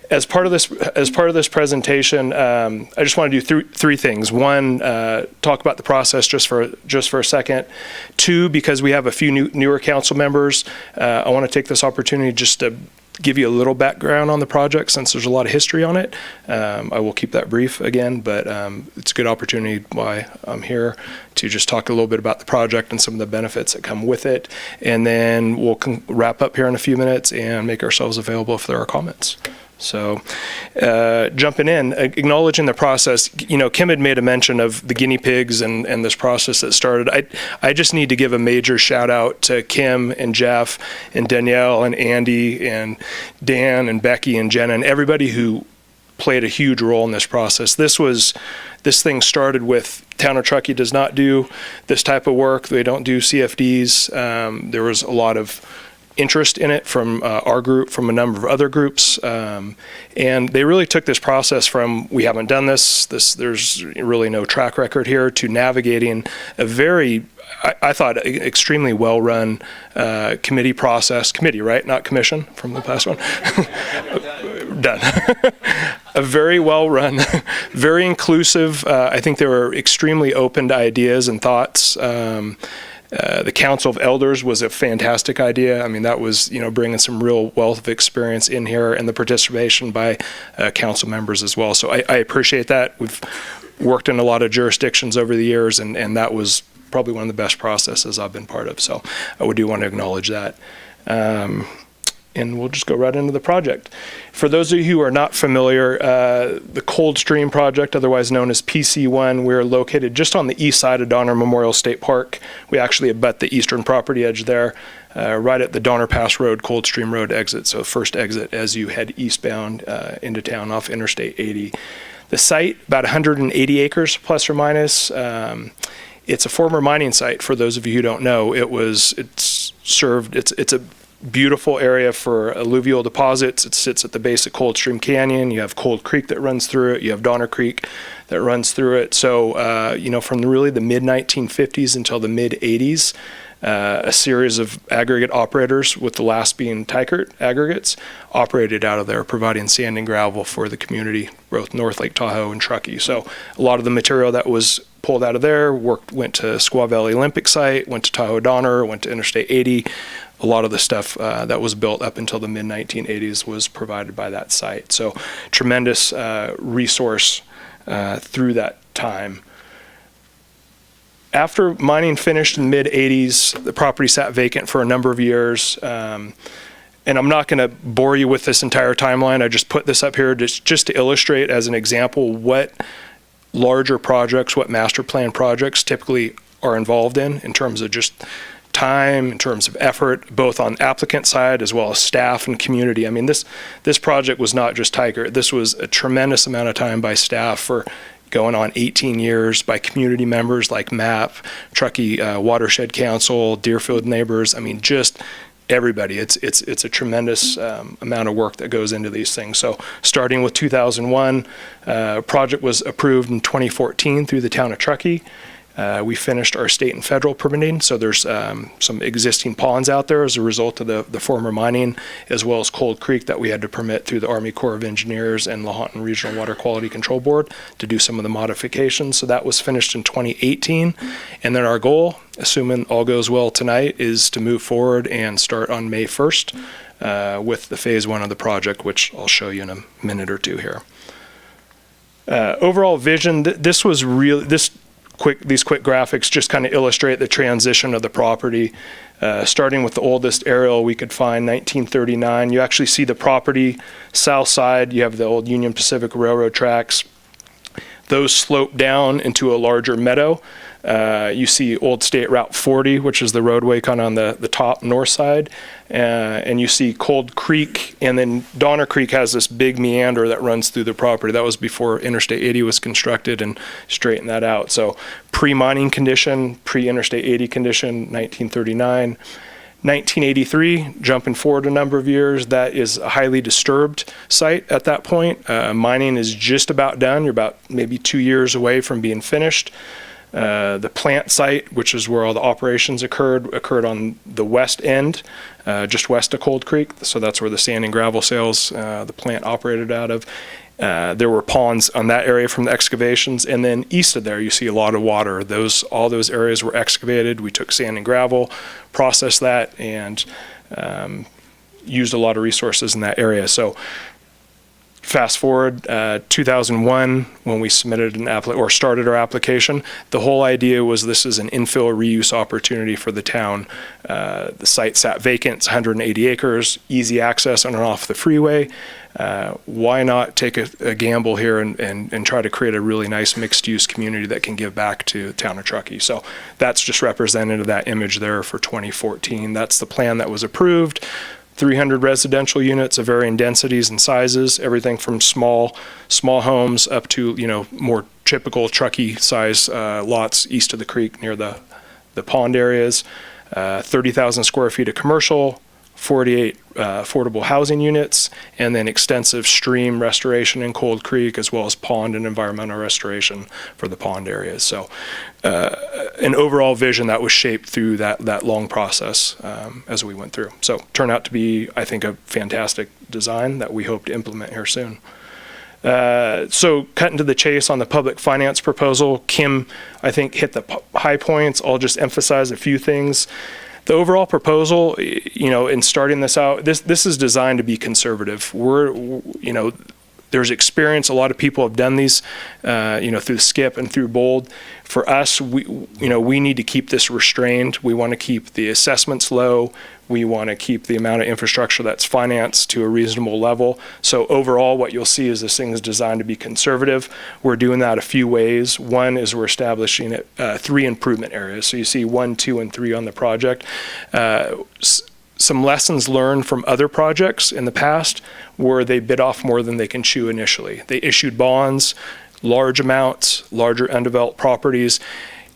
as part of this presentation, I just want to do three things. One, talk about the process just for a second. Two, because we have a few newer council members, I want to take this opportunity just to give you a little background on the project since there's a lot of history on it. I will keep that brief again, but it's a good opportunity why I'm here to just talk a little bit about the project and some of the benefits that come with it. And then we'll wrap up here in a few minutes and make ourselves available if there are comments. So jumping in, acknowledging the process, Kim had made a mention of the guinea pigs and this process that started. I just need to give a major shout out to Kim and Jeff and Danielle and Andy and Dan and Becky and Jenna and everybody who played a huge role in this process. This thing started with Town of Truckee does not do this type of work. They don't do CFDs. There was a lot of interest in it from our group, from a number of other groups, and they really took this process from we haven't done this, there's really no track record here, to navigating a very, I thought, extremely well-run committee process. Committee, right? Not commission from the past one. Done. A very well-run, very inclusive. I think they were extremely open to ideas and thoughts. The Council of Elders was a fantastic idea. I mean, that was, bringing some real wealth of experience in here, and the participation by council members as well. So I appreciate that. We've worked in a lot of jurisdictions over the years, and that was probably one of the best processes I've been part of. So I do want to acknowledge that. and we'll just go right into the project. For those of you who are not familiar, the Cold Stream project, otherwise known as PC1, we're located just on the east side of Donner Memorial State Park. We actually abut the eastern property edge there, right at the Donner Pass Road, Cold Stream Road exit, so first exit as you head eastbound into town off Interstate 80. The site, about 180 acres plus or minus. It's a former mining site. For those of you who don't know, it's a beautiful area for alluvial deposits. It sits at the base of Cold Stream Canyon. You have Cold Creek that runs through it. You have Donner Creek that runs through it. So, from really the mid 1950s until the mid 80s, a series of aggregate operators, with the last being Tykert Aggregates, operated out of there, providing sand and gravel for the community, both North Lake Tahoe and Truckee. So a lot of the material that was pulled out of there went to Squaw Valley Olympic site, went to Tahoe Donner, went to Interstate 80. A lot of the stuff that was built up until the mid 1980s was provided by that site. So tremendous resource through that time. After mining finished in the mid 80s, the property sat vacant for a number of years. And I'm not going to bore you with this entire timeline. I just put this up here just to illustrate as an example what larger projects, what master plan projects typically are involved in terms of just time, in terms of effort, both on applicant side as well as staff and community. I mean, this project was not just Tykert. This was a tremendous amount of time by staff for going on 18 years, by community members like MAP, Truckee Watershed Council, Deerfield Neighbors. I mean, just everybody. It's a tremendous amount of work that goes into these things. So starting with 2001, project was approved in 2014 through the town of Truckee. We finished our state and federal permitting, so there's some existing ponds out there as a result of the former mining, as well as Cold Creek that we had to permit through the Army Corps of Engineers and Lahontan Regional Water Quality Control Board to do some of the modifications. So that was finished in 2018, and then our goal, assuming all goes well tonight, is to move forward and start on May 1st with the phase 1 of the project, which I'll show you in a minute or two here. Overall vision, these quick graphics just kind of illustrate the transition of the property. Starting with the oldest aerial we could find, 1939. You actually see the property south side. You have the old Union Pacific Railroad tracks. Those slope down into a larger meadow. You see Old State Route 40, which is the roadway kind of on the top north side. And you see Cold Creek, and then Donner Creek has this big meander that runs through the property. That was before Interstate 80 was constructed and straightened that out. So pre-mining condition, pre-Interstate 80 condition, 1939. 1983, jumping forward a number of years, that is a highly disturbed site at that point. Mining is just about done. You're about maybe 2 years away from being finished. The plant site, which is where all the operations occurred on the west end, just west of Cold Creek. So that's where the sand and gravel sales, the plant operated out of. There were ponds on that area from the excavations, and then east of there you see a lot of water. All those areas were excavated. We took sand and gravel, processed that, and used a lot of resources in that area. So fast forward 2001, when we submitted started our application, the whole idea was this is an infill reuse opportunity for the town. The site sat vacant. It's 180 acres, easy access on and off the freeway. Why not take a gamble here and try to create a really nice mixed-use community that can give back to the town of Truckee? So that's just represented in that image there for 2014. That's the plan that was approved. 300 residential units of varying densities and sizes, everything from small homes up to more typical Truckee size lots east of the creek near the pond areas. 30,000 square feet of commercial, 48 affordable housing units, and then extensive stream restoration in Cold Creek, as well as pond and environmental restoration for the pond areas. So an overall vision that was shaped through that long process as we went through. So turned out to be, I think, a fantastic design that we hope to implement here soon. So cutting to the chase on the public finance proposal, Kim, I think, hit the high points. I'll just emphasize a few things. The overall proposal, in starting this out, this is designed to be conservative. there's experience. A lot of people have done these, through SKIP and through BOLD. For us, we need to keep this restrained. We want to keep the assessments low. We want to keep the amount of infrastructure that's financed to a reasonable level. So overall, what you'll see is this thing is designed to be conservative. We're doing that a few ways. One is we're establishing 3 improvement areas. So you see 1, 2, and 3 on the project. Some lessons learned from other projects in the past where they bit off more than they can chew initially. They issued bonds, large amounts, larger undeveloped properties.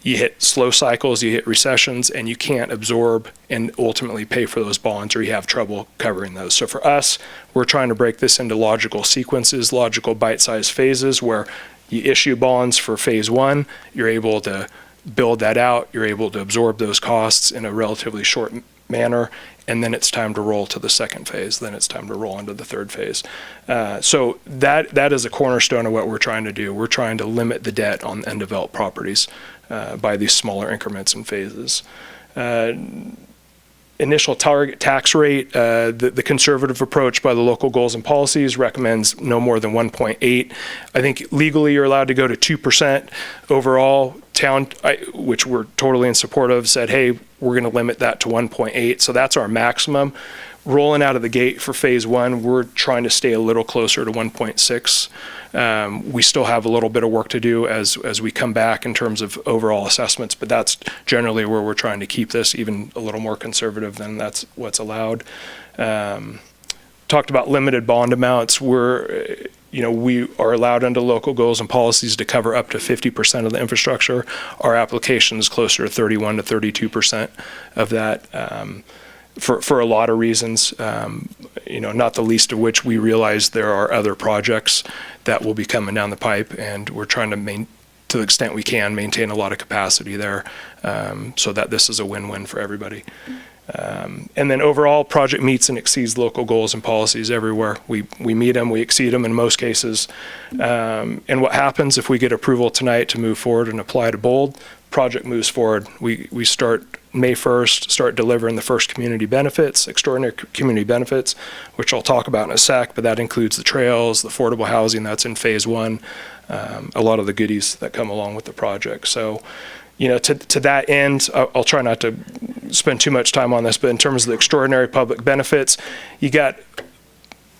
You hit slow cycles, you hit recessions, and you can't absorb and ultimately pay for those bonds, or you have trouble covering those. So for us, we're trying to break this into logical sequences, logical bite-sized phases, where you issue bonds for phase 1, you're able to build that out, you're able to absorb those costs in a relatively short manner, and then it's time to roll to the second phase, then it's time to roll into the third phase. So that is a cornerstone of what we're trying to do. We're trying to limit the debt on undeveloped properties by these smaller increments and phases. Initial target tax rate, the conservative approach by the local goals and policies recommends no more than 1.8. I think legally you're allowed to go to 2% overall. Town, which we're totally in support of, said, hey, we're going to limit that to 1.8. So that's our maximum. Rolling out of the gate for phase 1, we're trying to stay a little closer to 1.6. We still have a little bit of work to do as we come back in terms of overall assessments, but that's generally where we're trying to keep this even a little more conservative than that's what's allowed. Talked about limited bond amounts. We are allowed under local goals and policies to cover up to 50% of the infrastructure. Our application is closer to 31 to 32% of that. For a lot of reasons, not the least of which we realize there are other projects that will be coming down the pipe, and we're trying to to the extent we can, maintain a lot of capacity there, so that this is a win-win for everybody. And then overall, project meets and exceeds local goals and policies everywhere. We meet them, we exceed them in most cases. And what happens if we get approval tonight to move forward and apply to BOLD? Project moves forward. We start May 1st, start delivering the first community benefits, extraordinary community benefits, which I'll talk about in a sec, but that includes the trails, the affordable housing that's in phase 1, a lot of the goodies that come along with the project. So, to that end, I'll try not to spend too much time on this, but in terms of the extraordinary public benefits, you got,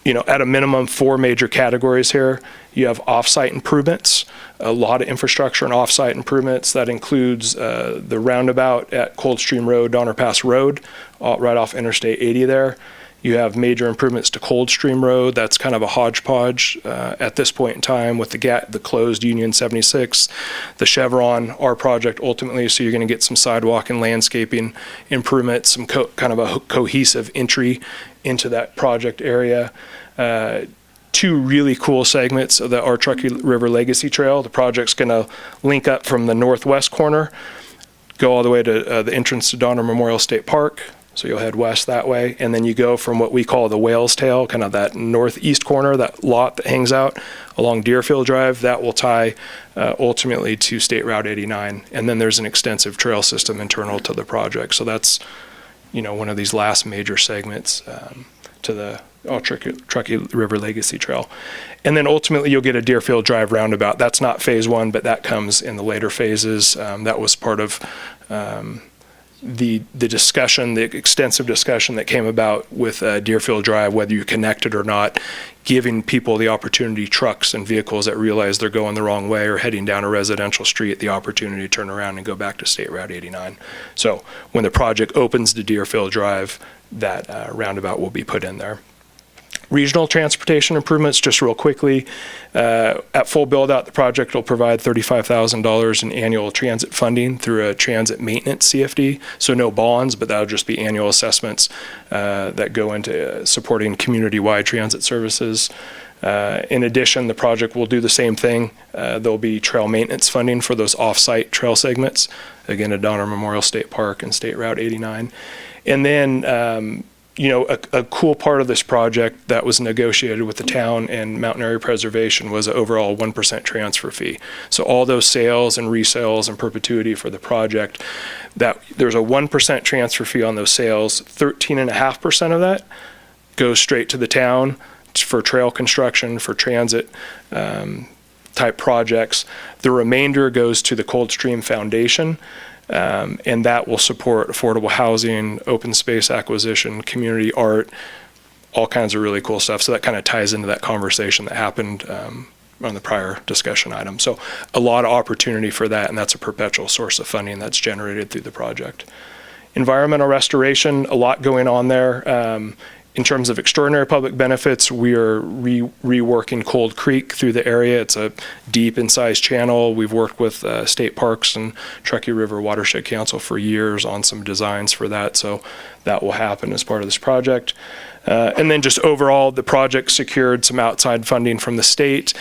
at a minimum 4 major categories here. You have off-site improvements, a lot of infrastructure and off-site improvements. That includes the roundabout at Coldstream Road, Donner Pass Road, right off Interstate 80 there. You have major improvements to Coldstream Road. That's kind of a hodgepodge at this point in time with the closed Union 76, the Chevron, our project ultimately. So you're going to get some sidewalk and landscaping improvements, some kind of a cohesive entry into that project area. 2 really cool segments of our Truckee River Legacy Trail. The project's going to link up from the northwest corner, go all the way to the entrance to Donner Memorial State Park. So you'll head west that way, and then you go from what we call the Whale's Tail, kind of that northeast corner, that lot that hangs out along Deerfield Drive. That will tie ultimately to State Route 89, and then there's an extensive trail system internal to the project. So that's, one of these last major segments to the Truckee River Legacy Trail. And then ultimately you'll get a Deerfield Drive roundabout. That's not phase 1, but that comes in the later phases. That was part of the discussion, the extensive discussion that came about with Deerfield Drive, whether you connect it or not, giving people the opportunity, trucks and vehicles that realize they're going the wrong way or heading down a residential street, the opportunity to turn around and go back to State Route 89. So when the project opens to Deerfield Drive, that roundabout will be put in there. Regional transportation improvements, just real quickly. At full build out, the project will provide $35,000 in annual transit funding through a transit maintenance CFD. So no bonds, but that'll just be annual assessments that go into supporting community-wide transit services. In addition, the project will do the same thing. There'll be trail maintenance funding for those off-site trail segments, again, at Donner Memorial State Park and State Route 89. And then, a cool part of this project that was negotiated with the town and Mountain Area Preservation was an overall 1% transfer fee. So all those sales and resales and perpetuity for the project, that there's a 1% transfer fee on those sales. 13.5% of that goes straight to the town. for trail construction, for transit type projects. The remainder goes to the Coldstream Foundation, and that will support affordable housing, open space acquisition, community art, all kinds of really cool stuff. So that kind of ties into that conversation that happened on the prior discussion item. So a lot of opportunity for that, and that's a perpetual source of funding that's generated through the project. Environmental restoration, a lot going on there. In terms of extraordinary public benefits, we are reworking Cold Creek through the area. It's a deep incised channel. We've worked with State Parks and Truckee River Watershed Council for years on some designs for that, so that will happen as part of this project. And then just overall, the project secured some outside funding from the state.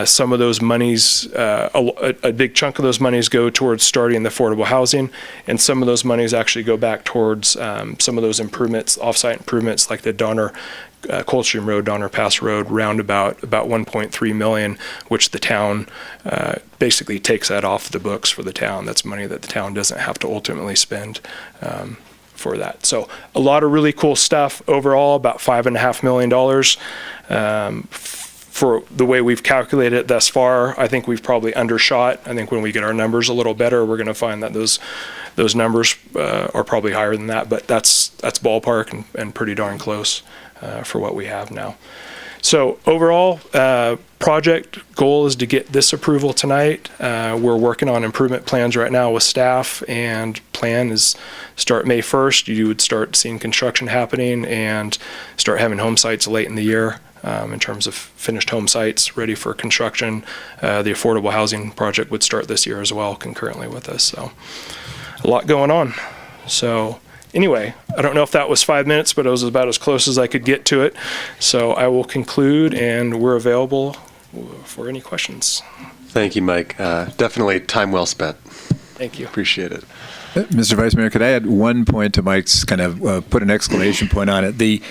Some of those monies, a big chunk of those monies go towards starting the affordable housing, and some of those monies actually go back towards some of those improvements, offsite improvements like the Donner, Coldstream Road, Donner Pass Road roundabout, about $1.3 million, which the town basically takes that off the books for the town. That's money that the town doesn't have to ultimately spend for that. So a lot of really cool stuff overall, about $5.5 million. For the way we've calculated it thus far, I think we've probably undershot. I think when we get our numbers a little better, we're going to find that those numbers are probably higher than that, but that's ballpark and pretty darn close for what we have now. So overall, project goal is to get this approval tonight. We're working on improvement plans right now with staff, and plan is start May 1st. You would start seeing construction happening and start having home sites late in the year in terms of finished home sites ready for construction. The affordable housing project would start this year as well concurrently with us. So a lot going on. So anyway, I don't know if that was 5 minutes, but it was about as close as I could get to it. So I will conclude, and we're available for any questions. Thank you, Mike. Definitely time well spent. Thank you. Appreciate it. Mr. Vice Mayor, could I add one point to Mike's kind of put an exclamation point on it? The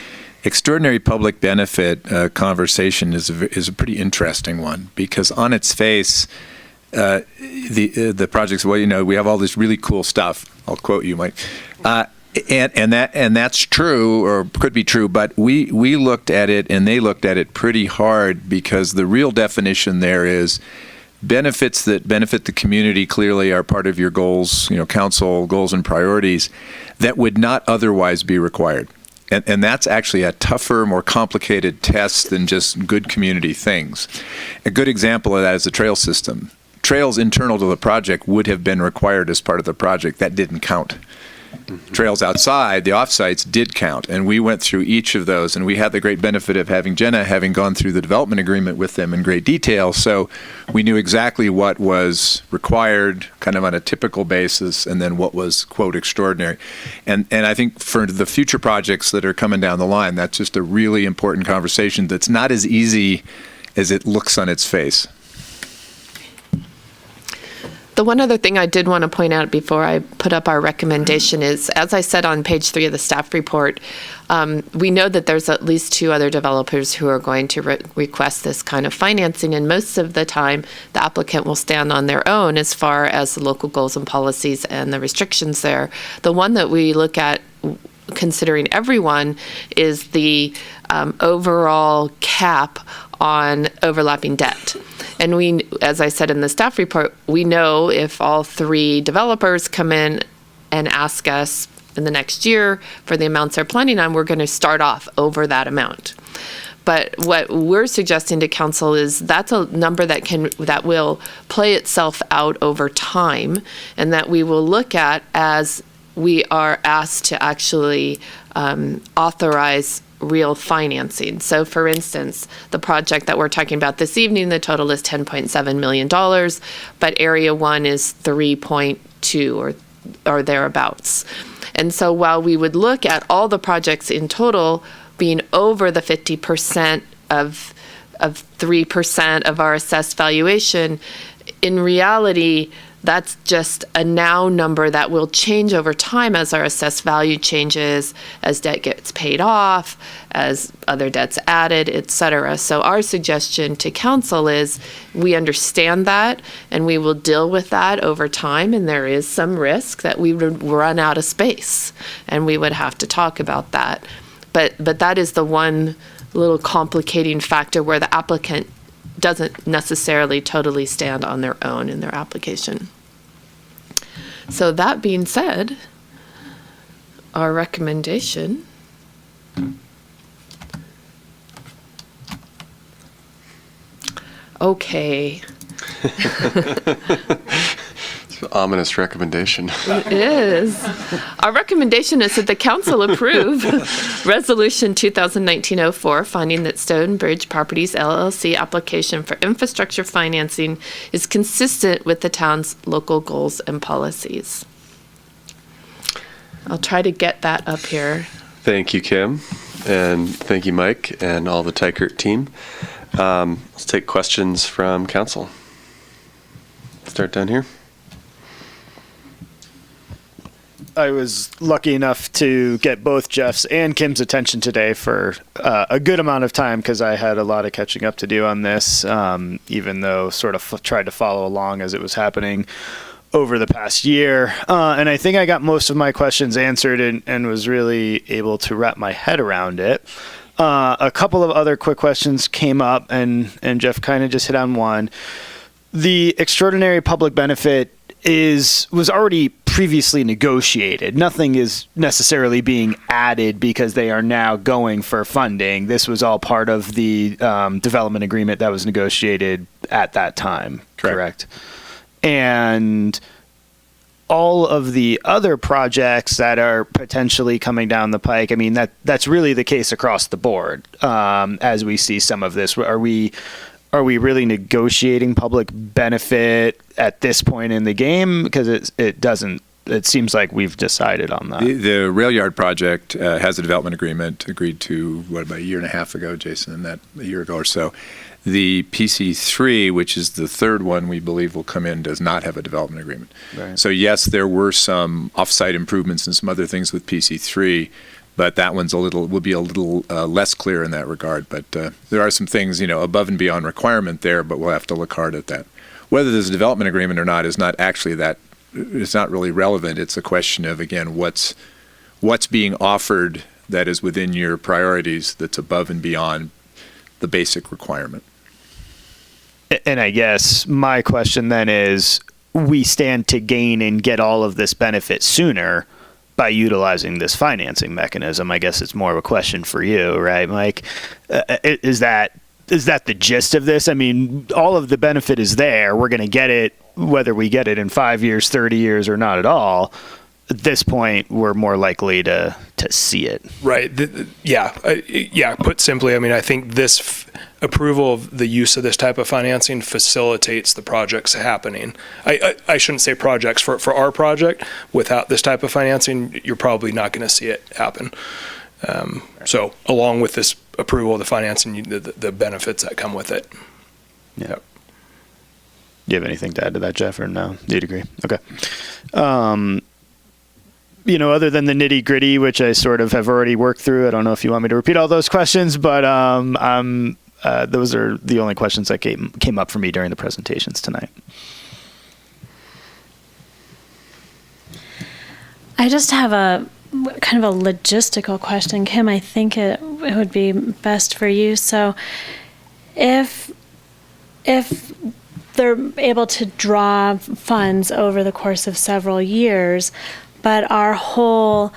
extraordinary public benefit conversation is a pretty interesting one, because on its face, the projects, well, you know, we have all this really cool stuff. I'll quote you, Mike. And that's true, or could be true, but we looked at it and they looked at it pretty hard, because the real definition there is benefits that benefit the community clearly are part of your goals, you know, council goals and priorities that would not otherwise be required. And that's actually a tougher, more complicated test than just good community things. A good example of that is the trail system. Trails internal to the project would have been required as part of the project. That didn't count. Trails outside, the offsites, did count, and we went through each of those, and we had the great benefit of having Jenna having gone through the development agreement with them in great detail, so we knew exactly what was required kind of on a typical basis, and then what was, quote, extraordinary. And I think for the future projects that are coming down the line, that's just a really important conversation that's not as easy as it looks on its face. The one other thing I did want to point out before I put up our recommendation is, as I said on page 3 of the staff report, we know that there's at least 2 other developers who are going to request this kind of financing, and most of the time the applicant will stand on their own as far as the local goals and policies and the restrictions there. The one that we look at considering everyone is the overall cap on overlapping debt. And we, as I said in the staff report, we know if all 3 developers come in and ask us in the next year for the amounts they're planning on, we're going to start off over that amount. But what we're suggesting to council is that's a number that will play itself out over time, and that we will look at as we are asked to actually authorize real financing. So for instance, the project that we're talking about this evening, the total is $10.7 million, but Area 1 is 3.2 or thereabouts. And so while we would look at all the projects in total being over the 50% of 3% of our assessed valuation, in reality, that's just a now number that will change over time as our assessed value changes, as debt gets paid off, as other debts added, et cetera. So our suggestion to council is we understand that, and we will deal with that over time, and there is some risk that we would run out of space, and we would have to talk about that. But that is the one little complicating factor where the applicant doesn't necessarily totally stand on their own in their application. So that being said, our recommendation okay. It's an ominous recommendation. It is. Our recommendation is that the council approve Resolution 2019-04, finding that Stonebridge Properties LLC application for infrastructure financing is consistent with the town's local goals and policies. I'll try to get that up here. Thank you, Kim, and thank you, Mike, and all the Tykert team. Let's take questions from council. Start down here. I was lucky enough to get both Jeff's and Kim's attention today for a good amount of time because I had a lot of catching up to do on this, even though sort of tried to follow along as it was happening over the past year. And I think I got most of my questions answered and was really able to wrap my head around it. A couple of other quick questions came up, and Jeff kind of just hit on one. The extraordinary public benefit was already previously negotiated. Nothing is necessarily being added because they are now going for funding. This was all part of the development agreement that was negotiated at that time, correct? And all of the other projects that are potentially coming down the pike, I mean, that's really the case across the board as we see some of this. Are we really negotiating public benefit at this point in the game? Because it seems like we've decided on that. The rail yard project has a development agreement agreed to, about a year and a half ago, Jason, a year ago or so. The PC3, which is the third one we believe will come in, does not have a development agreement. Right. So yes, there were some off-site improvements and some other things with PC3, but that one's will be a little less clear in that regard. But there are some things, above and beyond requirement there, but we'll have to look hard at that. Whether there's a development agreement or not is not actually it's not really relevant. It's a question of, again, what's being offered that is within your priorities that's above and beyond the basic requirement. And I guess my question then is, we stand to gain and get all of this benefit sooner by utilizing this financing mechanism. I guess it's more of a question for you, right, Mike? Is that the gist of this? I mean, all of the benefit is there. We're going to get it, whether we get it in 5 years, 30 years, or not at all. At this point, we're more likely to see it. Right. Put simply, I mean, I think this approval of the use of this type of financing facilitates the projects happening. I shouldn't say projects. For our project, without this type of financing, you're probably not going to see it happen. So along with this approval of the financing, the benefits that come with it. Yeah. Yep. Do you have anything to add to that, Jeff, or no? You'd agree? Okay. Other than the nitty gritty, which I sort of have already worked through, I don't know if you want me to repeat all those questions, but those are the only questions that came up for me during the presentations tonight. I just have a kind of a logistical question, Kim. I think it would be best for you. So if they're able to draw funds over the course of several years, but our whole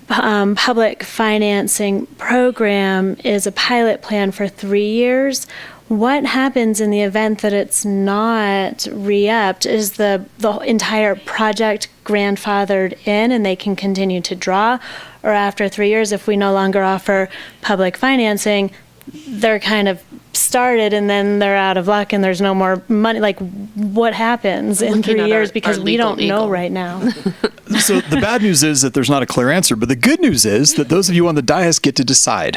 public financing program is a pilot plan for 3 years, what happens in the event that it's not re-upped? Is the entire project grandfathered in and they can continue to draw? Or after 3 years, if we no longer offer public financing, they're kind of started and then they're out of luck and there's no more money? Like, what happens in 3 years? Because we don't know right now. So the bad news is that there's not a clear answer, but the good news is that those of you on the dais get to decide.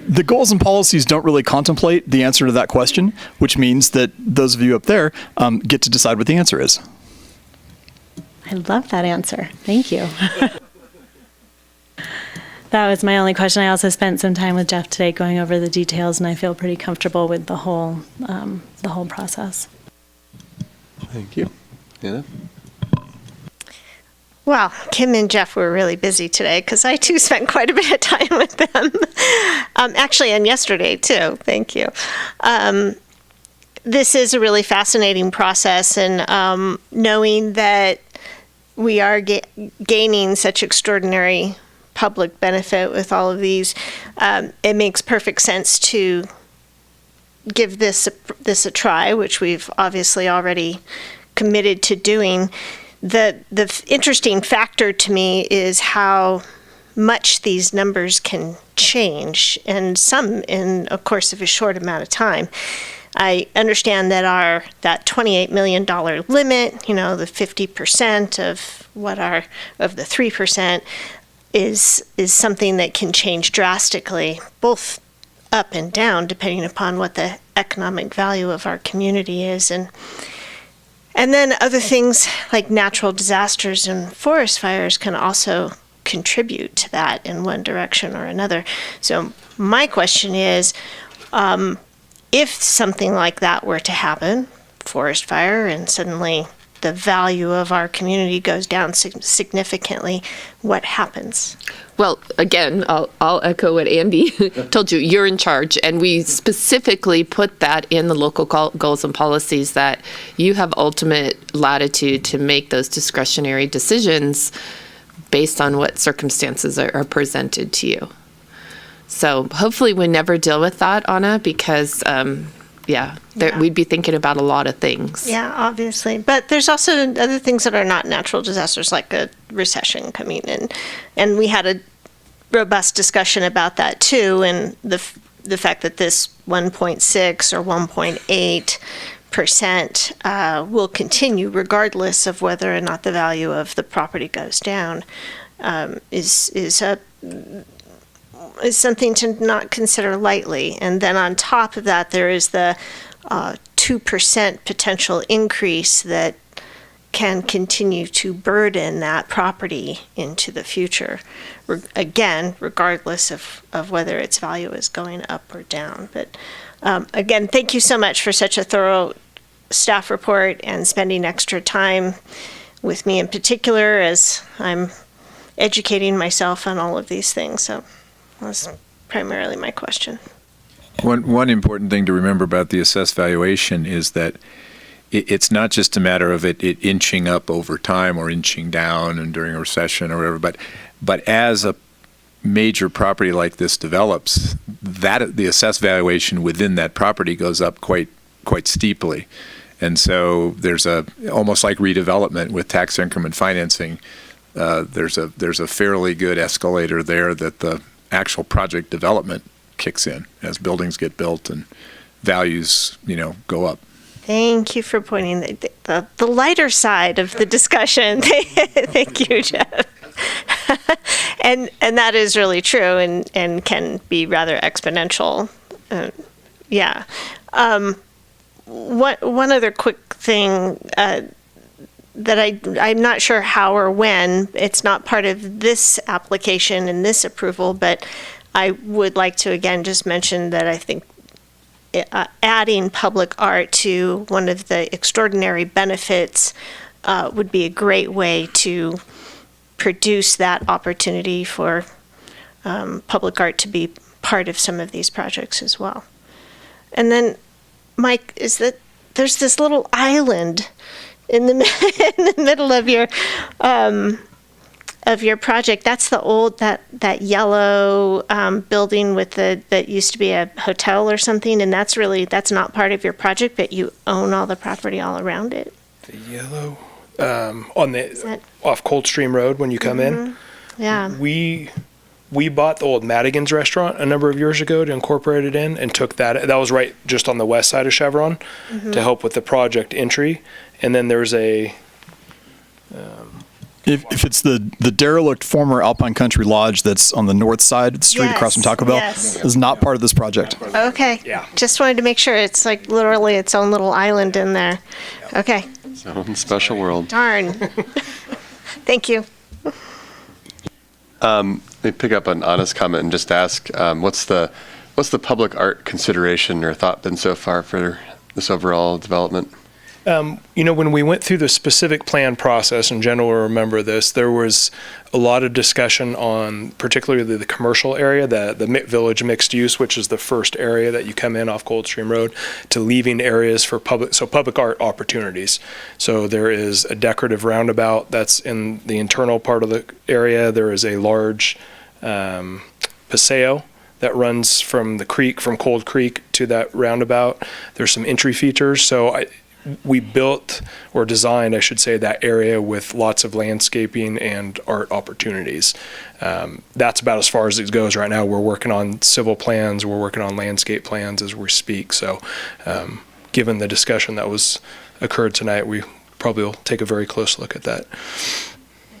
The goals and policies don't really contemplate the answer to that question, which means that those of you up there get to decide what the answer is. I love that answer. Thank you. That was my only question. I also spent some time with Jeff today going over the details, and I feel pretty comfortable with the whole process. Thank you. Anna? Well, Kim and Jeff were really busy today because I too spent quite a bit of time with them. Actually, and yesterday too. Thank you. This is a really fascinating process, and knowing that we are gaining such extraordinary public benefit with all of these, it makes perfect sense to give this a try, which we've obviously already committed to doing. The interesting factor to me is how much these numbers can change, and some in a course of a short amount of time. I understand that that $28 million limit, the 50% of of the 3%, is something that can change drastically, both up and down, depending upon what the economic value of our community is. And then other things like natural disasters and forest fires can also contribute to that in one direction or another. So my question is, if something like that were to happen, forest fire, and suddenly the value of our community goes down significantly, what happens? Well, again, I'll echo what Andy told you. You're in charge, and we specifically put that in the local goals and policies that you have ultimate latitude to make those discretionary decisions based on what circumstances are presented to you. So hopefully we never deal with that, Anna, because we'd be thinking about a lot of things. Yeah, obviously. But there's also other things that are not natural disasters, like a recession coming in. And we had a robust discussion about that too, and the fact that this 1.6 or 1.8% will continue regardless of whether or not the value of the property goes down is something to not consider lightly. And then on top of that, there is the 2% potential increase that can continue to burden that property into the future, again, regardless of whether its value is going up or down. But again, thank you so much for such a thorough staff report and spending extra time with me in particular as I'm educating myself on all of these things. So that's primarily my question. One important thing to remember about the assessed valuation is that it's not just a matter of it inching up over time or inching down and during a recession or whatever, but as a major property like this develops, the assessed valuation within that property goes up quite steeply. And so there's almost like redevelopment with tax increment financing, there's a fairly good escalator there that the actual project development kicks in as buildings get built and values, go up. Thank you for pointing the lighter side of the discussion. Thank you, Jeff. and that is really true and can be rather exponential. Yeah. One other quick thing that I'm not sure how or when, it's not part of this application and this approval, but I would like to again just mention that I think adding public art to one of the extraordinary benefits would be a great way to produce that opportunity for public art to be part of some of these projects as well. And then, Mike, is that there's this little island in the middle of your project. That's the old that yellow building with that used to be a hotel or something, and that's not part of your project, but you own all the property all around it. The yellow off Coldstream Road when you come in. Yeah. We bought the old Madigan's restaurant a number of years ago to incorporate it in, and took that was right just on the west side of Chevron to help with the project entry. And then there's a If it's the derelict former Alpine Country Lodge that's on the north side of the street across from Taco Bell, is not part of this project. Okay. Yeah. Just wanted to make sure it's like literally its own little island in there. Okay. Its own special world. Darn. Thank you. Let me pick up on Anna's comment and just ask, what's the public art consideration or thought been so far for this overall development? When we went through the specific plan process, and Jen will remember this, there was a lot of discussion on particularly the commercial area, the village mixed use, which is the first area that you come in off Coldstream Road, to leaving areas for public art opportunities. So there is a decorative roundabout that's in the internal part of the area. There is a large paseo that runs from Cold Creek to that roundabout. There's some entry features. So we built, or designed, I should say, that area with lots of landscaping and art opportunities. That's about as far as it goes right now. We're working on civil plans. We're working on landscape plans as we speak. So given the discussion that occurred tonight, we probably will take a very close look at that.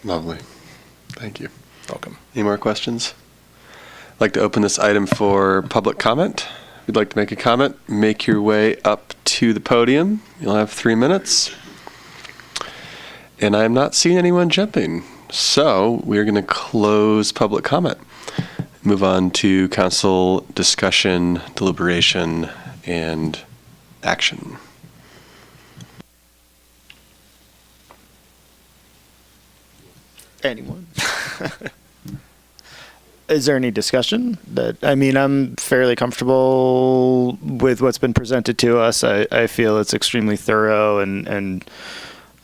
Lovely. Thank you. Welcome. Any more questions? I'd like to open this item for public comment. If you'd like to make a comment, make your way up to the podium. You'll have 3 minutes. And I'm not seeing anyone jumping. So we're going to close public comment. Move on to council discussion, deliberation, and action. Anyone? Is there any discussion? I'm fairly comfortable with what's been presented to us. I feel it's extremely thorough and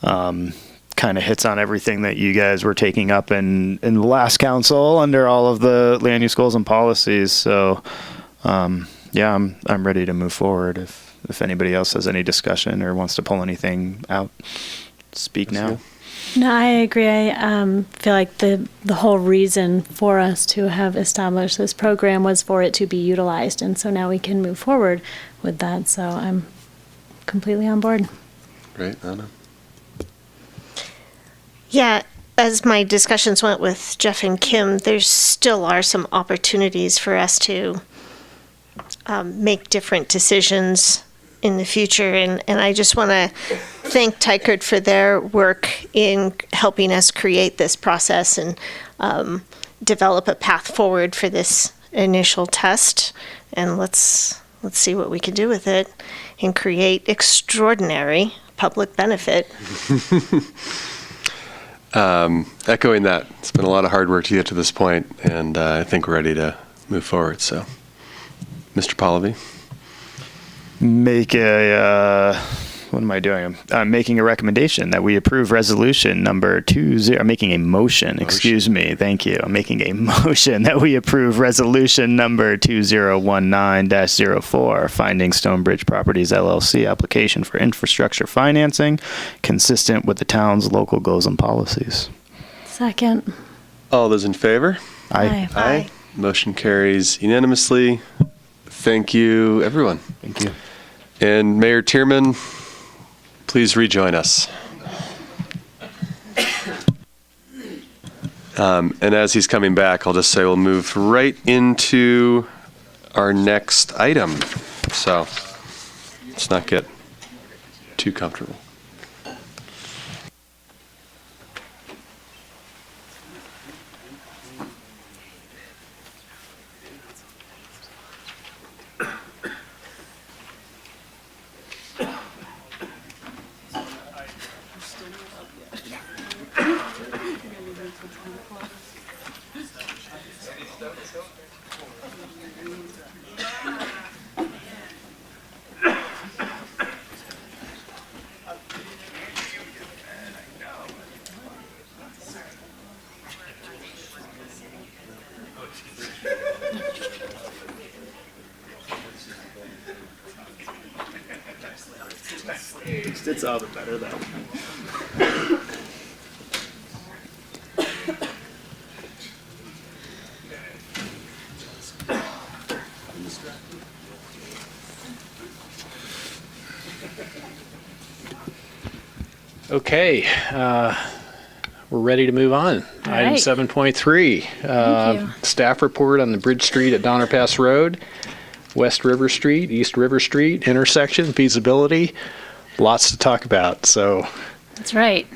kind of hits on everything that you guys were taking up in the last council under all of the land use goals and policies. So, I'm ready to move forward. If anybody else has any discussion or wants to pull anything out, speak now. No, I agree. I feel like the whole reason for us to have established this program was for it to be utilized, and so now we can move forward with that. So I'm completely on board. Great, Anna. Yeah, as my discussions went with Jeff and Kim, there still are some opportunities for us to make different decisions in the future. And I just want to thank Tykert for their work in helping us create this process and develop a path forward for this initial test. And let's see what we can do with it and create extraordinary public benefit. Echoing that, it's been a lot of hard work to get to this point, and I think we're ready to move forward. So, Mr. Pallavi. What am I doing? I'm making a recommendation that we approve resolution number 20. I'm making a motion. Excuse me. Thank you. I'm making a motion that we approve resolution number 2019-04, finding Stonebridge Properties LLC application for infrastructure financing, consistent with the town's local goals and policies. Second. All those in favor? Aye. Aye. Motion carries unanimously. Thank you, everyone. Thank you. And Mayor Tierman, please rejoin us. And as he's coming back, I'll just say we'll move right into our next item. So let's not get too comfortable. It's all the better though. Okay, we're ready to move on. All Item right. 7.3, staff report on the Bridge Street at Donner Pass Road, West River Street, East River Street intersection feasibility. Lots to talk about. So, That's right.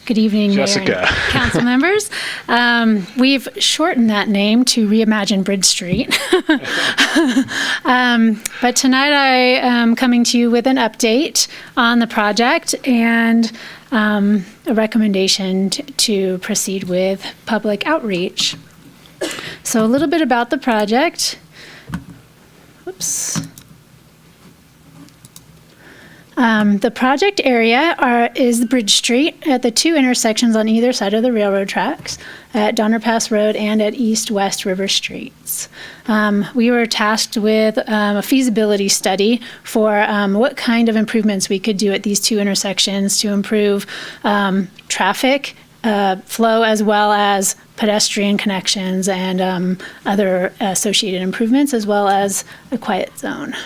Good evening, Jessica. Mayor and council members. We've shortened that name to Reimagine Bridge Street. But tonight I am coming to you with an update on the project and a recommendation to proceed with public outreach. So a little bit about the project. Oops. The project area is Bridge Street at the two intersections on either side of the railroad tracks, at Donner Pass Road and at East-West River Streets. We were tasked with a feasibility study for what kind of improvements we could do at these two intersections to improve traffic flow as well as pedestrian connections and other associated improvements, as well as a quiet zone.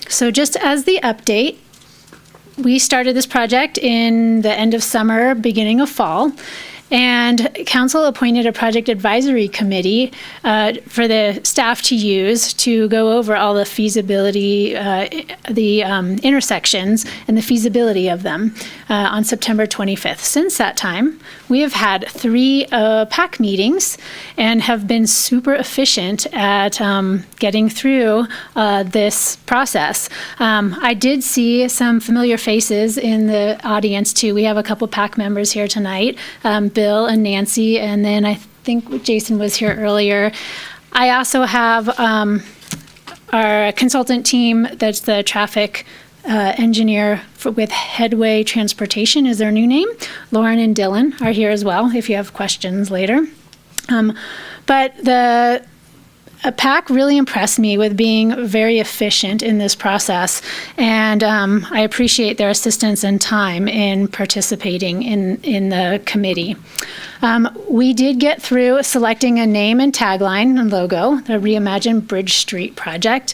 So just as the update, we started this project in the end of summer, beginning of fall, and council appointed a project advisory committee for the staff to use to go over all the feasibility, intersections and the feasibility of them on September 25th. Since that time, we have had 3 PAC meetings and have been super efficient at getting through this process. I did see some familiar faces in the audience too. We have a couple PAC members here tonight, Bill and Nancy, and then I think Jason was here earlier. I also have our consultant team, that's the traffic engineer with Headway Transportation is their new name. Lauren and Dylan are here as well if you have questions later. But the PAC really impressed me with being very efficient in this process, and I appreciate their assistance and time in participating in the committee. We did get through selecting a name and tagline and logo. The Reimagine Bridge Street project,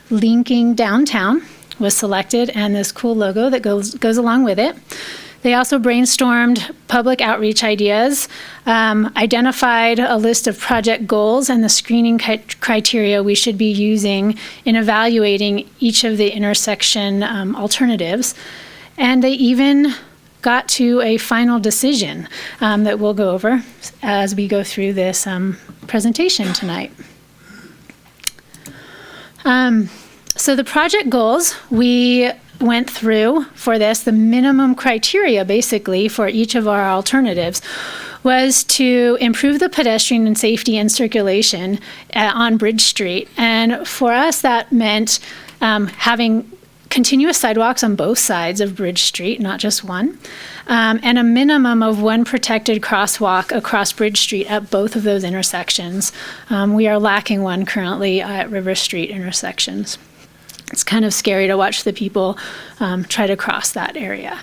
linking downtown, was selected, and this cool logo that goes along with it. They also brainstormed public outreach ideas, identified a list of project goals and the screening criteria we should be using in evaluating each of the intersection alternatives. And they even got to a final decision that we'll go over as we go through this presentation tonight. So the project goals we went through for this, the minimum criteria basically for each of our alternatives was to improve the pedestrian and safety and circulation on Bridge Street. And for us, that meant having continuous sidewalks on both sides of Bridge Street, not just one, and a minimum of 1 protected crosswalk across Bridge Street at both of those intersections. We are lacking one currently at River Street intersections. It's kind of scary to watch the people try to cross that area.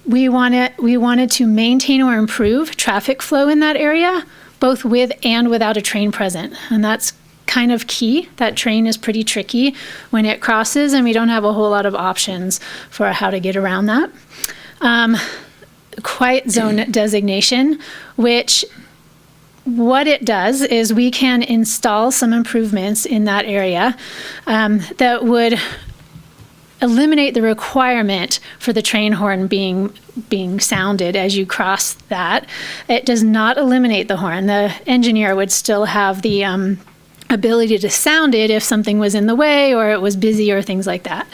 We wanted to maintain or improve traffic flow in that area, both with and without a train present. And that's kind of key. That train is pretty tricky when it crosses, and we don't have a whole lot of options for how to get around that. Quiet zone designation, which what it does is we can install some improvements in that area that would eliminate the requirement for the train horn being sounded as you cross that. It does not eliminate the horn. The engineer would still have the ability to sound it if something was in the way or it was busy or things like that.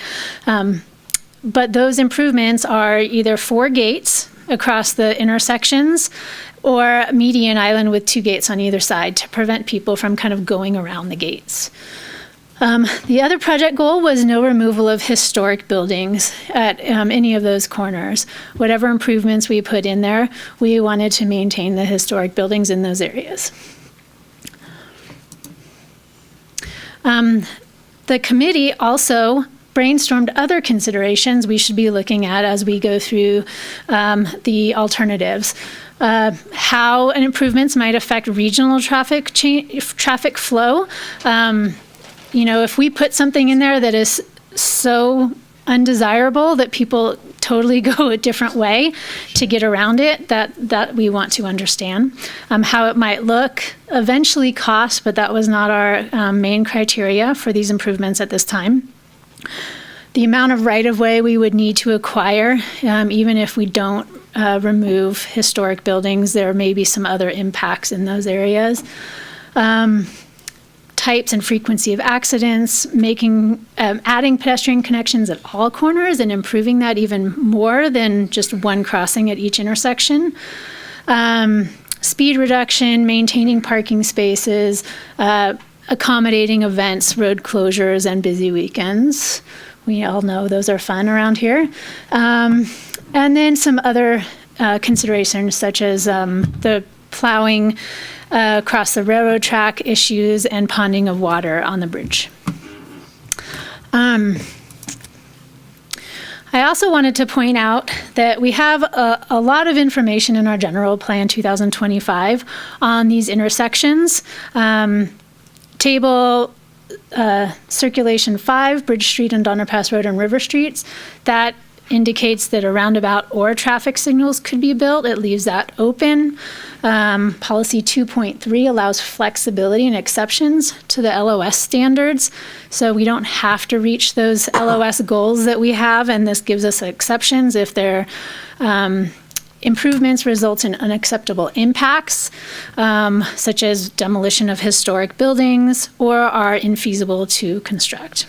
But those improvements are either 4 gates across the intersections or median island with 2 gates on either side to prevent people from kind of going around the gates. The other project goal was no removal of historic buildings at any of those corners. Whatever improvements we put in there, we wanted to maintain the historic buildings in those areas. The committee also brainstormed other considerations we should be looking at as we go through the alternatives. How improvements might affect regional traffic flow. If we put something in there that is so undesirable that people totally go a different way to get around it, that we want to understand. How it might look, eventually cost, but that was not our main criteria for these improvements at this time. the amount of right-of-way we would need to acquire, even if we don't remove historic buildings, there may be some other impacts in those areas. Types and frequency of accidents, adding pedestrian connections at all corners and improving that even more than just one crossing at each intersection. Speed reduction, maintaining parking spaces, accommodating events, road closures, and busy weekends. We all know those are fun around here. And then some other considerations such as the plowing across the railroad track issues and ponding of water on the bridge. I also wanted to point out that we have a lot of information in our general plan 2025 on these intersections. Table Circulation 5, Bridge Street and Donner Pass Road and River Streets, that indicates that a roundabout or traffic signals could be built. It leaves that open. Policy 2.3 allows flexibility and exceptions to the LOS standards. So we don't have to reach those LOS goals that we have, and this gives us exceptions if their improvements result in unacceptable impacts, such as demolition of historic buildings, or are infeasible to construct.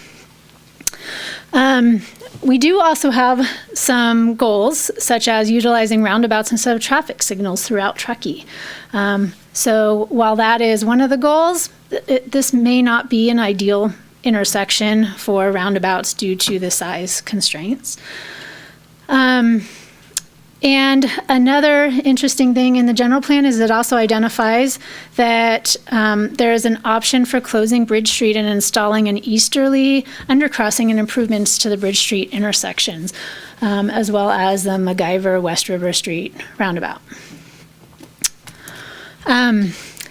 We do also have some goals, such as utilizing roundabouts instead of traffic signals throughout Truckee. So while that is one of the goals, this may not be an ideal intersection for roundabouts due to the size constraints. And another interesting thing in the general plan is it also identifies that there is an option for closing Bridge Street and installing an easterly undercrossing and improvements to the Bridge Street intersections, as well as the MacGyver West River Street roundabout.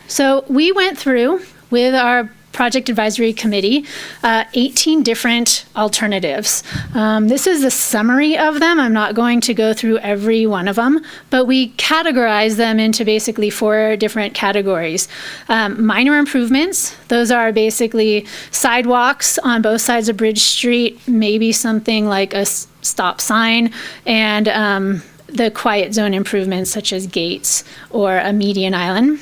So we went through with our Project Advisory Committee, 18 different alternatives. This is a summary of them. I'm not going to go through every one of them, but we categorize them into basically 4 different categories. Minor improvements, those are basically sidewalks on both sides of Bridge Street, maybe something like a stop sign, and the quiet zone improvements such as gates or a median island.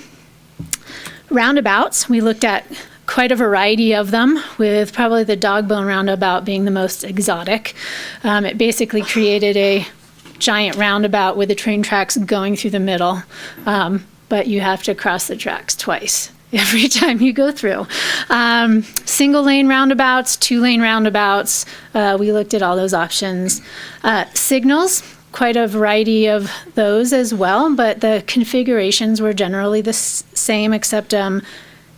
Roundabouts, we looked at quite a variety of them, with probably the Dogbone roundabout being the most exotic. It basically created a giant roundabout with the train tracks going through the middle, but you have to cross the tracks twice every time you go through. Single lane roundabouts, 2-lane roundabouts, we looked at all those options. Signals, quite a variety of those as well, but the configurations were generally the same, except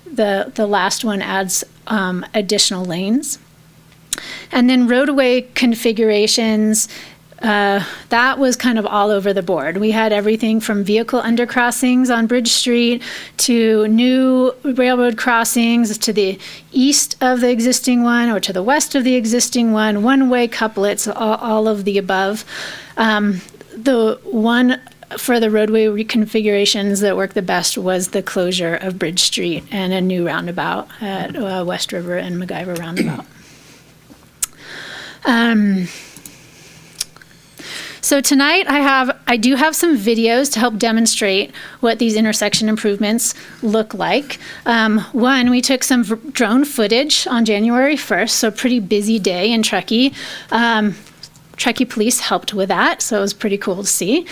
the last one adds additional lanes. And then roadway configurations, that was kind of all over the board. We had everything from vehicle undercrossings on Bridge Street to new railroad crossings to the east of the existing one or to the west of the existing one-way couplets, all of the above. The one for the roadway reconfigurations that worked the best was the closure of Bridge Street and a new roundabout at West River and MacGyver roundabout. So tonight I do have some videos to help demonstrate what these intersection improvements look like. One, we took some drone footage on January 1st, so a pretty busy day in Truckee. Truckee Police helped with that, so it was pretty cool to see.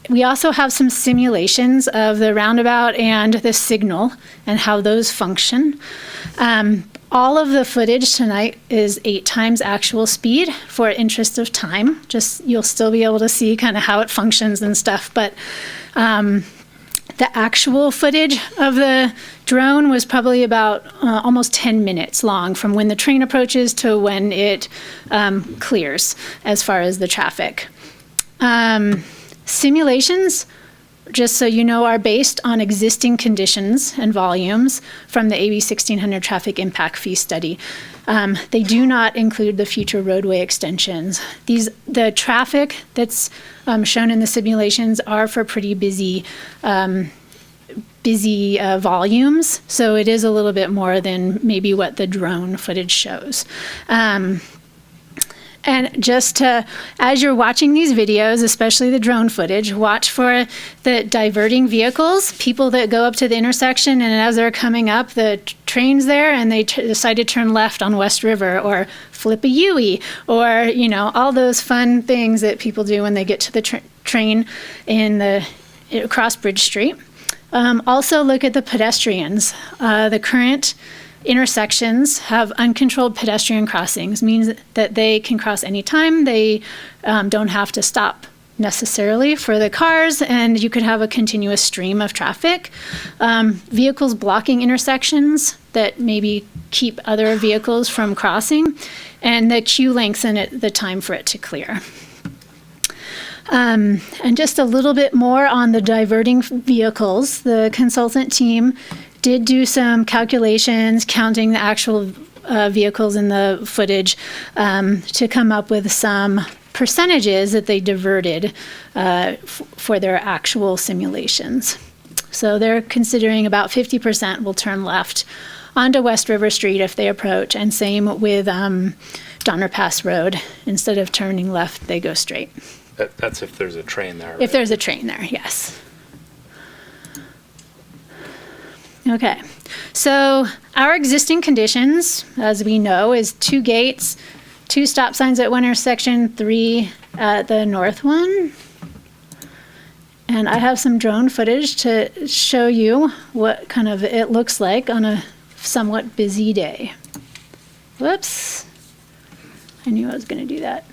We also have some simulations of the roundabout and the signal and how those function. All of the footage tonight is 8 times actual speed for interest of time. Just you'll still be able to see kind of how it functions and stuff, but the actual footage of the drone was probably about almost 10 minutes long from when the train approaches to when it clears as far as the traffic. Simulations, just so you know, are based on existing conditions and volumes from the AB 1600 traffic impact fee study. They do not include the future roadway extensions. The traffic that's shown in the simulations are for pretty busy busy volumes. So it is a little bit more than maybe what the drone footage shows. And just as you're watching these videos, especially the drone footage, watch for the diverting vehicles, people that go up to the intersection and as they're coming up, the train's there and they decide to turn left on West River or flip a U-ey or, all those fun things that people do when they get to the train across Bridge Street. Also look at the pedestrians. The current intersections have uncontrolled pedestrian crossings, means that they can cross anytime. They don't have to stop necessarily for the cars, and you could have a continuous stream of traffic. Vehicles blocking intersections that maybe keep other vehicles from crossing, and the queue lengths and the time for it to clear. And just a little bit more on the diverting vehicles. The consultant team did do some calculations counting the actual vehicles in the footage to come up with some percentages that they diverted for their actual simulations. So they're considering about 50% will turn left onto West River Street if they approach, and same with Donner Pass Road. Instead of turning left, they go straight. That's if there's a train there. Right? If there's a train there, yes. Okay, so our existing conditions, as we know, is 2 gates, 2 stop signs at one intersection, 3 at the north one. And I have some drone footage to show you what kind of it looks like on a somewhat busy day. Whoops, I knew I was going to do that.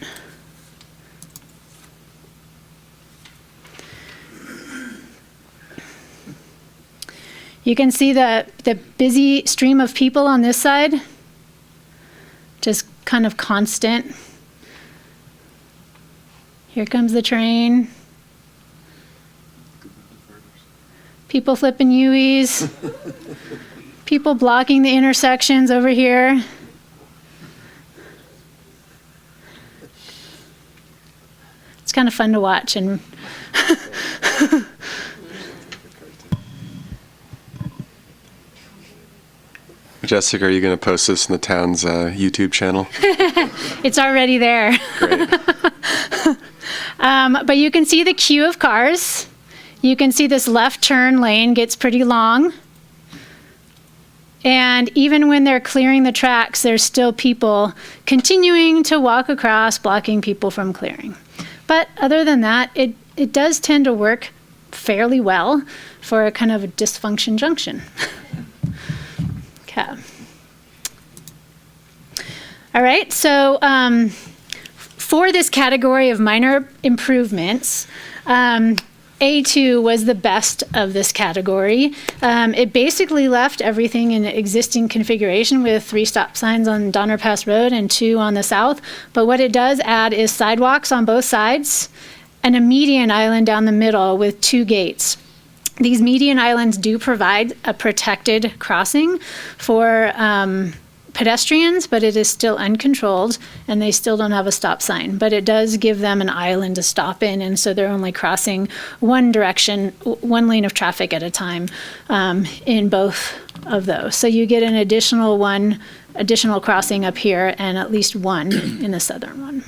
You can see the busy stream of people on this side, just kind of constant. Here comes the train. People flipping U-E's. People blocking the intersections over here. It's kind of fun to watch. And Jessica, are you going to post this in the town's YouTube channel? it's already there. Great. But you can see the queue of cars. You can see this left turn lane gets pretty long. And even when they're clearing the tracks, there's still people continuing to walk across, blocking people from clearing. But other than that, it does tend to work fairly well for a kind of a dysfunction junction. Okay. All right, so for this category of minor improvements, A2 was the best of this category. It basically left everything in existing configuration with 3 stop signs on Donner Pass Road and 2 on the south. But what it does add is sidewalks on both sides and a median island down the middle with 2 gates. These median islands do provide a protected crossing for pedestrians, but it is still uncontrolled and they still don't have a stop sign. But it does give them an island to stop in, and so they're only crossing one direction, one lane of traffic at a time in both of those. So you get an additional crossing up here and at least one in the southern one.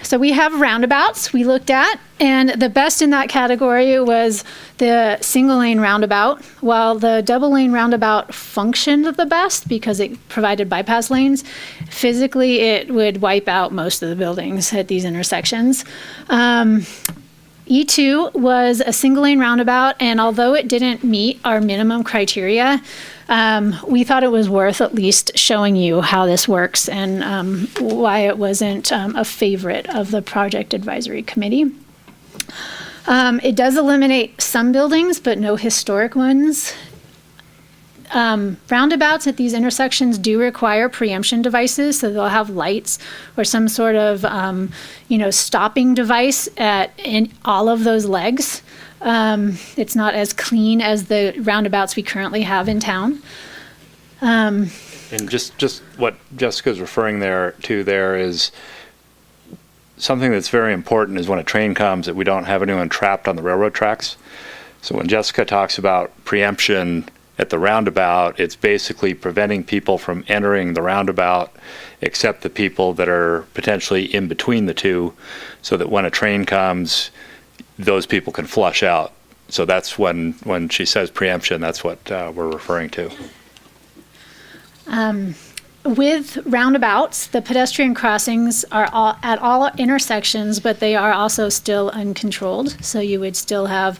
So we have roundabouts we looked at, and the best in that category was the single lane roundabout. While the double lane roundabout functioned the best because it provided bypass lanes, physically it would wipe out most of the buildings at these intersections. E2 was a single lane roundabout, and although it didn't meet our minimum criteria, we thought it was worth at least showing you how this works and why it wasn't a favorite of the project advisory committee. It does eliminate some buildings, but no historic ones. Roundabouts at these intersections do require preemption devices, so they'll have lights or some sort of, stopping device in all of those legs. It's not as clean as the roundabouts we currently have in town. And just what Jessica's referring there is something that's very important is when a train comes that we don't have anyone trapped on the railroad tracks. So when Jessica talks about preemption at the roundabout, it's basically preventing people from entering the roundabout except the people that are potentially in between the two, so that when a train comes, those people can flush out. So that's when she says preemption, that's what we're referring to. With roundabouts, the pedestrian crossings are at all intersections, but they are also still uncontrolled. So you would still have,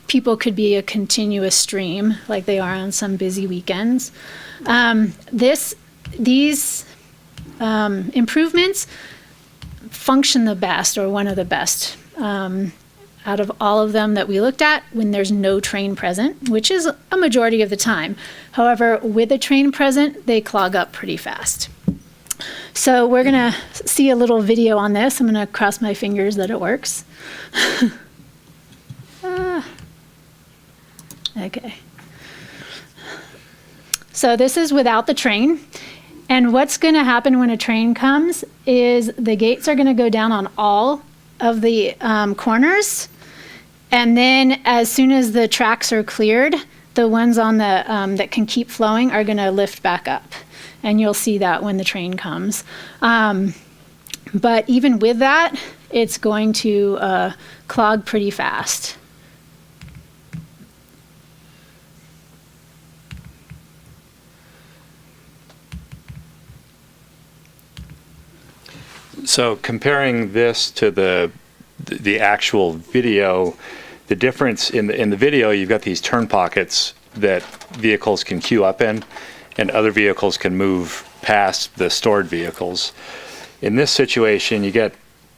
people could be a continuous stream like they are on some busy weekends. These improvements function the best, or one of the best, out of all of them that we looked at when there's no train present, which is a majority of the time. However, with a train present, they clog up pretty fast. So we're gonna see a little video on this. I'm gonna cross my fingers that it works. Okay. So this is without the train. And what's gonna happen when a train comes is the gates are gonna go down on all of the corners, and then as soon as the tracks are cleared, the ones on the that can keep flowing are going to lift back up, and you'll see that when the train comes. But even with that, it's going to clog pretty fast. So comparing this to the actual video, the difference in the video, you've got these turn pockets that vehicles can queue up in, and other vehicles can move past the stored vehicles. In this situation, you get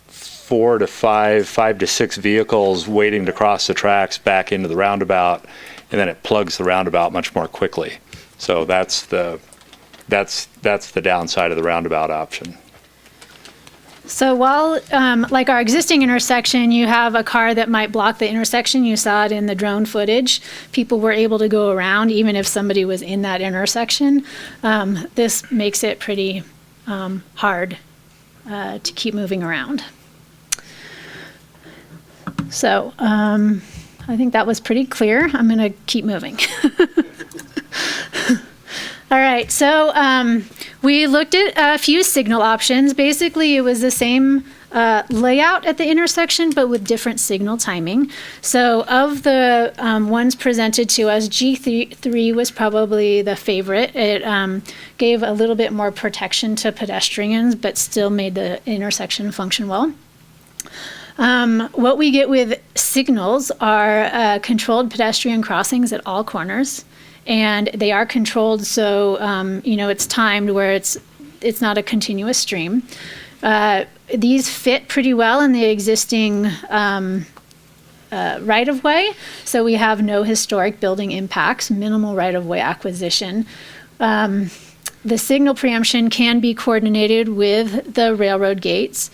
4 to 5 to 6 vehicles waiting to cross the tracks back into the roundabout, and then it plugs the roundabout much more quickly. So that's the downside of the roundabout option. So while, like our existing intersection, you have a car that might block the intersection. You saw it in the drone footage. People were able to go around even if somebody was in that intersection. This makes it pretty hard to keep moving around. So I think that was pretty clear. I'm going to keep moving. All right, so we looked at a few signal options. Basically, it was the same layout at the intersection, but with different signal timing. So of the ones presented to us, G3 was probably the favorite. It gave a little bit more protection to pedestrians, but still made the intersection function well. What we get with signals are controlled pedestrian crossings at all corners. And they are controlled, so it's timed where it's not a continuous stream. These fit pretty well in the existing right-of-way, so we have no historic building impacts, minimal right-of-way acquisition. The signal preemption can be coordinated with the railroad gates,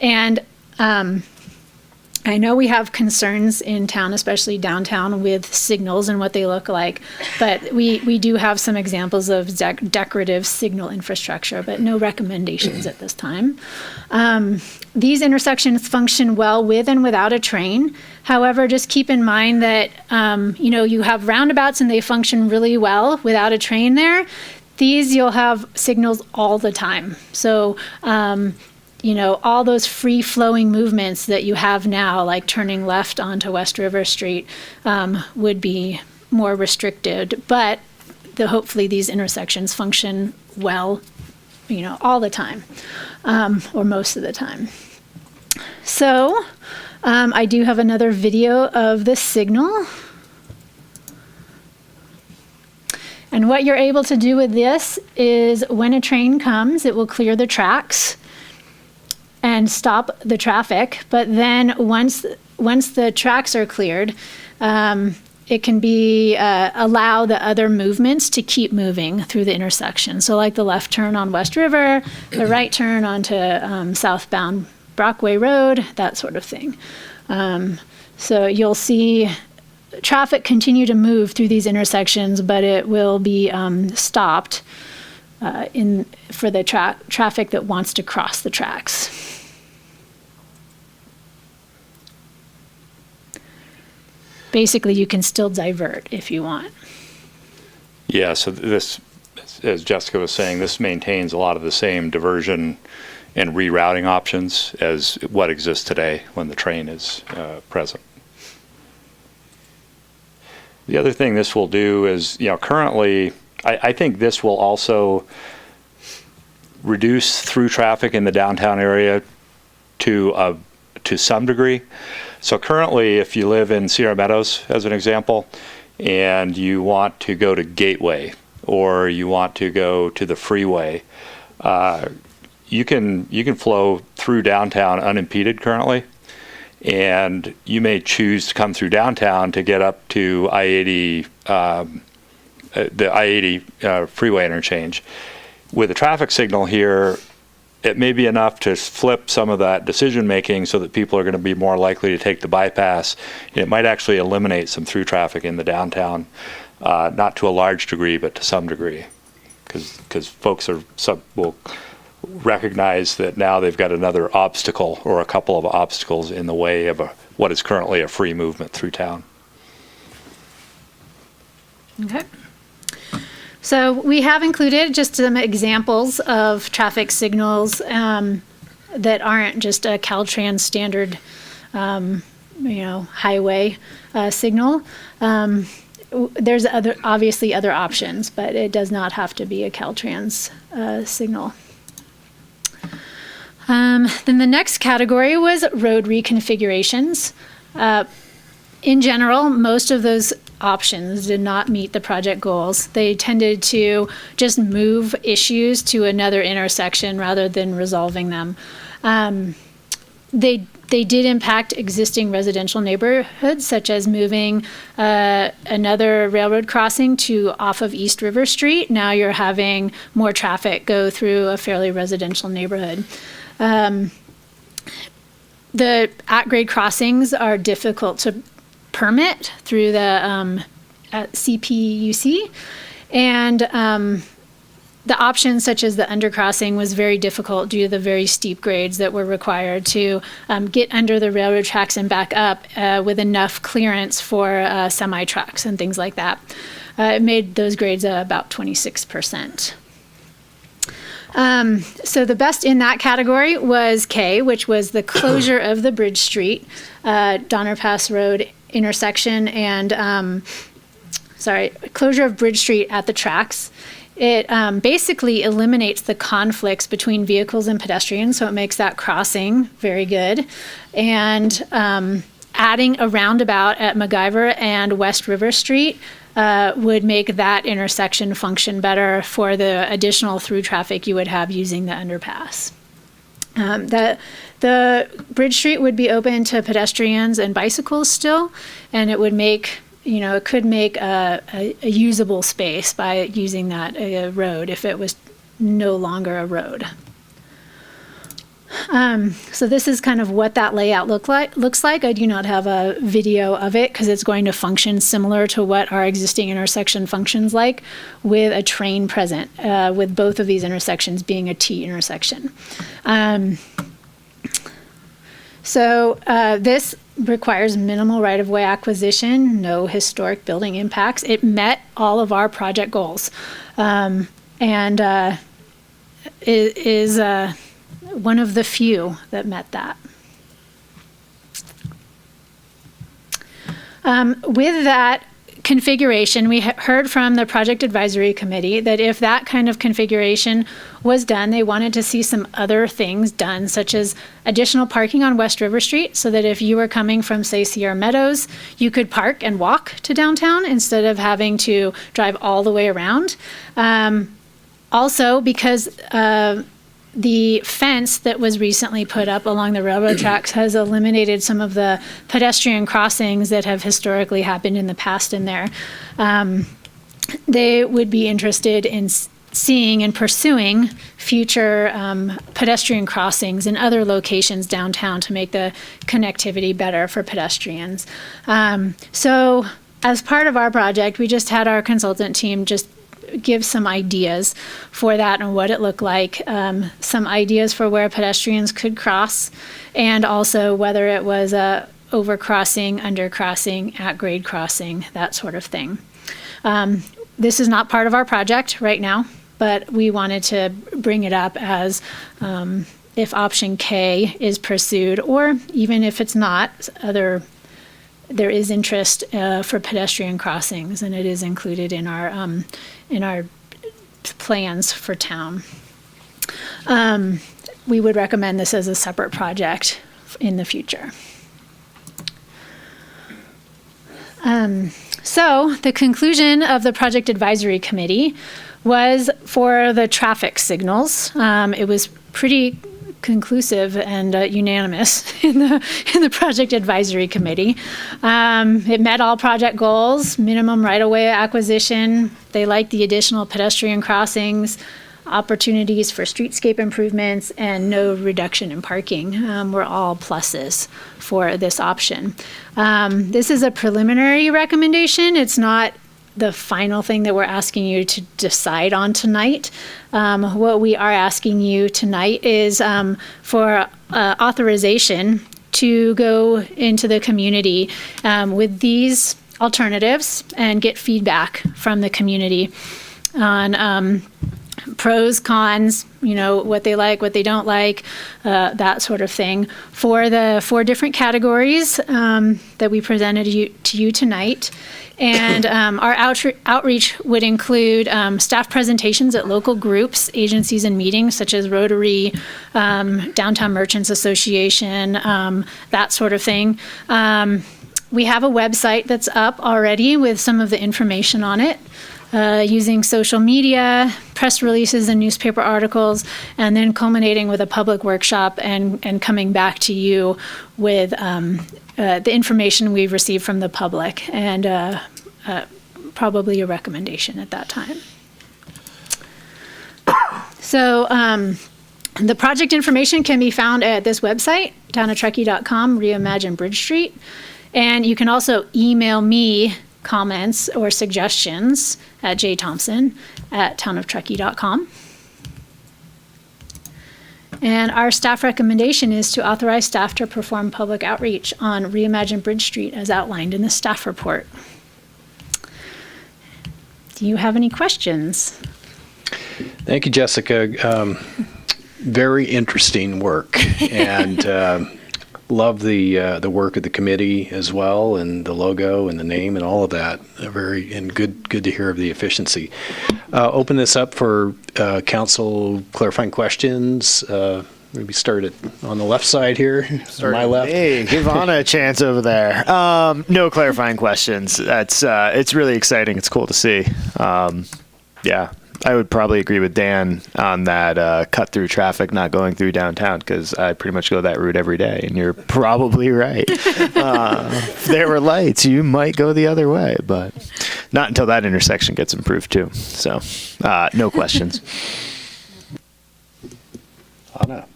and I know we have concerns in town, especially downtown, with signals and what they look like, but we do have some examples of decorative signal infrastructure, but no recommendations at this time. These intersections function well with and without a train. However, just keep in mind that you have roundabouts and they function really well without a train there. These you'll have signals all the time. So all those free-flowing movements that you have now, like turning left onto West River Street, would be more restricted. But hopefully these intersections function well, all the time, or most of the time. So I do have another video of the signal. And what you're able to do with this is when a train comes, it will clear the tracks and stop the traffic. But then once the tracks are cleared, it can be allow the other movements to keep moving through the intersection. So like the left turn on West River, the right turn onto southbound Brockway Road, that sort of thing. So you'll see traffic continue to move through these intersections, but it will be stopped for the traffic that wants to cross the tracks. basically you can still divert if you want. Yeah, so this, as Jessica was saying, this maintains a lot of the same diversion and rerouting options as what exists today when the train is present. The other thing this will do is, currently, I think this will also reduce through traffic in the downtown area to some degree. So currently, if you live in Sierra Meadows, as an example, and you want to go to Gateway or you want to go to the freeway, you can flow through downtown unimpeded currently, and you may choose to come through downtown to get up to I-80, the I-80 freeway interchange. With a traffic signal here, it may be enough to flip some of that decision making so that people are going to be more likely to take the bypass. It might actually eliminate some through traffic in the downtown, not to a large degree, but to some degree, because folks will recognize that now they've got another obstacle or a couple of obstacles in the way of what is currently a free movement through town. Okay. So we have included just some examples of traffic signals that aren't just a Caltrans standard, highway signal. There's obviously other options, but it does not have to be a Caltrans signal. Then the next category was road reconfigurations. In general, most of those options did not meet the project goals. They tended to just move issues to another intersection rather than resolving them. They did impact existing residential neighborhoods, such as moving another railroad crossing to off of East River Street. Now you're having more traffic go through a fairly residential neighborhood. The at-grade crossings are difficult to permit through the CPUC, and the options such as the undercrossing was very difficult due to the very steep grades that were required to get under the railroad tracks and back up with enough clearance for semi trucks and things like that. It made those grades about 26%. So the best in that category was K, which was the closure of the Bridge Street, Donner Pass Road intersection, and closure of Bridge Street at the tracks. It basically eliminates the conflicts between vehicles and pedestrians, so it makes that crossing very good. And adding a roundabout at MacGyver and West River Street would make that intersection function better for the additional through traffic you would have using the underpass. The Bridge Street would be open to pedestrians and bicycles still, and it would make, it could make a usable space by using that road if it was no longer a road. So this is kind of what that layout looks like. I do not have a video of it because it's going to function similar to what our existing intersection functions like, with a train present, with both of these intersections being a T intersection. So this requires minimal right-of-way acquisition, no historic building impacts. It met all of our project goals, and is one of the few that met that. With that configuration, we heard from the Project Advisory Committee that if that kind of configuration was done, they wanted to see some other things done, such as additional parking on West River Street, so that if you were coming from, say, Sierra Meadows, you could park and walk to downtown instead of having to drive all the way around. Also, because the fence that was recently put up along the railroad tracks has eliminated some of the pedestrian crossings that have historically happened in the past in there. They would be interested in seeing and pursuing future pedestrian crossings in other locations downtown to make the connectivity better for pedestrians. So as part of our project, we just had our consultant team just give some ideas for that and what it looked like, some ideas for where pedestrians could cross, and also whether it was overcrossing, undercrossing, at-grade crossing, that sort of thing. This is not part of our project right now, but we wanted to bring it up as if option K is pursued, or even if it's not, there is interest for pedestrian crossings, and it is included in our plans for town. We would recommend this as a separate project in the future. So the conclusion of the project advisory committee was for the traffic signals. It was pretty conclusive and unanimous in the project advisory committee. It met all project goals: minimum right-of-way acquisition. They liked the additional pedestrian crossings, opportunities for streetscape improvements, and no reduction in parking were all pluses for this option. This is a preliminary recommendation. It's not the final thing that we're asking you to decide on tonight. What we are asking you tonight is for authorization to go into the community with these alternatives and get feedback from the community on pros, cons, what they like, what they don't like, that sort of thing, for the 4 different categories that we presented to you tonight. And our outreach would include staff presentations at local groups, agencies, and meetings such as Rotary, Downtown Merchants Association, that sort of thing. We have a website that's up already with some of the information on it. Using social media, press releases and newspaper articles, and then culminating with a public workshop and coming back to you with the information we've received from the public and probably a recommendation at that time. So the project information can be found at this website, townoftruckee.com, Reimagine Bridge Street. And you can also email me comments or suggestions at jthompson@townoftruckee.com. And our staff recommendation is to authorize staff to perform public outreach on Reimagine Bridge Street as outlined in the staff report. Do you have any questions? Thank you, Jessica. Very interesting work, and love the work of the committee as well, and the logo and the name and all of that. Good to hear of the efficiency. Open this up for council clarifying questions. Maybe start it on the left side here, on my left. Hey, give Anna a chance over there. No clarifying questions. It's really exciting. It's cool to see. Yeah, I would probably agree with Dan on that cut through traffic not going through downtown, because I pretty much go that route every day, and you're probably right. If there were lights, you might go the other way, but not until that intersection gets improved too. So no questions. Anna.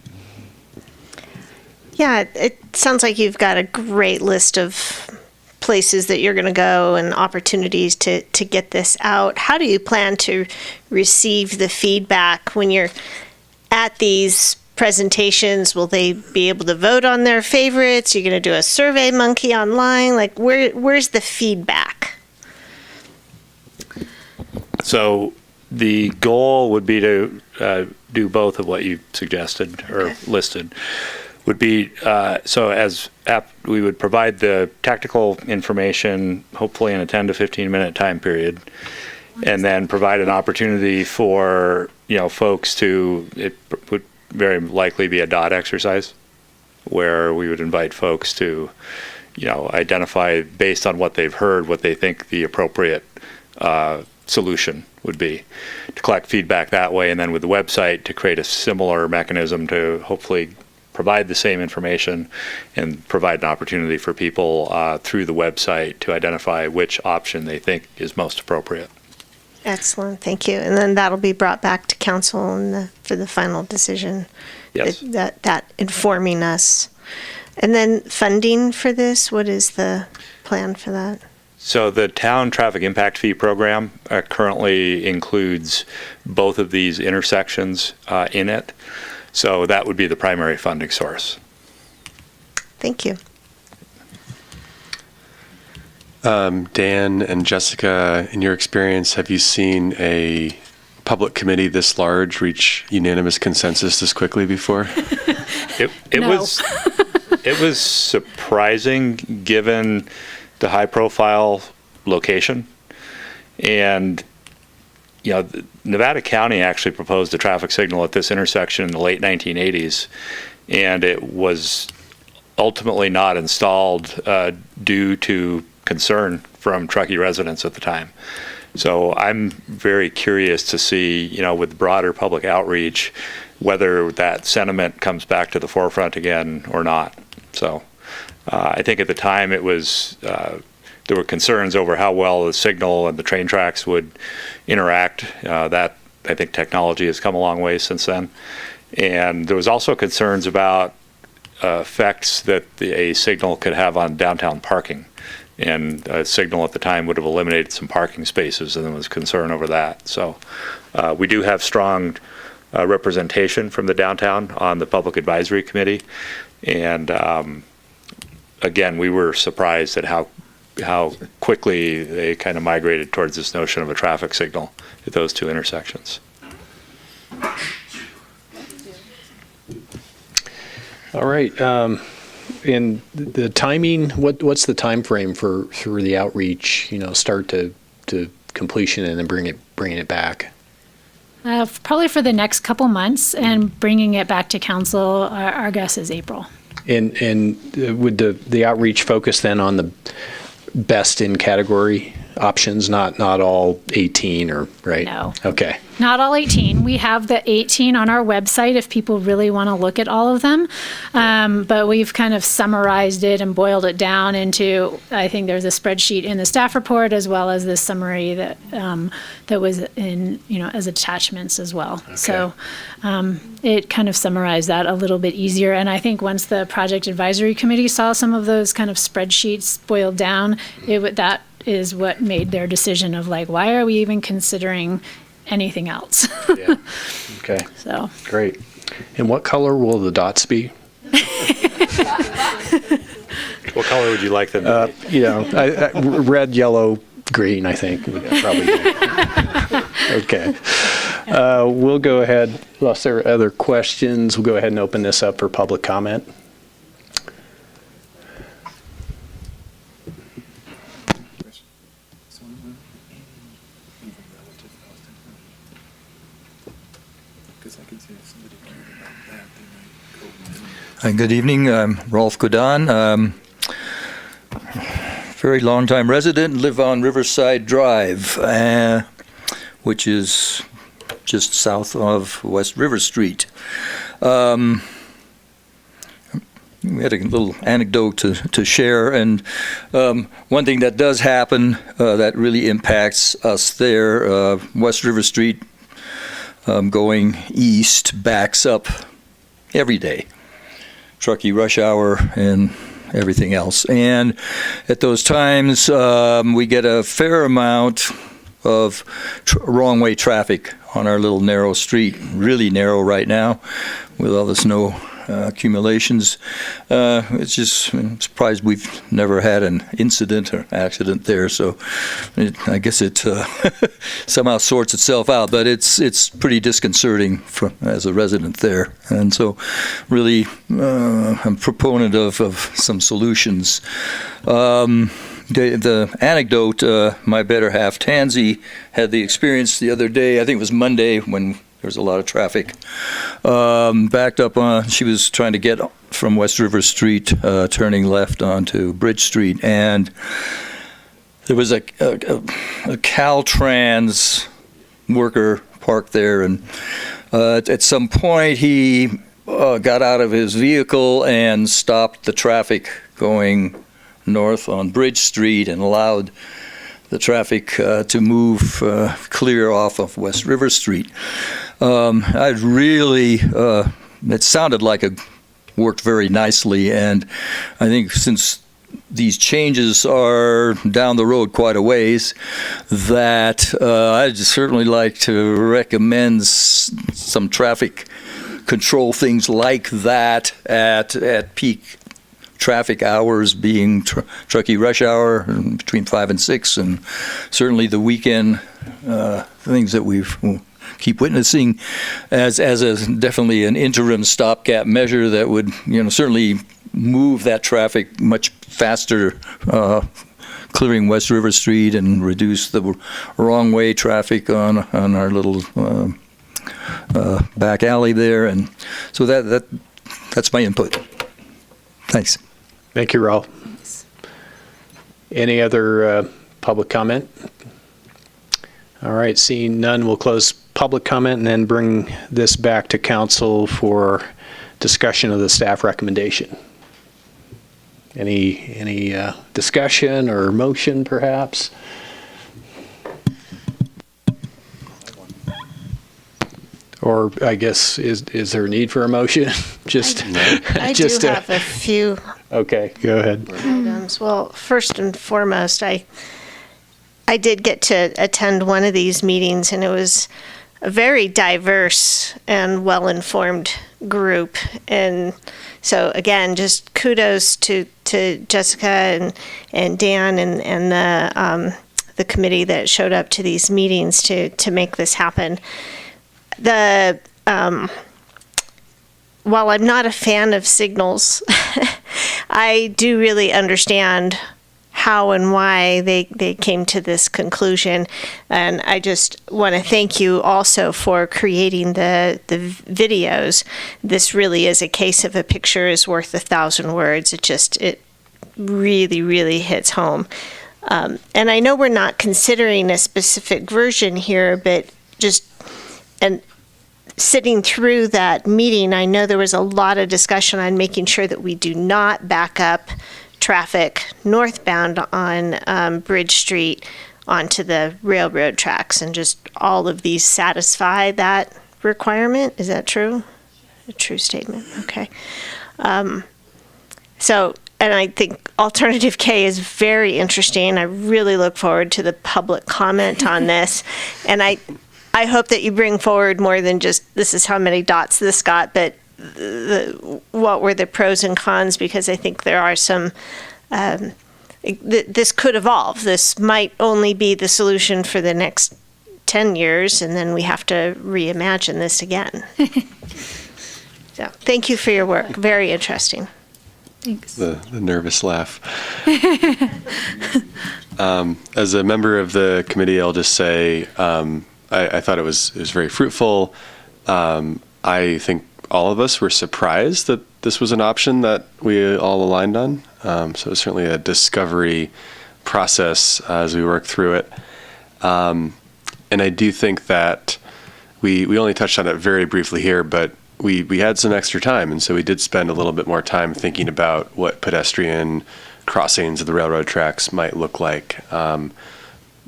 Yeah, it sounds like you've got a great list of places that you're going to go and opportunities to get this out. How do you plan to receive the feedback when you're at these presentations? Will they be able to vote on their favorites? You're going to do a survey monkey online? Like, where's the feedback? So the goal would be to do both of what you suggested or listed. Would be we would provide the tactical information, hopefully in a 10 to 15 minute time period, and then provide an opportunity for folks to. It would very likely be a dot exercise, where we would invite folks to, identify based on what they've heard what they think the appropriate solution would be, to collect feedback that way, and then with the website to create a similar mechanism to hopefully provide the same information and provide an opportunity for people through the website to identify which option they think is most appropriate. Excellent, thank you. And then that'll be brought back to council for the final decision. Yes. That informing us. And then funding for this, what is the plan for that? So the town traffic impact fee program currently includes both of these intersections in it. So that would be the primary funding source. Thank you. Dan and Jessica, in your experience, have you seen a public committee this large reach unanimous consensus this quickly before? It was surprising given the high profile location. And Nevada County actually proposed a traffic signal at this intersection in the late 1980s, and it was ultimately not installed due to concern from Truckee residents at the time. So I'm very curious to see, with broader public outreach, whether that sentiment comes back to the forefront again or not. So I think at the time it was, there were concerns over how well the signal and the train tracks would interact. That, I think, technology has come a long way since then. And there was also concerns about effects that a signal could have on downtown parking. And a signal at the time would have eliminated some parking spaces, and there was concern over that. So we do have strong representation from the downtown on the Public Advisory Committee. And again, we were surprised at how quickly they kind of migrated towards this notion of a traffic signal at those two intersections. All right. And the timing, what's the time frame for the outreach, start to completion and then bringing it back? Probably for the next couple months, and bringing it back to council, our guess is April. And would the outreach focus then on the best in category options, not all 18 or right? No. Okay. Not all 18. We have the 18 on our website if people really want to look at all of them. But we've kind of summarized it and boiled it down into, I think there's a spreadsheet in the staff report as well as this summary that was in, as attachments as well. Okay. So it kind of summarized that a little bit easier. And I think once the project advisory committee saw some of those kind of spreadsheets boiled down, that is what made their decision of like, why are we even considering anything else? Yeah. Okay. So great. And what color will the dots be? What color would you like them to be? Red, yellow, green, I think would probably be. Okay. We'll go ahead, unless there are other questions, we'll go ahead and open this up for public comment. Hi, good evening. I'm Rolf Godan. Very long-time resident, live on Riverside Drive, which is just south of West River Street. We had a little anecdote to share, and one thing that does happen that really impacts us there, West River Street going east backs up every day. Truckee rush hour and everything else. And at those times, we get a fair amount of wrong-way traffic on our little narrow street, really narrow right now with all the snow accumulations. It's just, I'm surprised we've never had an incident or accident there. So I guess it somehow sorts itself out, but it's pretty disconcerting as a resident there. And so really I'm a proponent of some solutions. The anecdote, my better half, Tansy, had the experience the other day, I think it was Monday, when there was a lot of traffic. Backed up on, she was trying to get from West River Street, turning left onto Bridge Street, and there was a Caltrans worker parked there, and at some point he got out of his vehicle and stopped the traffic going north on Bridge Street and allowed the traffic to move clear off of West River Street. It sounded like it worked very nicely, and I think since these changes are down the road quite a ways, that I'd certainly like to recommend some traffic control things like that at peak traffic hours being Truckee rush hour between 5 and 6, and certainly the weekend things that we keep witnessing as definitely an interim stopgap measure that would certainly move that traffic much faster, clearing West River Street and reduce the wrong way traffic on our little back alley there, and so that's my input. Thanks. Thank you, Raul. Any other public comment? All right, seeing none, we'll close public comment and then bring this back to council for discussion of the staff recommendation. Any discussion or motion, perhaps? Or I guess, is there a need for a motion? I do have a few. Okay, go ahead. Items. Well, first and foremost, I did get to attend one of these meetings, and it was a very diverse and well-informed group. And so, again, just kudos to Jessica and Dan and the committee that showed up to these meetings to make this happen. While I'm not a fan of signals, I do really understand how and why they came to this conclusion. And I just want to thank you also for creating the videos. This really is a case of a picture is worth 1,000 words. It really, really hits home. And I know we're not considering a specific version here, but sitting through that meeting, I know there was a lot of discussion on making sure that we do not back up traffic northbound on Bridge Street onto the railroad tracks, and just all of these satisfy that requirement. Is that true? A true statement. Okay. So, and I think Alternative K is very interesting. I really look forward to the public comment on this. And I hope that you bring forward more than just this is how many dots this got, but what were the pros and cons, because I think there are some, this could evolve. This might only be the solution for the next 10 years, and then we have to reimagine this again. So thank you for your work. Very interesting. Thanks. The nervous laugh. As a member of the committee, I'll just say I thought it was very fruitful. I think all of us were surprised that this was an option that we all aligned on. So it was certainly a discovery process as we worked through it. And I do think that we only touched on it very briefly here, but we had some extra time, and so we did spend a little bit more time thinking about what pedestrian crossings of the railroad tracks might look like.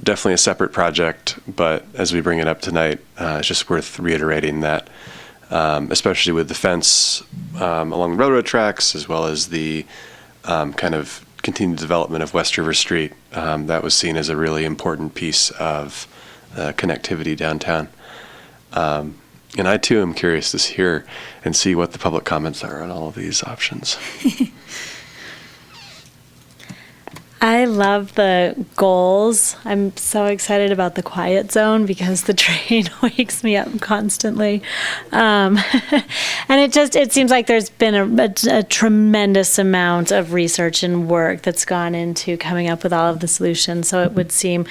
Definitely a separate project, but as we bring it up tonight, it's just worth reiterating that, especially with the fence along the railroad tracks, as well as the kind of continued development of West River Street, that was seen as a really important piece of connectivity downtown. And I too am curious to hear and see what the public comments are on all of these options. I love the goals. I'm so excited about the quiet zone because the train wakes me up constantly. And it seems like there's been a tremendous amount of research and work that's gone into coming up with all of the solutions. So it would seem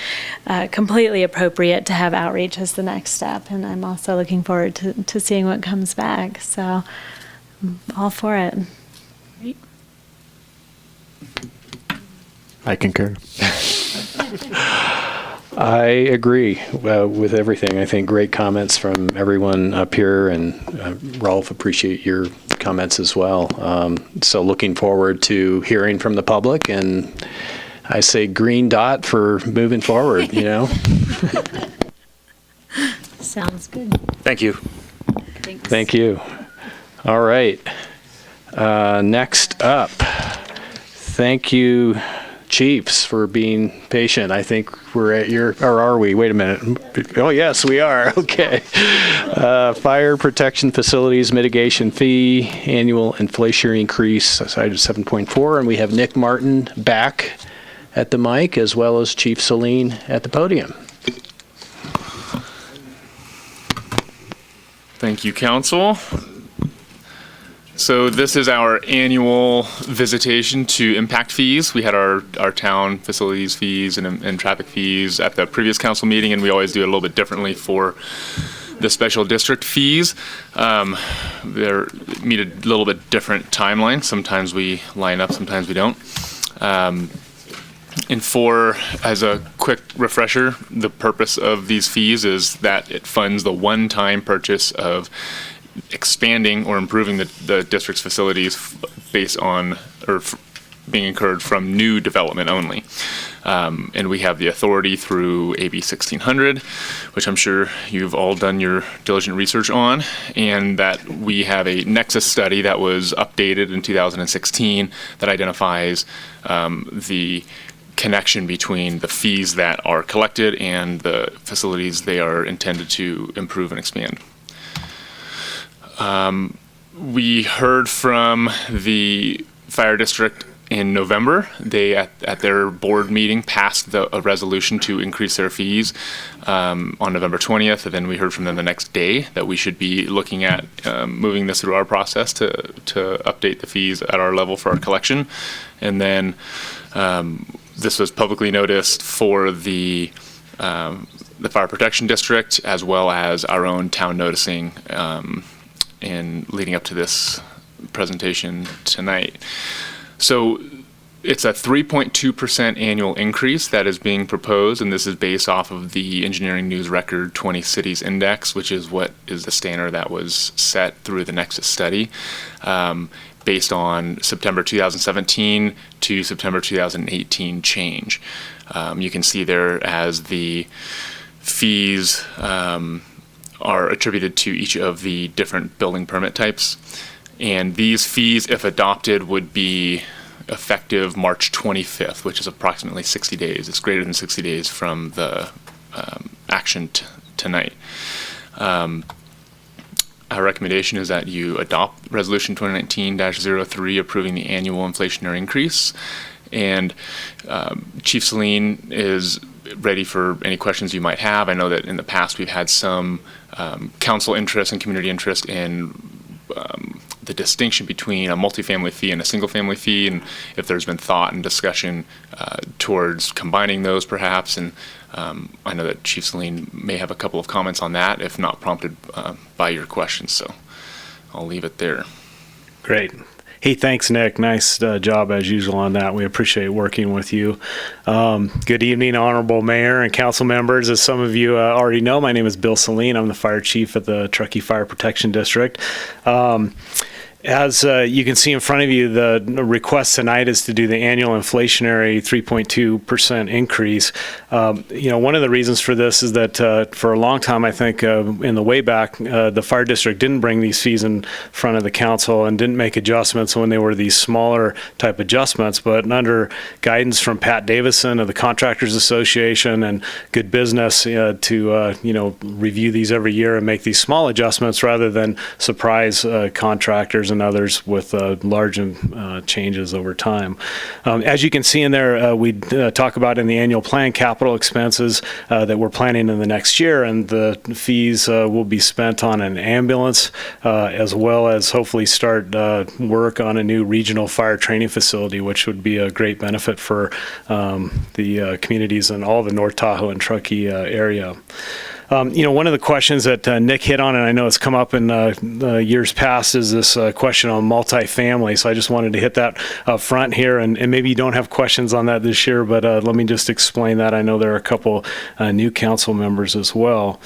completely appropriate to have outreach as the next step. And I'm also looking forward to seeing what comes back. So I'm all for it. Great. I concur. I agree with everything. I think great comments from everyone up here, and Rolf, appreciate your comments as well. So looking forward to hearing from the public, and I say green dot for moving forward, you know. Sounds good. Thank you. Thanks. Thank you. All right. Next up, thank you, Chiefs, for being patient. I think we're at your, or are we? Wait a minute. Oh, yes, we are. Okay. Fire protection facilities mitigation fee, annual inflationary increase, item 7.4. And we have Nick Martin back at the mic, as well as Chief Celine at the podium. Thank you, Council. So this is our annual visitation to impact fees. We had our town facilities fees and traffic fees at the previous council meeting, and we always do it a little bit differently for the special district fees. They meet a little bit different timeline. Sometimes we line up, sometimes we don't. And as a quick refresher, the purpose of these fees is that it funds the one-time purchase of expanding or improving the district's facilities based on, or being incurred from new development only. And we have the authority through AB 1600, which I'm sure you've all done your diligent research on, and that we have a nexus study that was updated in 2016 that identifies the connection between the fees that are collected and the facilities they are intended to improve and expand. We heard from the fire district in November. They, at their board meeting, passed a resolution to increase their fees on November 20th, and then we heard from them the next day that we should be looking at moving this through our process to update the fees at our level for our collection. And then this was publicly noticed for the fire protection district, as well as our own town noticing in leading up to this presentation tonight. So it's a 3.2% annual increase that is being proposed, and this is based off of the Engineering News Record 20 Cities Index, which is what is the standard that was set through the Nexus study, based on September 2017 to September 2018 change. You can see there as the fees are attributed to each of the different building permit types. And these fees, if adopted, would be effective March 25th, which is approximately 60 days. It's greater than 60 days from the action tonight. Our recommendation is that you adopt Resolution 2019-03 approving the annual inflationary increase. And Chief Celine is ready for any questions you might have. I know that in the past we've had some council interest and community interest in the distinction between a multifamily fee and a single family fee, and if there's been thought and discussion towards combining those perhaps. And I know that Chief Celine may have a couple of comments on that, if not prompted by your questions, so I'll leave it there. Great. Hey, thanks, Nick. Nice job as usual on that. We appreciate working with you. Good evening, Honorable Mayor and council members. As some of you already know, my name is Bill Celine. I'm the fire chief at the Truckee Fire Protection District. As you can see in front of you, the request tonight is to do the annual inflationary 3.2% increase. One of the reasons for this is that for a long time, I think in the way back, the fire district didn't bring these fees in front of the council and didn't make adjustments when they were these smaller type adjustments. But under guidance from Pat Davison of the Contractors Association and Good Business to review these every year and make these small adjustments rather than surprise contractors and others with large changes over time. As you can see in there, we talk about in the annual plan capital expenses that we're planning in the next year, and the fees will be spent on an ambulance as well as hopefully start work on a new regional fire training facility, which would be a great benefit for the communities in all the North Tahoe and Truckee area. One of the questions that Nick hit on, and I know it's come up in years past, is this question on multifamily. So I just wanted to hit that up front here, and maybe you don't have questions on that this year, but let me just explain that. I know there are a couple new council members as well.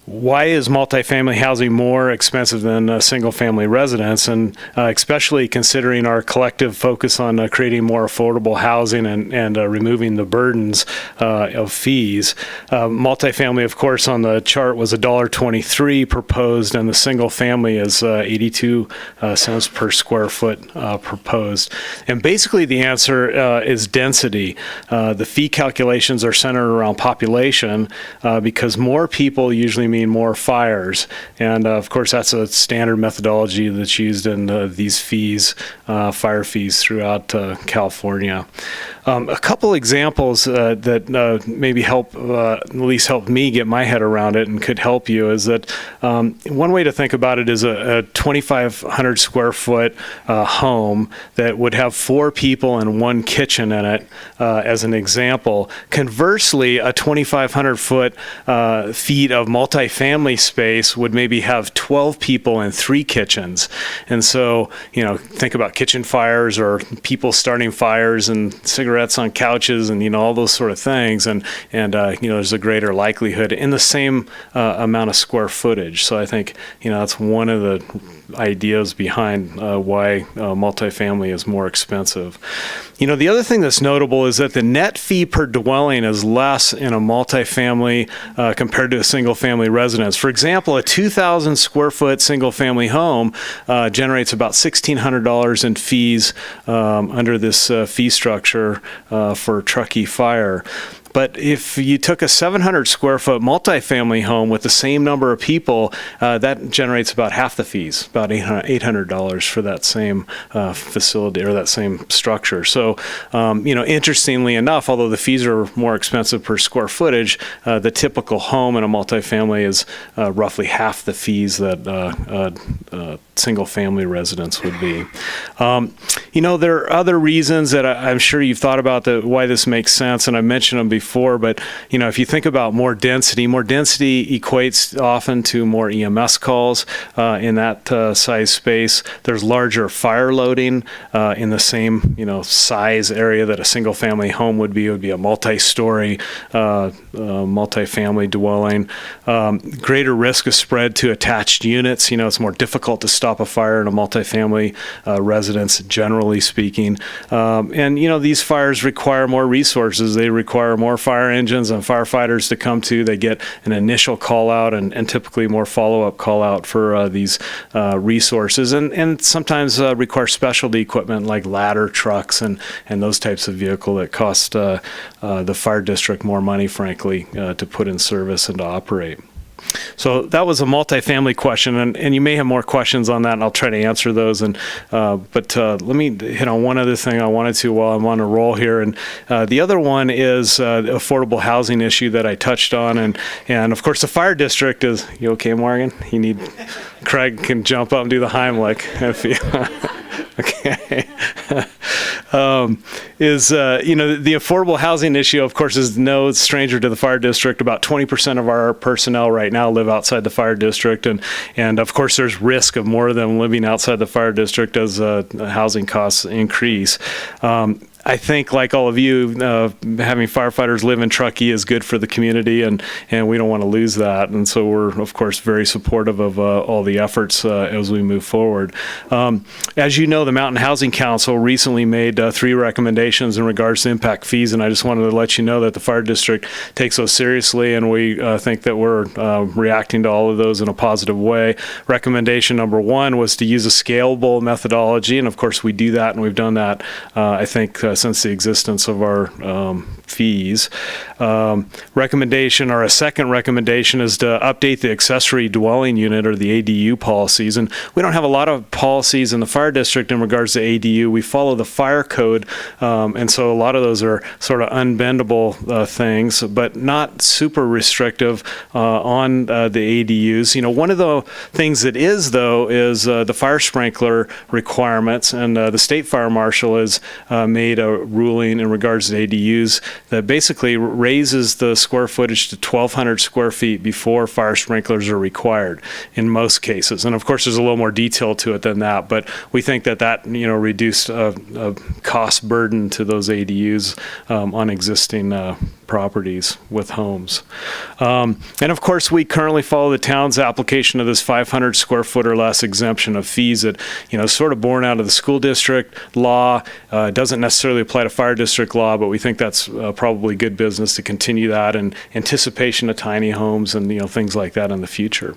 why is multifamily housing more expensive than single-family residence? And especially considering our collective focus on creating more affordable housing and removing the burdens of fees. Multifamily, of course, on the chart was $1.23 proposed, and the single-family is 82 cents per square foot proposed. And basically, the answer is density. The fee calculations are centered around population because more people usually mean more fires. And of course, that's a standard methodology that's used in these fees, fire fees throughout California. A couple examples that maybe at least help me get my head around it and could help you is that one way to think about it is a 2,500 square foot home that would have 4 people and 1 kitchen in it, as an example. Conversely, a 2,500 feet of multifamily space would maybe have 12 people and 3 kitchens. And so, think about kitchen fires or people starting fires and cigarettes on couches and, all those sort of things. And there's a greater likelihood in the same amount of square footage. So I think, that's one of the ideas behind why multifamily is more expensive. The other thing that's notable is that the net fee per dwelling is less in a multifamily compared to a single-family residence. For example, a 2,000 square foot single-family home generates about $1,600 in fees under this fee structure for Truckee Fire. But if you took a 700 square foot multifamily home with the same number of people, that generates about half the fees, about $800 for that same facility or that same structure. So, interestingly enough, although the fees are more expensive per square footage, the typical home in a multifamily is roughly half the fees that single-family residence would be. There are other reasons that I'm sure you've thought about why this makes sense, and I mentioned them before, but if you think about more density equates often to more EMS calls in that size space. There's larger fire loading in the same size area that a single-family home would be. It would be a multi-story multi-family dwelling. Greater risk is spread to attached units. It's more difficult to stop a fire in a multifamily residence, generally speaking. And these fires require more resources. They require more fire engines and firefighters to come to. They get an initial call out and typically more follow-up call out for these resources, and sometimes require specialty equipment like ladder trucks and those types of vehicle that cost the fire district more money, frankly, to put in service and to operate. So that was a multifamily question, and you may have more questions on that, and I'll try to answer those. But let me hit on one other thing I wanted to while I'm on a roll here, and the other one is the affordable housing issue that I touched on, and of course the fire district is. You okay, Morgan? You need Craig can jump up and do the Heimlich if you. Okay. The affordable housing issue, of course, is no stranger to the fire district. About 20% of our personnel right now live outside the fire district, and of course there's risk of more of them living outside the fire district as housing costs increase. I think, like all of you, having firefighters live in Truckee is good for the community, and we don't want to lose that. And so we're, of course, very supportive of all the efforts as we move forward. As you know, the Mountain Housing Council recently made 3 recommendations in regards to impact fees, and I just wanted to let you know that the fire district takes those seriously, and we think that we're reacting to all of those in a positive way. Recommendation number 1 was to use a scalable methodology, and of course we do that, and we've done that, I think, since the existence of our fees. Recommendation, or a second recommendation, is to update the accessory dwelling unit, or the ADU policies. And we don't have a lot of policies in the fire district in regards to ADU. We follow the fire code, and so a lot of those are sort of unbendable things, but not super restrictive on the ADUs. One of the things that is, though, is the fire sprinkler requirements, and the state fire marshal has made a ruling in regards to ADUs that basically raises the square footage to 1,200 square feet before fire sprinklers are required in most cases. And of course, there's a little more detail to it than that, but we think that reduced a cost burden to those ADUs on existing properties with homes. And of course, we currently follow the town's application of this 500 square foot or less exemption of fees that, is sort of born out of the school district law. Doesn't necessarily apply to fire district law, but we think that's probably good business to continue that in anticipation of tiny homes and, things like that in the future.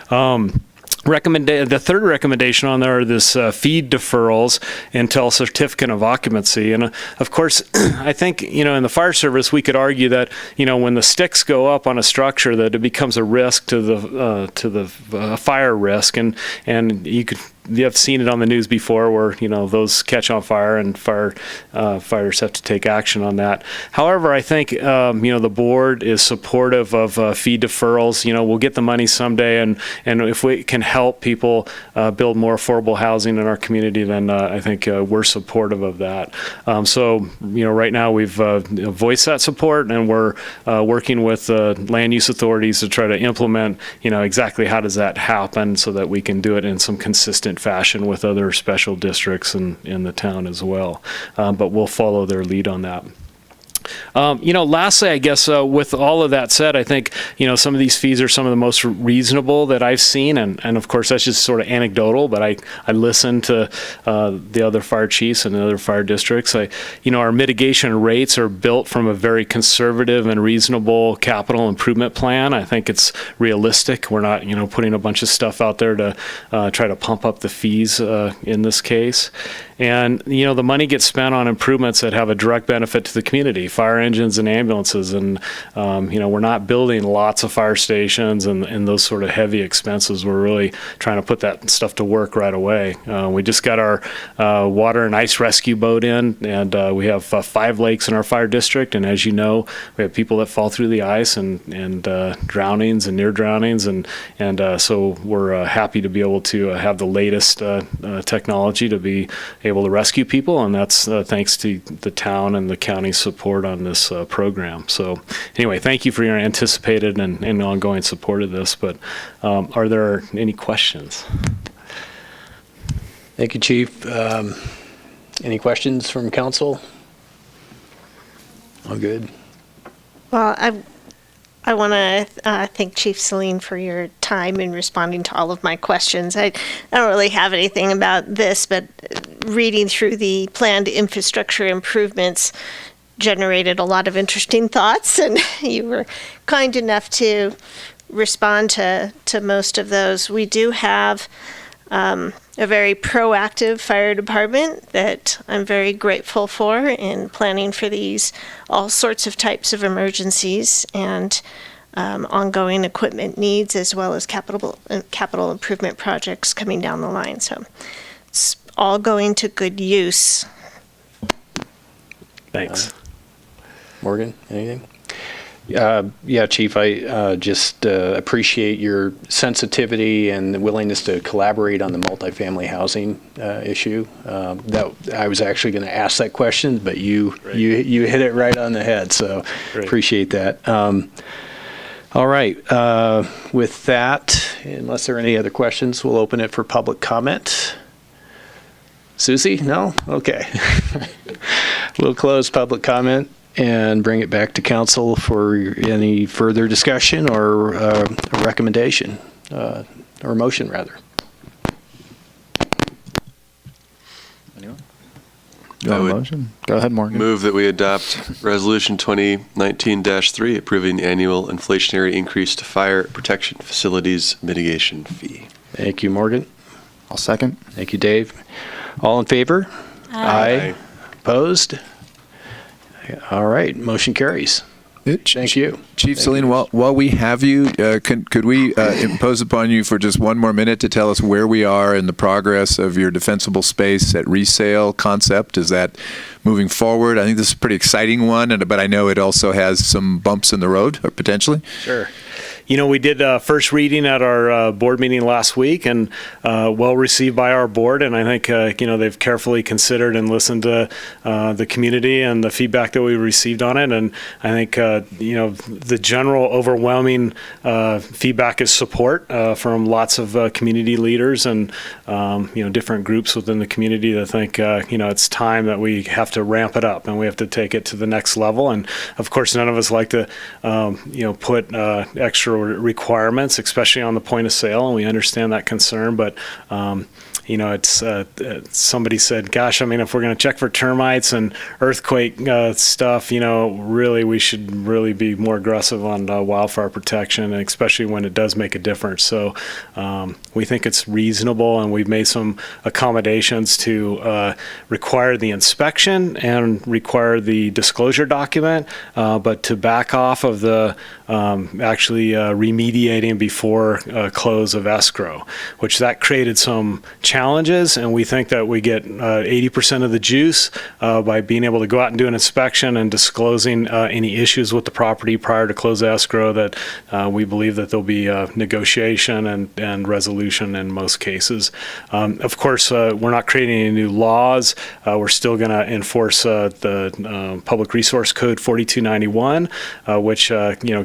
The third recommendation on there are this fee deferrals until certificate of occupancy. And of course, I think, in the fire service, we could argue that, when the sticks go up on a structure, that it becomes a risk to the fire risk. And you have seen it on the news before where, those catch on fire and fires have to take action on that. However, I think, the board is supportive of fee deferrals. We'll get the money someday, and if we can help people build more affordable housing in our community, then I think we're supportive of that. So, right now we've voiced that support, and we're working with land use authorities to try to implement, exactly how does that happen so that we can do it in some consistent fashion with other special districts in the town as well. But we'll follow their lead on that. Lastly, I guess with all of that said, I think, some of these fees are some of the most reasonable that I've seen. And of course, that's just sort of anecdotal, but I listen to the other fire chiefs and the other fire districts. Our mitigation rates are built from a very conservative and reasonable capital improvement plan. I think it's realistic. We're not, putting a bunch of stuff out there to try to pump up the fees in this case. And, the money gets spent on improvements that have a direct benefit to the community, fire engines and ambulances. And, we're not building lots of fire stations and those sort of heavy expenses. We're really trying to put that stuff to work right away. We just got our water and ice rescue boat in, and we have 5 lakes in our fire district. And as you know, we have people that fall through the ice and drownings and near drownings. And so we're happy to be able to have the latest technology to be able to rescue people, and that's thanks to the town and the county's support on this program. So anyway, thank you for your anticipated and ongoing support of this, but are there any questions? Thank you, Chief. Any questions from council? All good. Well, I want to thank Chief Celine for your time in responding to all of my questions. I don't really have anything about this, but reading through the planned infrastructure improvements generated a lot of interesting thoughts, and you were kind enough to respond to most of those. We do have a very proactive fire department that I'm very grateful for in planning for these all sorts of types of emergencies and ongoing equipment needs, as well as capital improvement projects coming down the line. So it's all going to good use. Thanks. Morgan, anything? Yeah, Chief, I just appreciate your sensitivity and the willingness to collaborate on the multifamily housing issue. That I was actually going to ask that question, but you hit it right on the head, so appreciate that. All right, with that, unless there are any other questions, we'll open it for public comment. Susie? No? Okay. We'll close public comment and bring it back to council for any further discussion or a recommendation, or motion rather. Anyone? I would motion? Go ahead, Morgan. move that we adopt Resolution 2019-3 approving the annual inflationary increase to fire protection facilities mitigation fee. Thank you, Morgan. I'll second. Thank you, Dave. All in favor? Aye. Opposed? All right, motion carries. Thank you. Chief Celine, while we have you, could we impose upon you for just one more minute to tell us where we are in the progress of your defensible space at resale concept? Is that moving forward? I think this is a pretty exciting one, but I know it also has some bumps in the road, potentially. Sure. we did first reading at our board meeting last week, and well received by our board. And I think they've carefully considered and listened to the community and the feedback that we received on it. And I think the general overwhelming feedback is support from lots of community leaders and different groups within the community that think it's time that we have to ramp it up and we have to take it to the next level. And of course, none of us like to put extra requirements, especially on the point of sale, and we understand that concern. But it's somebody said, gosh, if we're going to check for termites and earthquake stuff, really we should really be more aggressive on wildfire protection, and especially when it does make a difference. So we think it's reasonable, and we've made some accommodations to require the inspection and require the disclosure document, but to back off of the actually remediating before close of escrow, which that created some challenges, and we think that we get 80% of the juice by being able to go out and do an inspection and disclosing any issues with the property prior to close escrow, that we believe that there'll be negotiation and resolution in most cases. Of course, we're not creating any new laws. We're still going to enforce the Public Resource Code 4291, which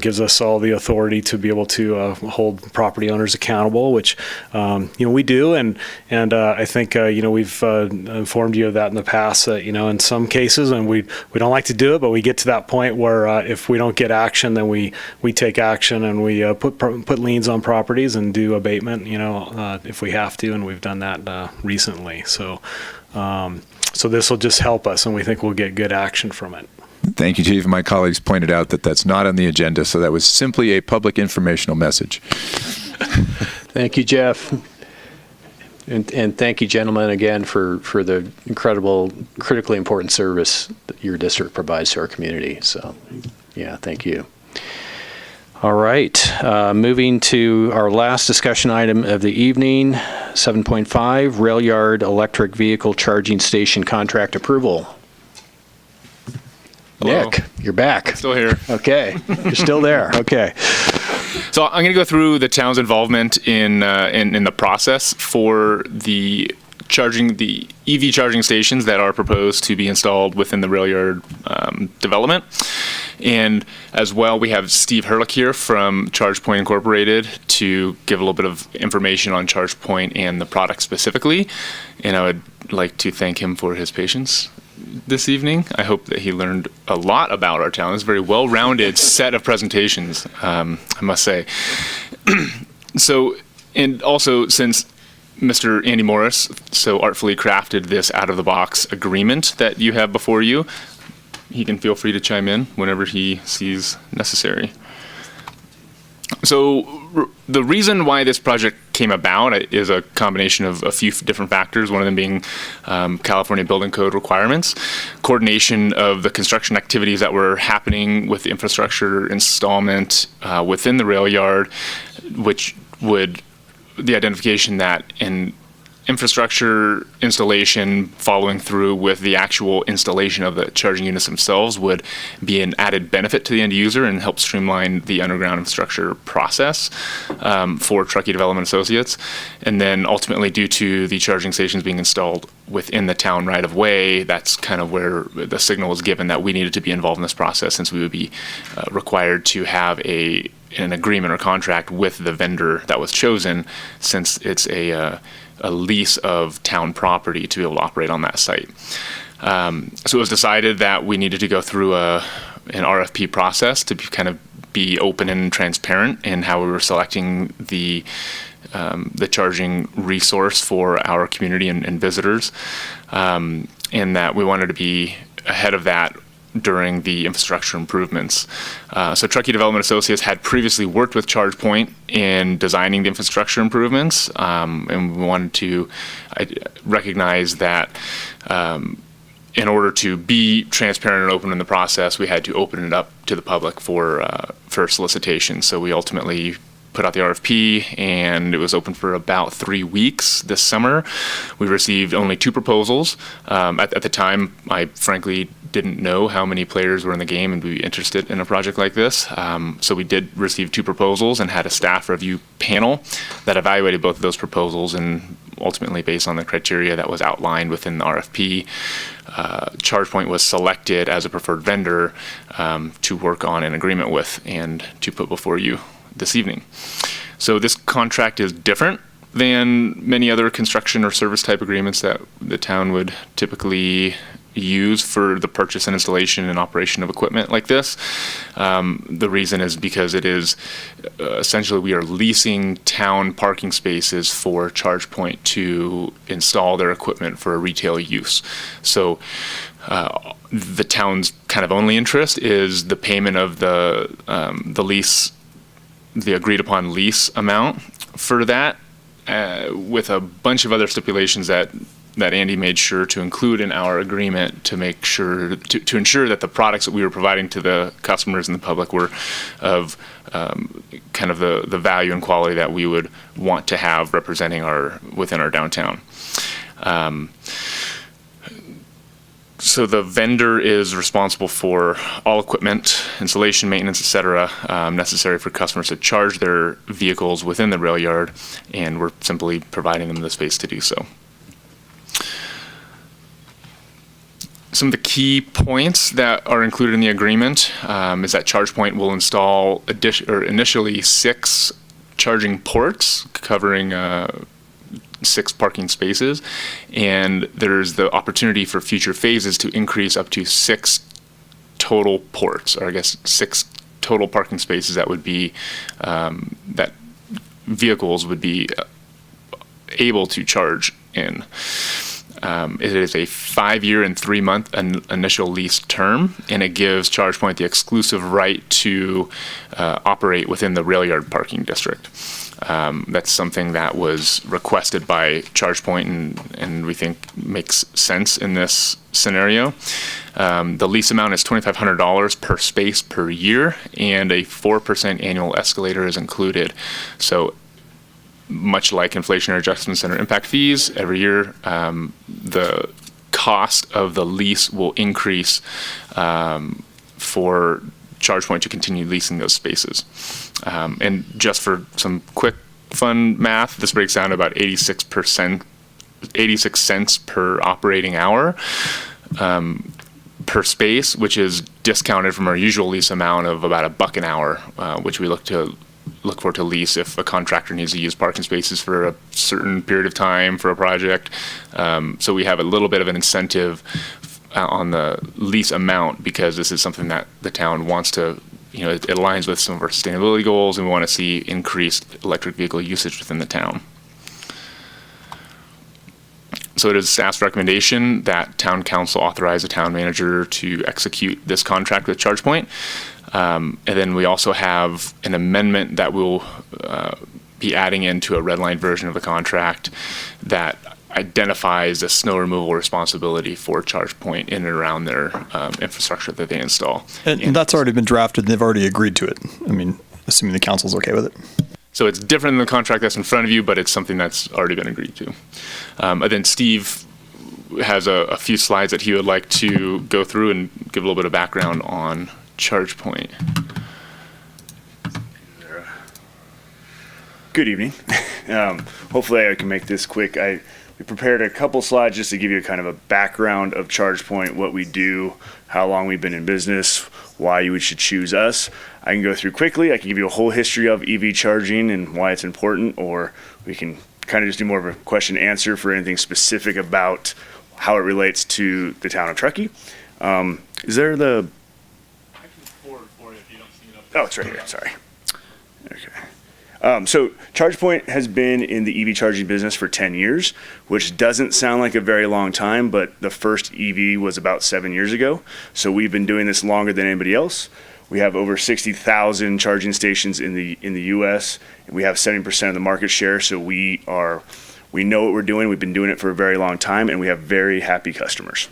gives us all the authority to be able to hold property owners accountable, which we do, and I think we've informed you of that in the past. In some cases, and we don't like to do it, but we get to that point where if we don't get action, then we take action and we put liens on properties and do abatement. If we have to, and we've done that recently. So this will just help us, and we think we'll get good action from it. Thank you, Chief. My colleagues pointed out that that's not on the agenda, so that was simply a public informational message. Thank you, Jeff. And thank you, gentlemen, again for the incredible, critically important service that your district provides to our community. So, yeah, thank you. All right, moving to our last discussion item of the evening, 7.5, rail yard electric vehicle charging station contract approval. Hello. Nick, you're back. I'm still here. Okay, you're still there. Okay. So I'm going to go through the town's involvement in the process for the EV charging stations that are proposed to be installed within the rail yard development. And as well, we have Steve Herlick here from ChargePoint Incorporated to give a little bit of information on ChargePoint and the product specifically. And I would like to thank him for his patience this evening. I hope that he learned a lot about our town. It's a very well-rounded set of presentations, I must say. So, and also since Mr. Andy Morris so artfully crafted this out-of-the-box agreement that you have before you, he can feel free to chime in whenever he sees necessary. So the reason why this project came about is a combination of a few different factors, one of them being California Building Code requirements, coordination of the construction activities that were happening with the infrastructure installment within the rail yard, which would, the identification that in infrastructure installation following through with the actual installation of the charging units themselves would be an added benefit to the end user and help streamline the underground infrastructure process for Truckee Development Associates. And then ultimately, due to the charging stations being installed within the town right of way, that's kind of where the signal was given that we needed to be involved in this process, since we would be required to have an agreement or contract with the vendor that was chosen, since it's a lease of town property to be able to operate on that site. So it was decided that we needed to go through an RFP process to kind of be open and transparent in how we were selecting the charging resource for our community and visitors, and that we wanted to be ahead of that during the infrastructure improvements. So Truckee Development Associates had previously worked with ChargePoint in designing the infrastructure improvements, and we wanted to recognize that in order to be transparent and open in the process, we had to open it up to the public for solicitation. So we ultimately put out the RFP, and it was open for about 3 weeks this summer. We received only 2 proposals. At the time, I frankly didn't know how many players were in the game and would be interested in a project like this. So we did receive 2 proposals and had a staff review panel that evaluated both of those proposals, and ultimately, based on the criteria that was outlined within the RFP, ChargePoint was selected as a preferred vendor to work on an agreement with and to put before you this evening. So this contract is different than many other construction or service type agreements that the town would typically use for the purchase and installation and operation of equipment like this. The reason is because it is essentially we are leasing town parking spaces for ChargePoint to install their equipment for retail use. So the town's kind of only interest is the payment of the lease, the agreed upon lease amount for that, with a bunch of other stipulations that Andy made sure to include in our agreement to make sure to ensure that the products that we were providing to the customers and the public were of kind of the value and quality that we would want to have representing within our downtown. So the vendor is responsible for all equipment, installation, maintenance, etc., necessary for customers to charge their vehicles within the rail yard, and we're simply providing them the space to do so. Some of the key points that are included in the agreement is that ChargePoint will install initially 6 charging ports covering 6 parking spaces, and there's the opportunity for future phases to increase up to 6 total ports, or I guess 6 total parking spaces that would be that vehicles would be able to charge in. It is a 5-year and 3-month initial lease term, and it gives ChargePoint the exclusive right to operate within the rail yard parking district. That's something that was requested by ChargePoint and we think makes sense in this scenario. The lease amount is $2,500 per space per year, and a 4% annual escalator is included. So much like inflationary adjustments and impact fees, every year the cost of the lease will increase for ChargePoint to continue leasing those spaces. And just for some quick fun math, this breaks down to about 86 cents per operating hour per space, which is discounted from our usual lease amount of about $1 an hour, which we look for to lease if a contractor needs to use parking spaces for a certain period of time for a project. So we have a little bit of an incentive on the lease amount because this is something that the town wants to, it aligns with some of our sustainability goals, and we want to see increased electric vehicle usage within the town. So it is staff's recommendation that town council authorize the town manager to execute this contract with ChargePoint. And then we also have an amendment that we'll be adding into a redlined version of the contract that identifies the snow removal responsibility for ChargePoint in and around their infrastructure that they install. And that's already been drafted, and they've already agreed to it. I mean, assuming the council's okay with it. So it's different than the contract that's in front of you, but it's something that's already been agreed to. And then Steve has a few slides that he would like to go through and give a little bit of background on ChargePoint. Good evening. Hopefully I can make this quick. We prepared a couple slides just to give you kind of a background of ChargePoint, what we do, how long we've been in business, why you should choose us. I can go through quickly. I can give you a whole history of EV charging and why it's important, or we can kind of just do more of a question answer for anything specific about how it relates to the town of Truckee. Is there the... I can forward for you if you don't see it up there. Oh, it's right here. Sorry. Okay. So ChargePoint has been in the EV charging business for 10 years, which doesn't sound like a very long time, but the first EV was about 7 years ago. So we've been doing this longer than anybody else. We have over 60,000 charging stations in the U.S., and we have 70% of the market share. So we know what we're doing. We've been doing it for a very long time, and we have very happy customers.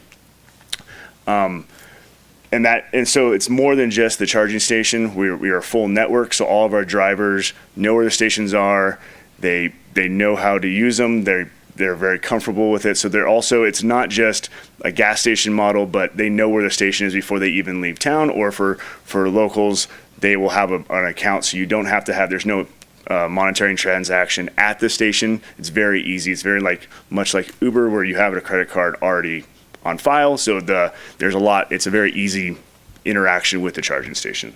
And so it's more than just the charging station. We are a full network, so all of our drivers know where the stations are. They know how to use them. They're very comfortable with it. So it's not just a gas station model, but they know where the station is before they even leave town. Or for locals, they will have an account, so you don't have to there's no monetary transaction at the station. It's very easy. It's very much like Uber, where you have a credit card already on file. So it's a very easy interaction with the charging station.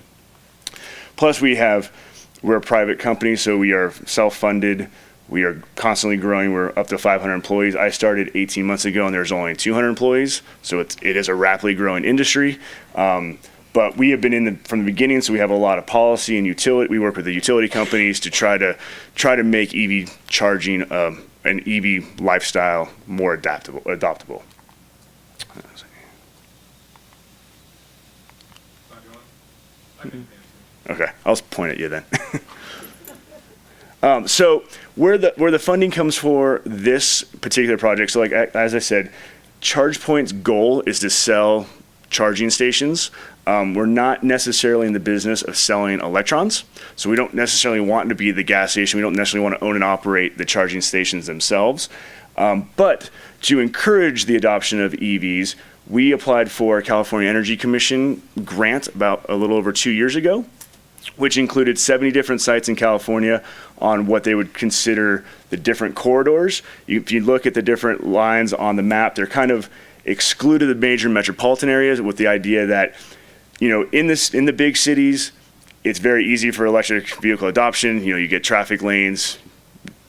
Plus we're a private company, so we are self-funded. We are constantly growing. We're up to 500 employees. I started 18 months ago and there's only 200 employees. So it is a rapidly growing industry. But we have been from the beginning, so we have a lot of policy and utility. We work with the utility companies to try to make EV charging an EV lifestyle more adoptable. Okay, I'll point at you then. So where the funding comes for this particular project, so as I said, ChargePoint's goal is to sell charging stations. We're not necessarily in the business of selling electrons, so we don't necessarily want to be the gas station. We don't necessarily want to own and operate the charging stations themselves. But to encourage the adoption of EVs, we applied for a California Energy Commission grant about a little over 2 years ago, which included 70 different sites in California on what they would consider the different corridors. If you look at the different lines on the map, they're kind of excluded the major metropolitan areas with the idea that, in the big cities, it's very easy for electric vehicle adoption. You get traffic lanes,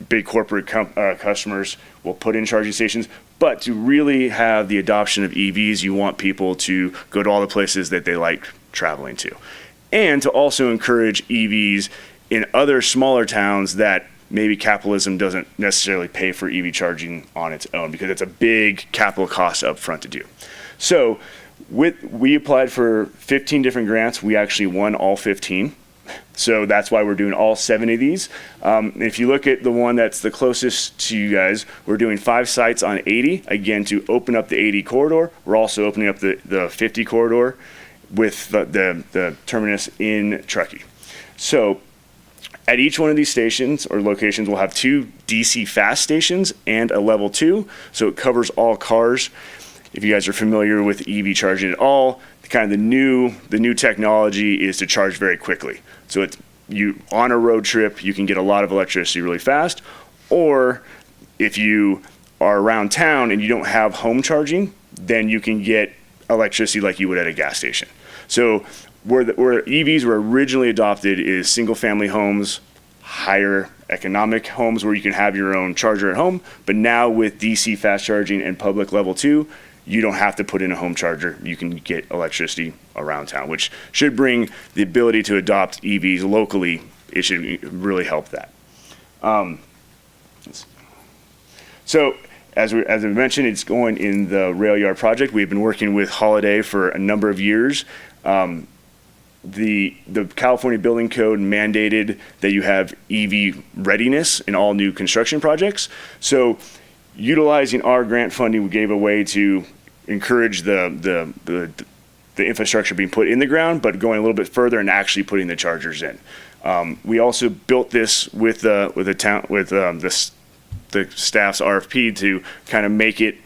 big corporate customers will put in charging stations. But to really have the adoption of EVs, you want people to go to all the places that they like traveling to. And to also encourage EVs in other smaller towns that maybe capitalism doesn't necessarily pay for EV charging on its own, because it's a big capital cost up front to do. So we applied for 15 different grants. We actually won all 15. So that's why we're doing all 7 of these. If you look at the one that's the closest to you guys, we're doing 5 sites on 80, again, to open up the 80 corridor. We're also opening up the 50 corridor with the terminus in Truckee. So at each one of these stations or locations, we'll have 2 DC fast stations and a level 2. So it covers all cars. If you guys are familiar with EV charging at all, the new technology is to charge very quickly. So on a road trip, you can get a lot of electricity really fast. Or if you are around town and you don't have home charging, then you can get electricity like you would at a gas station. So where EVs were originally adopted is single family homes, higher economic homes where you can have your own charger at home. But now with DC fast charging and public level 2, you don't have to put in a home charger. You can get electricity around town, which should bring the ability to adopt EVs locally. It should really help that. So as I mentioned, it's going in the rail yard project. We've been working with Holiday for a number of years. The California Building Code mandated that you have EV readiness in all new construction projects. So utilizing our grant funding, we gave a way to encourage the infrastructure being put in the ground, but going a little bit further and actually putting the chargers in. We also built this with the staff's RFP to kind of make it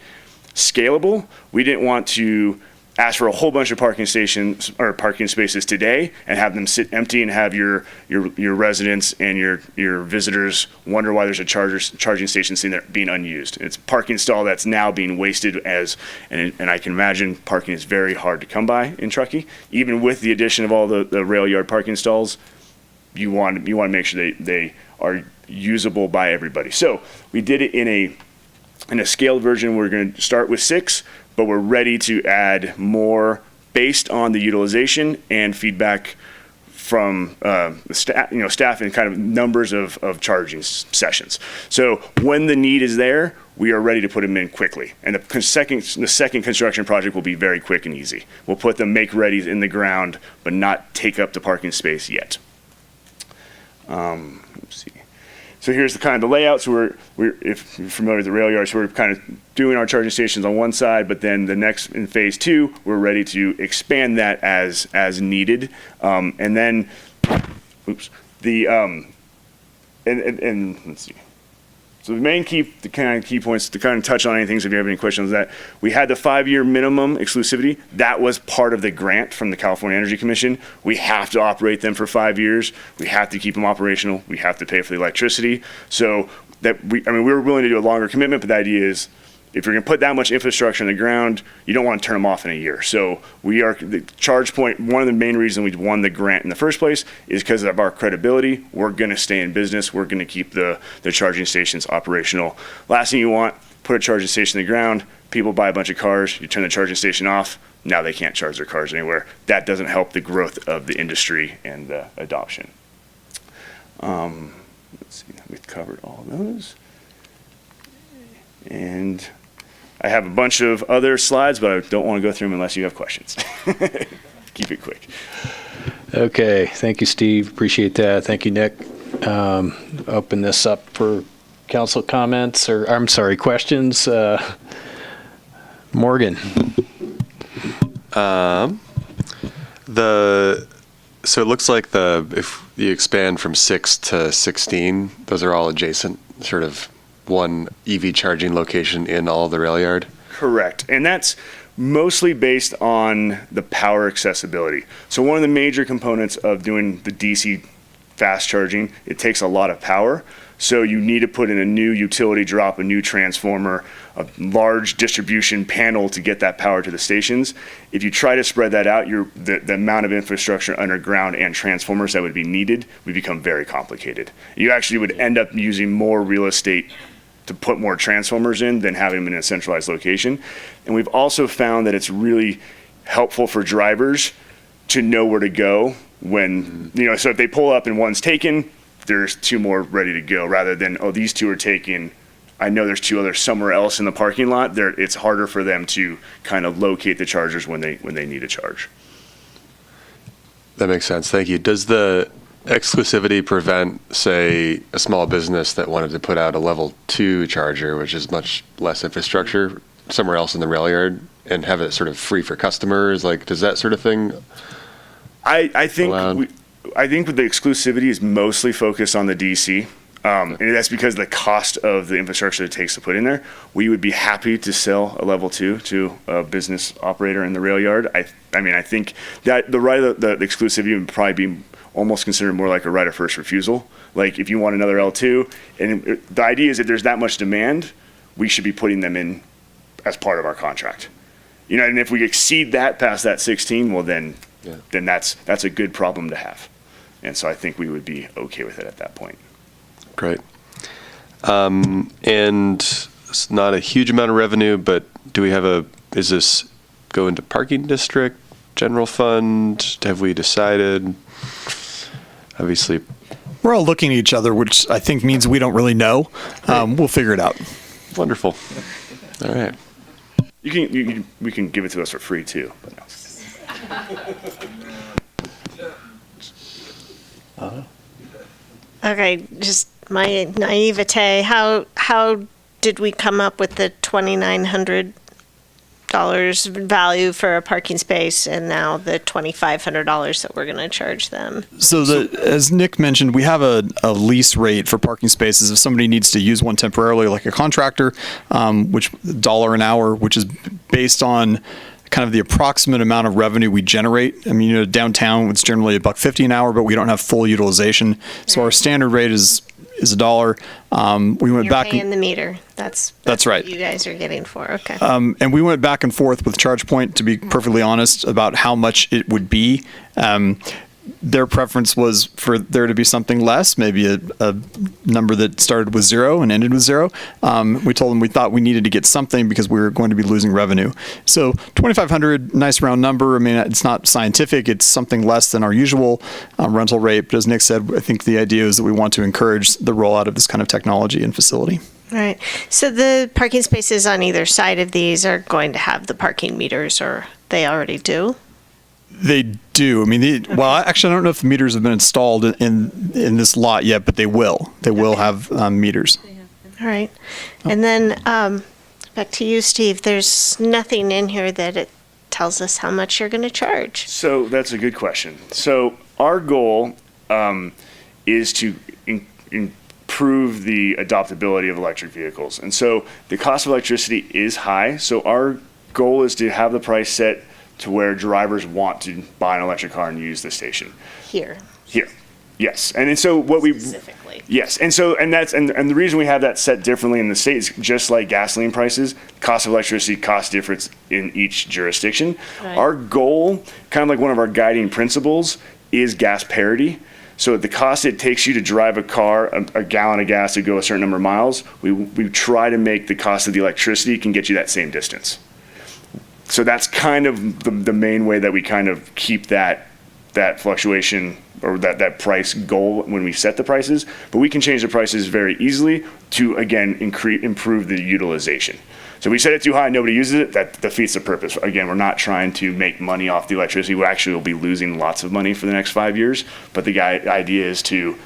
scalable. We didn't want to ask for a whole bunch of parking stations or parking spaces today and have them sit empty and have your residents and your visitors wonder why there's a charging station sitting there being unused. It's a parking stall that's now being wasted and I can imagine parking is very hard to come by in Truckee. Even with the addition of all the rail yard parking stalls, you want to make sure they are usable by everybody. So we did it in a scaled version. We're going to start with 6, but we're ready to add more based on the utilization and feedback from the staff and kind of numbers of charging sessions. So when the need is there, we are ready to put them in quickly. And the second construction project will be very quick and easy. We'll put the make-readies in the ground, but not take up the parking space yet. Let's see. So here's the kind of the layout. So we're if you're familiar with the rail yard, so we're kind of doing our charging stations on one side, but then the next in phase 2, we're ready to expand that as needed. And then, oops, the and let's see. So the kind of key points to kind of touch on any things if you have any questions, that we had the 5-year minimum exclusivity. That was part of the grant from the California Energy Commission. We have to operate them for 5 years. We have to keep them operational. We have to pay for the electricity. So that we were willing to do a longer commitment, but the idea is if you're going to put that much infrastructure in the ground, you don't want to turn them off in a year. So the ChargePoint, one of the main reasons we won the grant in the first place is because of our credibility. We're going to stay in business. We're going to keep the charging stations operational. Last thing you want, put a charging station in the ground, people buy a bunch of cars, you turn the charging station off, now they can't charge their cars anywhere. That doesn't help the growth of the industry and the adoption. Let's see, we've covered all those. And I have a bunch of other slides, but I don't want to go through them unless you have questions. Keep it quick. Okay, thank you, Steve. Appreciate that. Thank you, Nick. Open this up for council comments, or I'm sorry, questions. Morgan. So it looks like if you expand from 6 to 16, those are all adjacent, sort of one EV charging location in all the rail yard? Correct. And that's mostly based on the power accessibility. So one of the major components of doing the DC fast charging, it takes a lot of power. So you need to put in a new utility drop, a new transformer, a large distribution panel to get that power to the stations. If you try to spread that out, the amount of infrastructure underground and transformers that would be needed would become very complicated. You actually would end up using more real estate to put more transformers in than having them in a centralized location. And we've also found that it's really helpful for drivers to know where to go when, so if they pull up and one's taken, there's 2 more ready to go, rather than, oh, these 2 are taken, I know there's 2 others somewhere else in the parking lot. It's harder for them to kind of locate the chargers when they need a charge. That makes sense. Thank you. Does the exclusivity prevent, say, a small business that wanted to put out a level 2 charger, which is much less infrastructure, somewhere else in the rail yard, and have it sort of free for customers? Like, does that sort of thing? I think with the exclusivity is mostly focused on the DC. And that's because the cost of the infrastructure it takes to put in there. We would be happy to sell a level 2 to a business operator in the rail yard. I think that the right of the exclusivity would probably be almost considered more like a right of first refusal. Like if you want another L2, and the idea is if there's that much demand, we should be putting them in as part of our contract. And if we exceed that past that 16, well then that's a good problem to have. And so I think we would be okay with it at that point. Great. And it's not a huge amount of revenue, but do we have is this go into parking district, general fund? Have we decided? Obviously. We're all looking at each other, which I think means we don't really know. We'll figure it out. Wonderful. All right. We can give it to us for free too. But no. Okay, just my naivete. How did we come up with the $2,900 value for a parking space, and now the $2,500 that we're going to charge them? So as Nick mentioned, we have a lease rate for parking spaces if somebody needs to use one temporarily, like a contractor, which $1 an hour, which is based on kind of the approximate amount of revenue we generate. Downtown it's generally $1.50 an hour, but we don't have full utilization. So our standard rate is $1. We went You're back paying the meter. That's right. What you guys are getting for. Okay. And we went back and forth with ChargePoint, to be perfectly honest, about how much it would be. Their preference was for there to be something less, maybe a number that started with 0 and ended with 0. We told them we thought we needed to get something because we were going to be losing revenue. So $2,500, nice round number. It's not scientific. It's something less than our usual rental rate. But as Nick said, I think the idea is that we want to encourage the rollout of this kind of technology and facility. Right. So the parking spaces on either side of these are going to have the parking meters, or they already do? They do. I mean, well, actually, I don't know if the meters have been installed in this lot yet, but they will. They will have meters. All right. And then back to you, Steve. There's nothing in here that it tells us how much you're going to charge. So that's a good question. So our goal is to improve the adoptability of electric vehicles. And so the cost of electricity is high. So our goal is to have the price set to where drivers want to buy an electric car and use the station. Here. Yes. And so what we specifically. Yes. And so the reason we have that set differently in the state is just like gasoline prices, cost of electricity cost difference in each jurisdiction. Right. Our goal, kind of like one of our guiding principles, is gas parity. So the cost it takes you to drive a car, a gallon of gas to go a certain number of miles, we try to make the cost of the electricity can get you that same distance. So that's kind of the main way that we kind of keep that fluctuation or that price goal when we set the prices. But we can change the prices very easily to, again, improve the utilization. So we set it too high, nobody uses it, that defeats the purpose. Again, we're not trying to make money off the electricity. We actually will be losing lots of money for the next 5 years. But the idea is to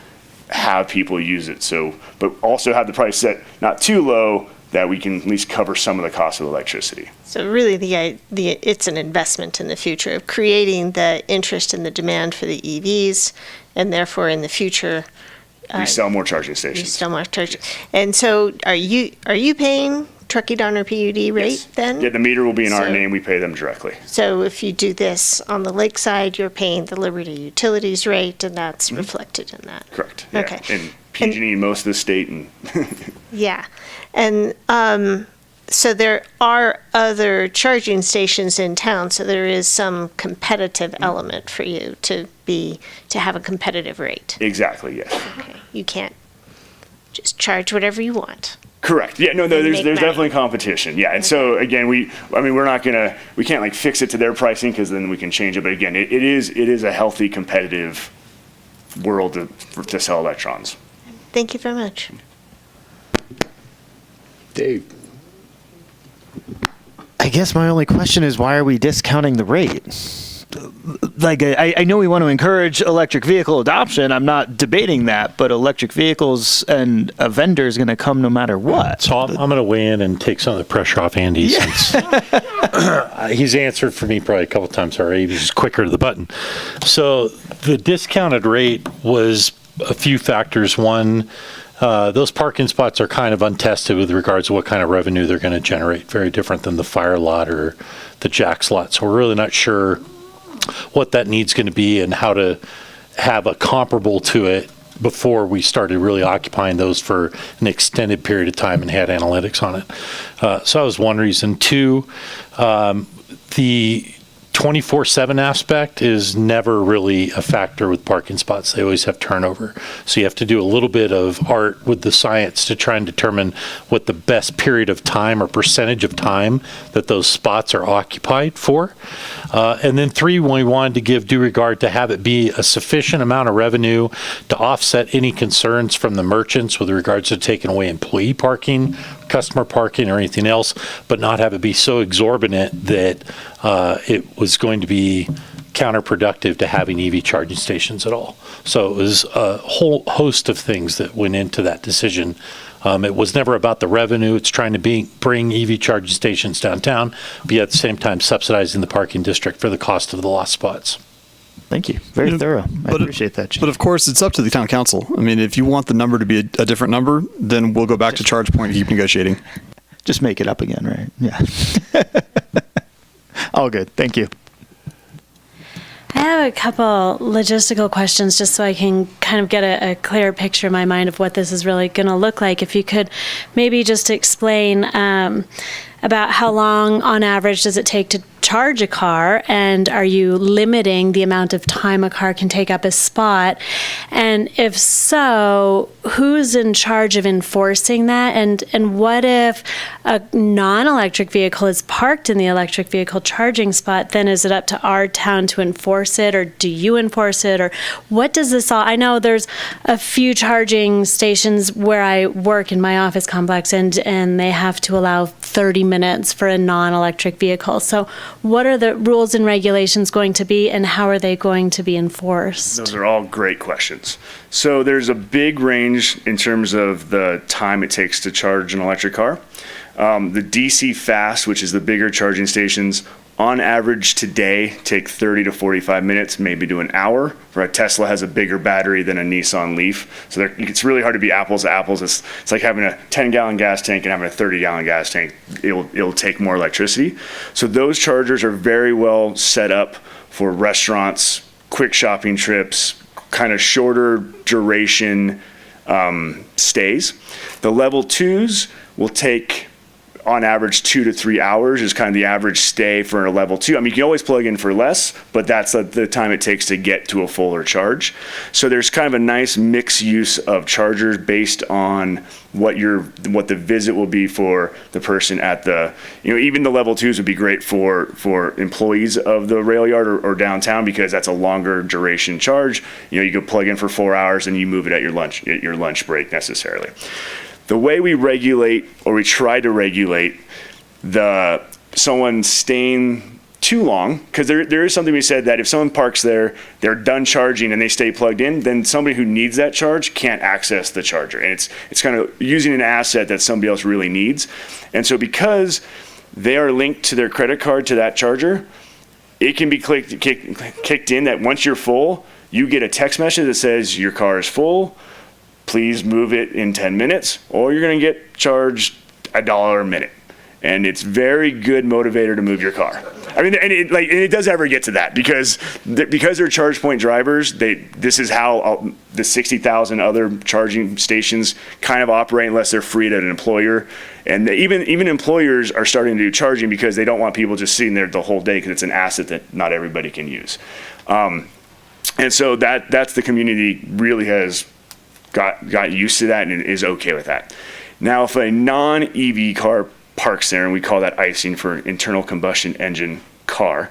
have people use it. So, but also have the price set not too low that we can at least cover some of the cost of electricity. So really, it's an investment in the future of creating the interest and the demand for the EVs, and therefore in the future, We sell more charging stations. you sell more charging. And so, are you paying Truckee Donner PUD rate then? Yeah, the meter will be in our So- name. We pay them directly. So if you do this on the lakeside, you're paying the Liberty Utilities rate, and that's reflected in that. Correct. Yeah. Okay. And PG&E, most of the state, and Yeah, and so there are other charging stations in town, so there is some competitive element for you to have a competitive rate. exactly, yes. Okay, you can't just charge whatever you want. Correct. Yeah, no, And there's make money. definitely competition. Yeah, and so again, we can't like fix it to their pricing because then we can change it. But again, it is a healthy, competitive world to sell electrons. Thank you very much. Dave. I guess my only question is, why are we discounting the rate? Like, I know we want to encourage electric vehicle adoption. I'm not debating that, but electric vehicles and a vendor is going to come no matter what. So I'm going to weigh in and take some of the pressure off Andy since he's answered for me probably a couple times already. He's just quicker to the button. So the discounted rate was a few factors. One, those parking spots are kind of untested with regards to what kind of revenue they're going to generate. Very different than the fire lot or the Jack's lot. So we're really not sure what that need's going to be and how to have a comparable to it before we started really occupying those for an extended period of time and had analytics on it. So that was one reason. Two, the 24/7 aspect is never really a factor with parking spots. They always have turnover. So you have to do a little bit of art with the science to try and determine what the best period of time or percentage of time that those spots are occupied for. And then three, we wanted to give due regard to have it be a sufficient amount of revenue to offset any concerns from the merchants with regards to taking away employee parking, customer parking, or anything else, but not have it be so exorbitant that it was going to be counterproductive to having EV charging stations at all. So it was a whole host of things that went into that decision. It was never about the revenue. It's trying to bring EV charging stations downtown, but yet at the same time subsidizing the parking district for the cost of the lost spots. Thank you. Very thorough. I appreciate that, Chief. But of course, it's up to the town council. I mean, if you want the number to be a different number, then we'll go back to charge point and keep negotiating. Just make it up again, right? Yeah. All good. Thank you. I have a couple logistical questions just so I can kind of get a clearer picture in my mind of what this is really going to look like. If you could maybe just explain about how long on average does it take to charge a car, and are you limiting the amount of time a car can take up a spot? And if so, who's in charge of enforcing that? And what if a non-electric vehicle is parked in the electric vehicle charging spot? Then is it up to our town to enforce it, or do you enforce it, or what does this all? I know there's a few charging stations where I work in my office complex, and they have to allow 30 minutes for a non-electric vehicle. So what are the rules and regulations going to be, and how are they going to be enforced? Those are all great questions. So there's a big range in terms of the time it takes to charge an electric car. The DC Fast, which is the bigger charging stations, on average today take 30 to 45 minutes, maybe to an hour. Where a Tesla has a bigger battery than a Nissan Leaf. So it's really hard to be apples to apples. It's like having a 10-gallon gas tank and having a 30-gallon gas tank. It'll take more electricity. So those chargers are very well set up for restaurants, quick shopping trips, kind of shorter duration stays. The level 2s will take, on average, 2 to 3 hours is kind of the average stay for a level 2. I mean, you can always plug in for less, but that's the time it takes to get to a fuller charge. So there's kind of a nice mixed use of chargers based on what the visit will be for the person at the, even the level 2s would be great for employees of the rail yard or downtown, because that's a longer duration charge. You could plug in for 4 hours and you move it at your lunch break necessarily. The way we regulate, or we try to regulate, someone staying too long, because there is something we said that if someone parks there, they're done charging and they stay plugged in, then somebody who needs that charge can't access the charger. And it's kind of using an asset that somebody else really needs. And so because they are linked to their credit card to that charger, it can be kicked in that once you're full, you get a text message that says your car is full. Please move it in 10 minutes, or you're going to get charged $1 a minute. And it's very good motivator to move your car. I mean, and it does ever get to that, because they're charge point drivers. This is how the 60,000 other charging stations kind of operate, unless they're free at an employer. And even employers are starting to do charging because they don't want people just sitting there the whole day, because it's an asset that not everybody can use. And so that's the community really has got used to that and is okay with that. Now, if a non-EV car parks there, and we call that icing for internal combustion engine car,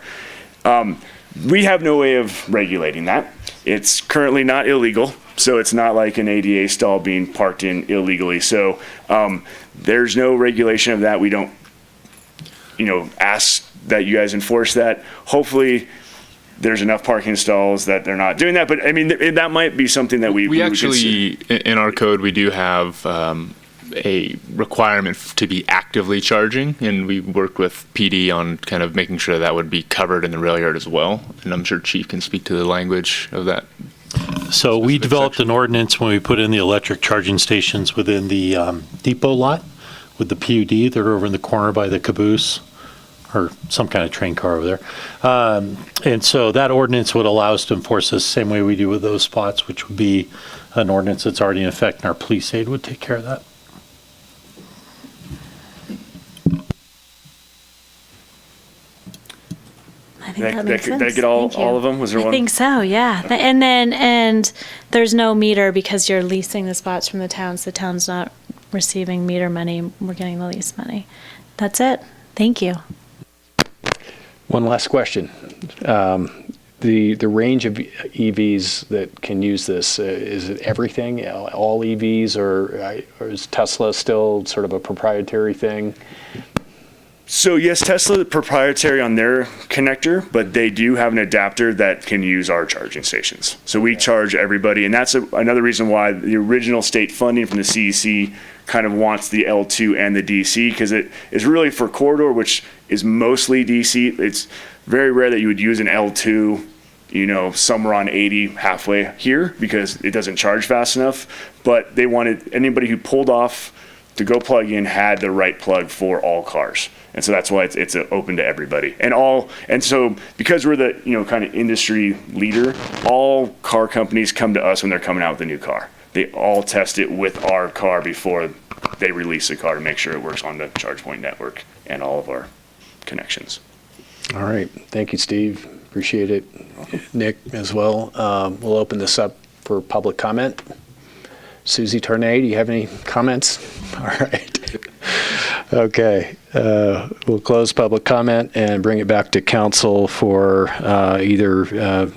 we have no way of regulating that. It's currently not illegal, so it's not like an ADA stall being parked in illegally. So there's no regulation of that. We don't, ask that you guys enforce that. Hopefully, there's enough parking stalls that they're not doing that. But I mean, that might be something that we actually, in our code, we do have a requirement to be actively charging, and we work with PD on kind of making sure that would be covered in the rail yard as well. And I'm sure Chief can speak to the language of that. So we developed an ordinance when we put in the electric charging stations within the depot lot with the PUD. They're over in the corner by the caboose, or some kind of train car over there. And so that ordinance would allow us to enforce this the same way we do with those spots, which would be an ordinance that's already in effect, and our police aid would take care of that. I think that makes sense. Did I get all of them? Was there one? I think so, yeah. And there's no meter because you're leasing the spots from the towns. The town's not receiving meter money. We're getting the lease money. That's it. Thank you. One last question. The range of EVs that can use this, is it everything, all EVs, or is Tesla still sort of a proprietary thing? So yes, Tesla is proprietary on their connector, but they do have an adapter that can use our charging stations. So we charge everybody, and that's another reason why the original state funding from the CEC kind of wants the L2 and the DC, because it is really for corridor, which is mostly DC. It's very rare that you would use an L2, somewhere on 80 halfway here, because it doesn't charge fast enough. But they wanted anybody who pulled off to go plug in had the right plug for all cars. And so that's why it's open to everybody. And so because we're the kind of industry leader, all car companies come to us when they're coming out with a new car. They all test it with our car before they release the car to make sure it works on the ChargePoint network and all of our connections. All right. Thank you, Steve. Appreciate it. Nick as well. We'll open this up for public comment. Susie Tornay, do you have any comments? All right. Okay. We'll close public comment and bring it back to council for either,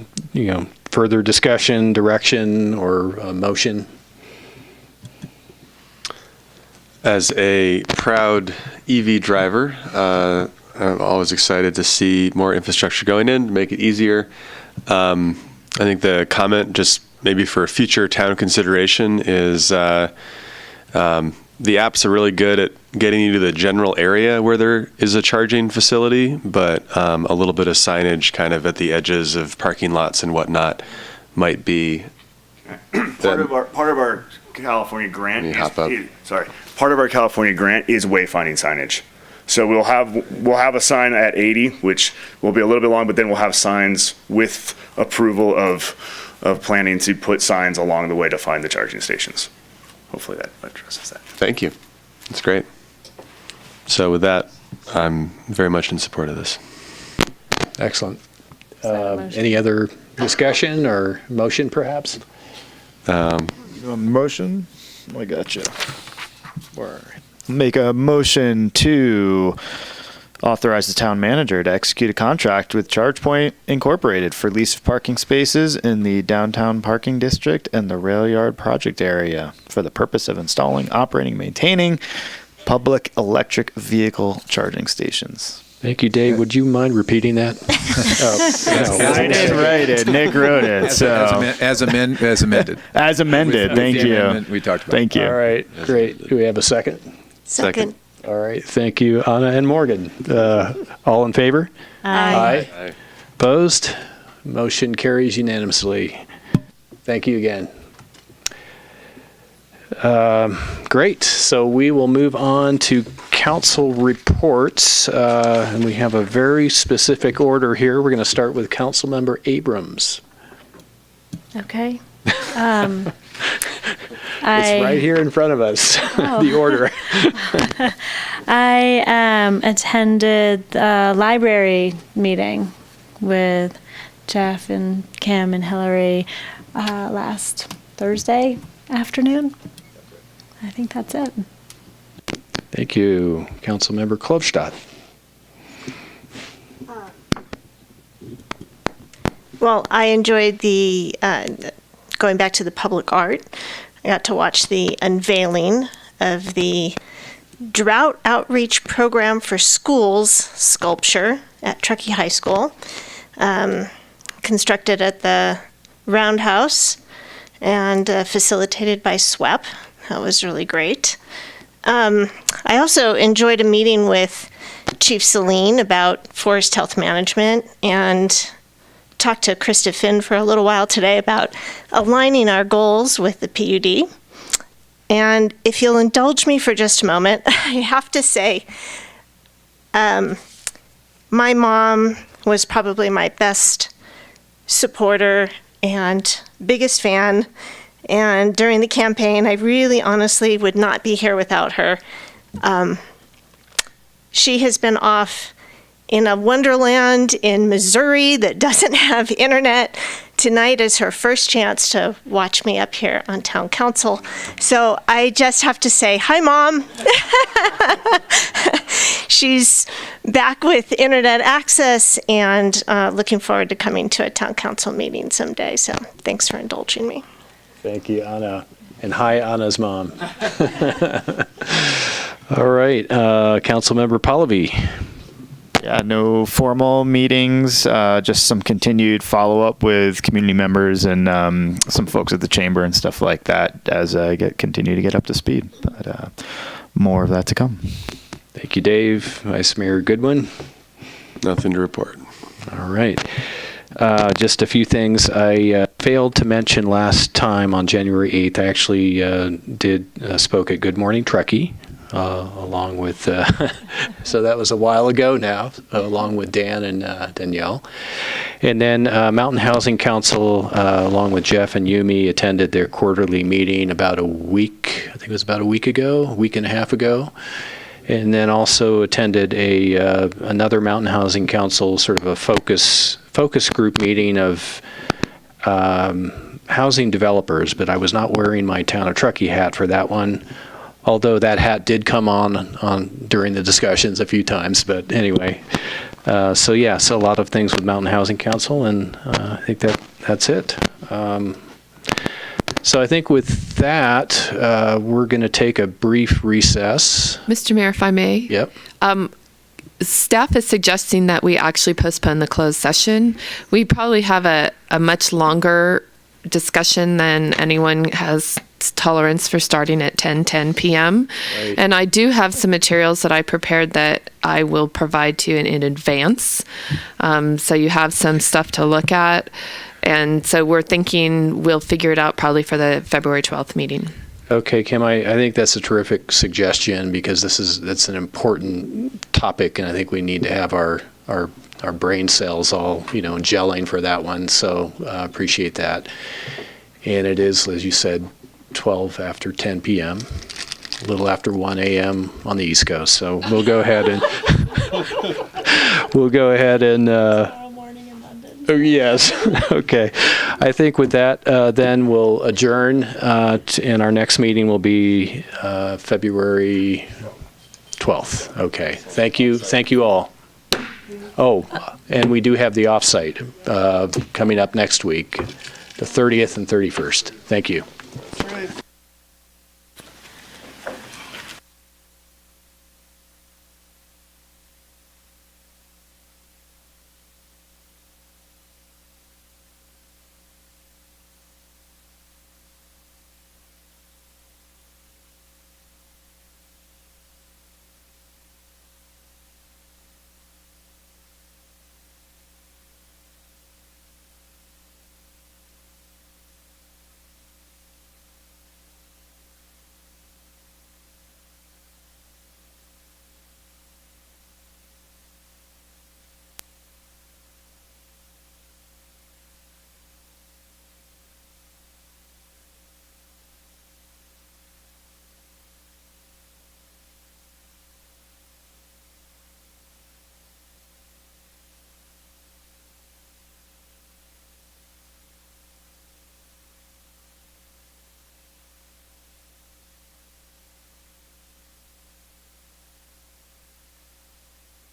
further discussion, direction, or motion. As a proud EV driver, I'm always excited to see more infrastructure going in to make it easier. I think the comment, just maybe for future town consideration, is the apps are really good at getting you to the general area where there is a charging facility, but a little bit of signage kind of at the edges of parking lots and whatnot might be part of our California grant part of our California grant is wayfinding signage. So we'll have a sign at 80, which will be a little bit long, but then we'll have signs with approval of planning to put signs along the way to find the charging stations. Hopefully that addresses that. Thank you. That's great. So with that, I'm very much in support of this. Excellent. Any other discussion or motion, perhaps? Motion? I got you. Make a motion to authorize the town manager to execute a contract with ChargePoint Incorporated for lease of parking spaces in the downtown parking district and the rail yard project area for the purpose of installing, operating, maintaining public electric vehicle charging stations. Thank you, Dave. Would you mind repeating that? I didn't write it. Nick wrote it. As amended. As amended. Thank you. We talked about. Thank you. All right, great. Do we have a second? Second. All right, thank you, Anna and Morgan. All in favor? Aye. Aye. Opposed? Motion carries unanimously. Thank you again. Great. So we will move on to council reports, and we have a very specific order here. We're going to start with Councilmember Abrams. Okay. It's right here in front of us, the order. I attended the library meeting with Jeff and Kim and Hillary last Thursday afternoon. I think that's it. Thank you. Councilmember Klobstadt. Well, I enjoyed the going back to the public art. I got to watch the unveiling of the Drought Outreach Program for Schools sculpture at Truckee High School, constructed at the Roundhouse and facilitated by SWEP. That was really great. I also enjoyed a meeting with Chief Celine about forest health management and talked to Krista Finn for a little while today about aligning our goals with the PUD. And if you'll indulge me for just a moment, I have to say, my mom was probably my best supporter and biggest fan. And during the campaign, I really honestly would not be here without her. She has been off in a wonderland in Missouri that doesn't have internet. Tonight is her first chance to watch me up here on town council. So I just have to say, hi, Mom. She's back with internet access and looking forward to coming to a town council meeting someday. So thanks for indulging me. Thank you, Anna. And hi, Anna's mom. All right, Councilmember Pallavi. Yeah, no formal meetings, just some continued follow-up with community members and some folks at the chamber and stuff like that as I continue to get up to speed. But more of that to come. Thank you, Dave. Vice Mayor Goodwin. Nothing to report. All right. Just a few things I failed to mention last time on January 8th. I actually spoke at Good Morning Truckee, along with, so that was a while ago now, along with Dan and Danielle. And then Mountain Housing Council, along with Jeff and Yumi, attended their quarterly meeting about a week and a half ago. And then also attended another Mountain Housing Council, sort of a focus group meeting of housing developers, but I was not wearing my Town of Truckee hat for that one, although that hat did come on during the discussions a few times. But anyway, so a lot of things with Mountain Housing Council, and I think that's it. So I think with that, we're going to take a brief recess. Mr. Mayor, if I may? Yep. Staff is suggesting that we actually postpone the closed session. We probably have a much longer discussion than anyone has tolerance for, starting at 10 p.m. Right. And I do have some materials that I prepared that I will provide to you in advance. So you have some stuff to look at. And so we're thinking we'll figure it out probably for the February 12th meeting. Okay, Kim, I think that's a terrific suggestion, because that's an important topic, and I think we need to have our brain cells all, gelling for that one. So appreciate that. And it is, as you said, 12 after 10 p.m., a little after 1 a.m. on the East Coast. So we'll go ahead and Oh, yes. Okay. I think with that, then we'll adjourn, and our next meeting will be February 12th. Okay. Thank you. Thank you all. Oh, and we do have the offsite coming up next week, the 30th and 31st. Thank you.